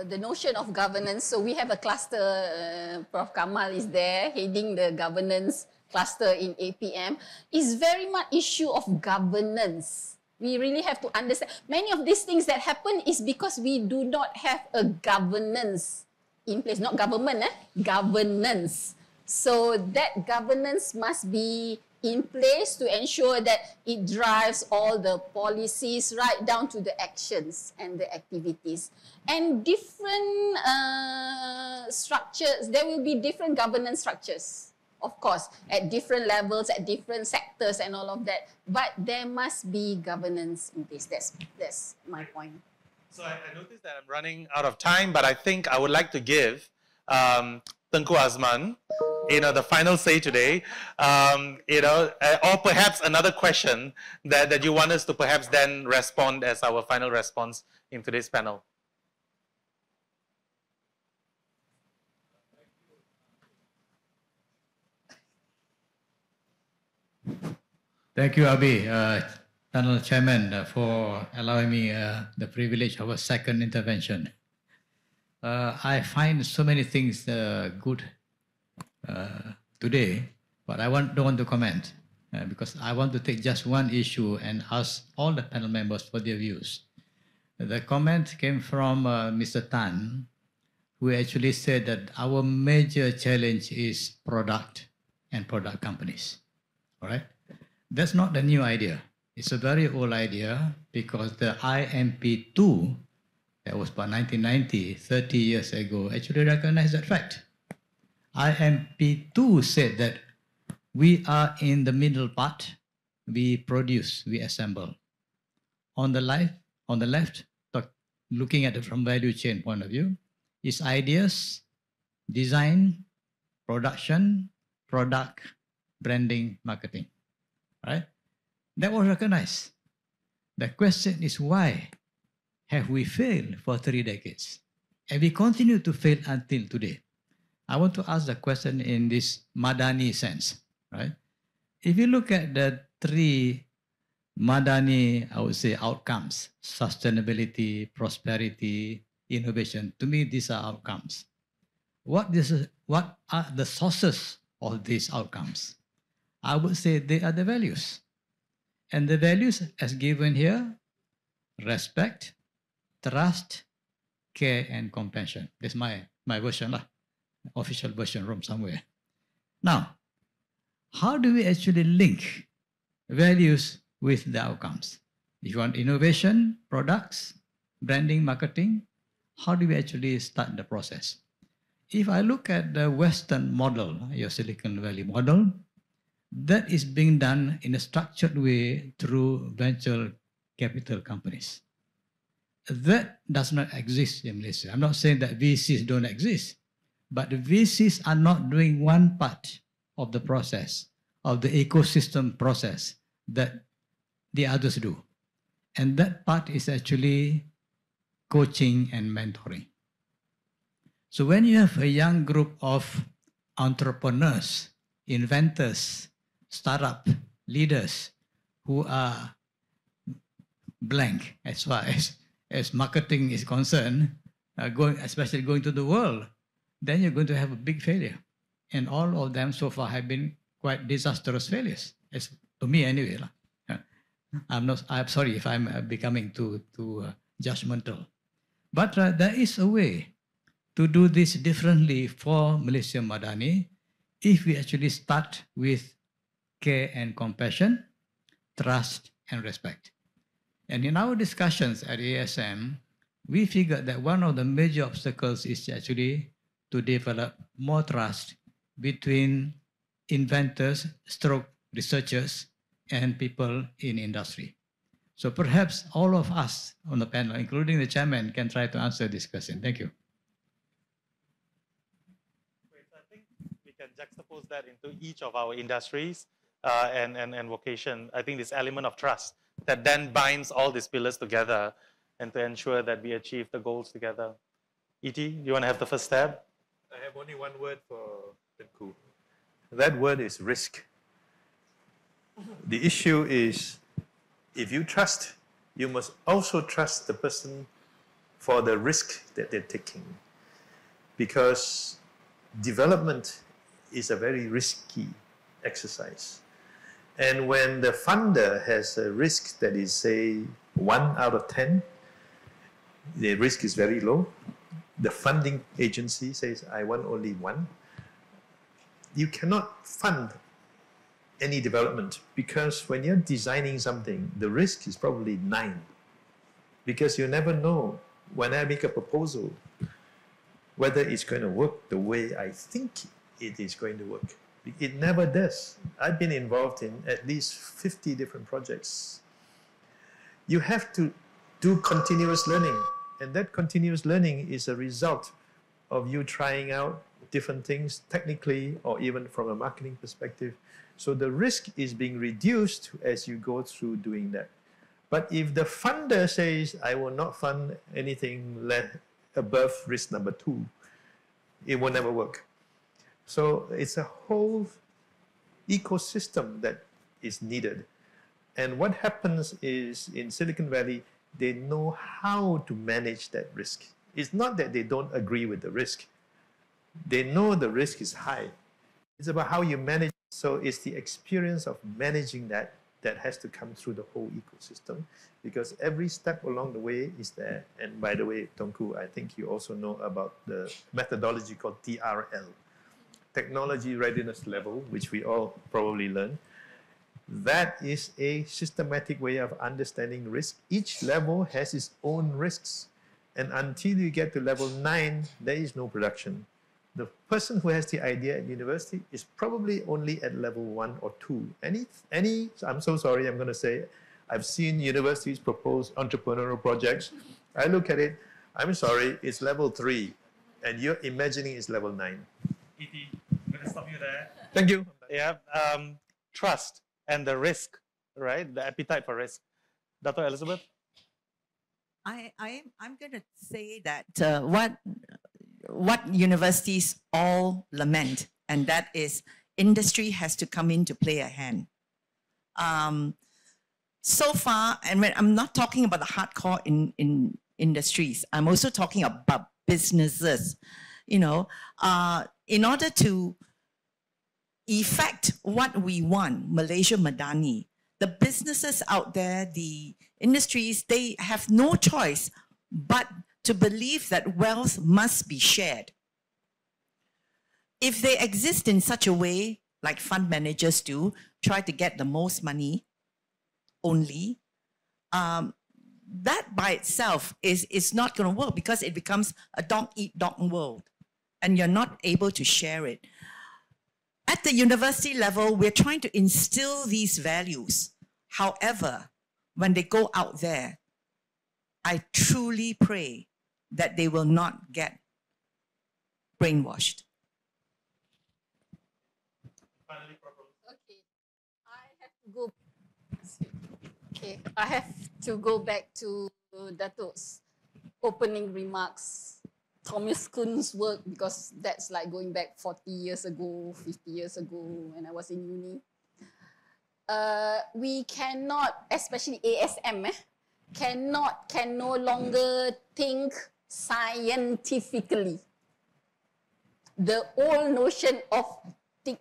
The notion of governance. So we have a cluster, Prof. Kamal is there, heading the governance cluster in APM. Is very much issue of governance. We really have to understand. Many of these things that happen is because we do not have a governance in place. Not government, governance. So that governance must be in place to ensure that it drives all the policies right down to the actions and the activities. And different structures, there will be different governance structures, of course, at different levels, at different sectors and all of that. But there must be governance in place. That's my point. So I noticed that I'm running out of time, but I think I would like to give Tengku Azman, the final say today, or perhaps another question that you want us to perhaps then respond as our final response in today's panel. Thank you, Abi, Panel Chairman, for allowing me the privilege of a second intervention. I find so many things good today, but don't want to comment because I want to take just one issue and ask all the panel members for their views. The comment came from Mr. Tan, who actually said that our major challenge is product and product companies. All right? That's not the new idea. It's a very old idea because the IMP2, that was about 1990, 30 years ago, actually recognized that fact. IMP2 said that we are in the middle part, we produce, we assemble. On the left, looking at it from value chain point of view, is ideas, design, production, product, branding, marketing. Right? That was recognized. The question is why have we failed for 3 decades? And we continue to fail until today. I want to ask the question in this MADANI sense, right? If you look at the 3 MADANI, I would say, outcomes, sustainability, prosperity, innovation, to me, these are outcomes. What are the sources of these outcomes? I would say they are the values. And the values as given here, respect, trust, care, and compassion. That's my version, official version from somewhere. Now, how do we actually link values with the outcomes? If you want innovation, products, branding, marketing, how do we actually start the process? If I look at the Western model, your Silicon Valley model, that is being done in a structured way through venture capital companies. That does not exist in Malaysia. I'm not saying that VCs don't exist, but the VCs are not doing one part of the process, of the ecosystem process that the others do. And that part is actually coaching and mentoring. So when you have a young group of entrepreneurs, inventors, startup leaders who are blank as far as marketing is concerned, especially going to the world, then you're going to have a big failure. And all of them so far have been quite disastrous failures, as to me anyway. I'm sorry if I'm becoming too judgmental. But there is a way to do this differently for Malaysia Madani if we actually start with care and compassion, trust and respect. And in our discussions at ASM, we figured that one of the major obstacles is actually to develop more trust between inventors, researchers, and people in industry. So perhaps all of us on the panel, including the chairman, can try to answer this question. Thank you. I think we can juxtapose that into each of our industries and vocation. I think this element of trust that then binds all these pillars together and to ensure that we achieve the goals together. E.T., do you want to have the first stab? I have only one word for Tengku. That word is risk. The issue is, if you trust, you must also trust the person for the risk that they're taking. Because development is a very risky exercise. And when the funder has a risk that is, say, 1 out of 10, the risk is very low. The funding agency says, I want only 1. You cannot fund any development because when you're designing something, the risk is probably 9. Because you never know when I make a proposal whether it's going to work the way I think it is going to work. It never does. I've been involved in at least 50 different projects. You have to do continuous learning, and that continuous learning is a result of you trying out different things technically or even from a marketing perspective. So the risk is being reduced as you go through doing that. But if the funder says, I will not fund anything above risk number 2, it will never work. So it's a whole ecosystem that is needed. And what happens is in Silicon Valley, they know how to manage that risk. It's not that they don't agree with the risk. They know the risk is high. It's about how you manage. So it's the experience of managing that has to come through the whole ecosystem, because every step along the way is there. And by the way, Tongku, I think you also know about the methodology called TRL, Technology Readiness Level, which we all probably learn. That is a systematic way of understanding risk. Each level has its own risks. And until you get to level 9, there is no production. The person who has the idea at university is probably only at level 1 or 2. I'm so sorry, I'm going to say, I've seen universities propose entrepreneurial projects. I look at it, I'm sorry, it's level 3, and you're imagining it's level 9. E.T., I'm going to stop you there. Thank you. Yeah, trust and the risk, right? The appetite for risk. Dr. Elizabeth? I'm going to say that what universities all lament, and that is industry has to come in to play a hand. So far, and when I'm not talking about the hardcore in industries, I'm also talking about businesses. You know, in order to effect what we want, Malaysia Madani, the businesses out there, the industries, they have no choice but to believe that wealth must be shared. If they exist in such a way, like fund managers do, try to get the most money only, that by itself is not going to work, because it becomes a dog-eat-dog world and you're not able to share it. At the university level, we're trying to instill these values. However, when they go out there, I truly pray that they will not get brainwashed. Okay, I have to go back to Datuk's opening remarks. Thomas Kuhn's work, because that's like going back 40 years ago, 50 years ago when I was in uni. We cannot, especially ASM, can no longer think scientifically. The old notion of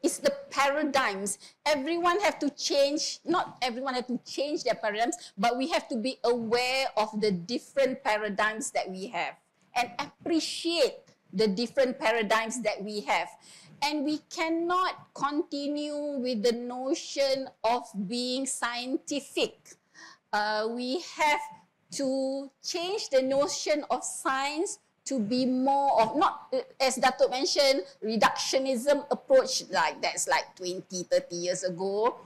is the paradigms. Everyone have to change, not everyone have to change their paradigms, but we have to be aware of the different paradigms that we have and appreciate the different paradigms that we have. And we cannot continue with the notion of being scientific. We have to change the notion of science to be more of, not, as Datuk mentioned, reductionism approach, like that's like 20, 30 years ago.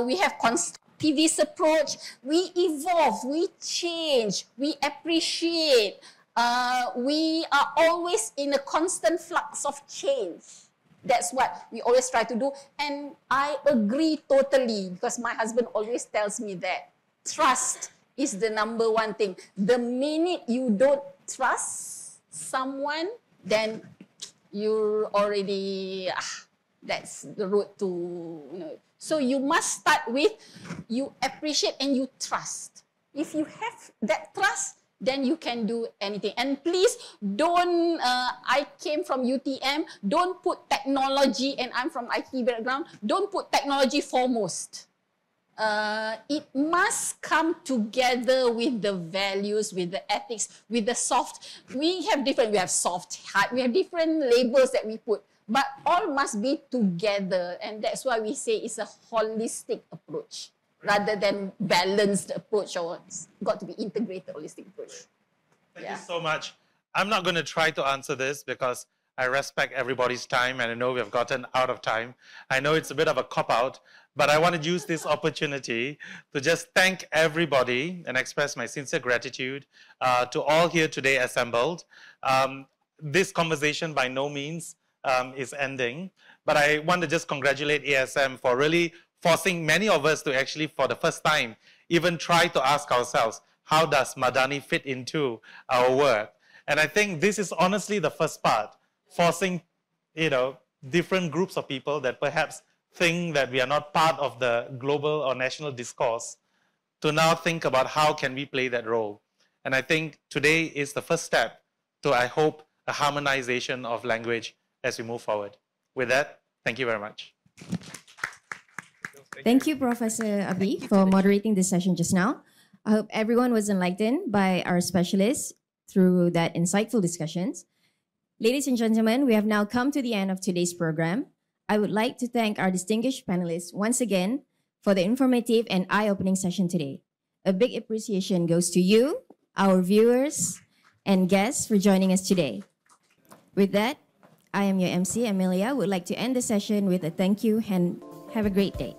We have constructivist approach. We evolve, we change, we appreciate. We are always in a constant flux of change. That's what we always try to do. And I agree totally, because my husband always tells me that trust is the number one thing. The minute you don't trust someone, then you're already, that's the road to, you know. So you must start with, you appreciate and you trust. If you have that trust, then you can do anything. And please don't, I came from UTM, don't put technology, and I'm from IT background, don't put technology foremost. It must come together with the values, with the ethics, with the soft. We have soft, hard, we have different labels that we put, but all must be together. And that's why we say it's a holistic approach rather than balanced approach, or it's got to be integrated holistic approach. Thank you so much. I'm not going to try to answer this because I respect everybody's time and I know we have gotten out of time. I know it's a bit of a cop-out, but I want to use this opportunity to just thank everybody and express my sincere gratitude to all here today assembled. This conversation by no means is ending, but I want to just congratulate ASM for really forcing many of us to actually, for the first time, even try to ask ourselves, how does Madani fit into our work? And I think this is honestly the first part, forcing, different groups of people that perhaps think that we are not part of the global or national discourse to now think about how can we play that role. And I think today is the first step to, I hope, a harmonization of language as we move forward. With that, thank you very much. Thank you, Professor Abi, for moderating this session just now. I hope everyone was enlightened by our specialists through that insightful discussions. Ladies and gentlemen, we have now come to the end of today's program. I would like to thank our distinguished panelists once again for the informative and eye-opening session today. A big appreciation goes to you, our viewers, and guests for joining us today. With that, I am your MC, Amelia, would like to end the session with a thank you and have a great day.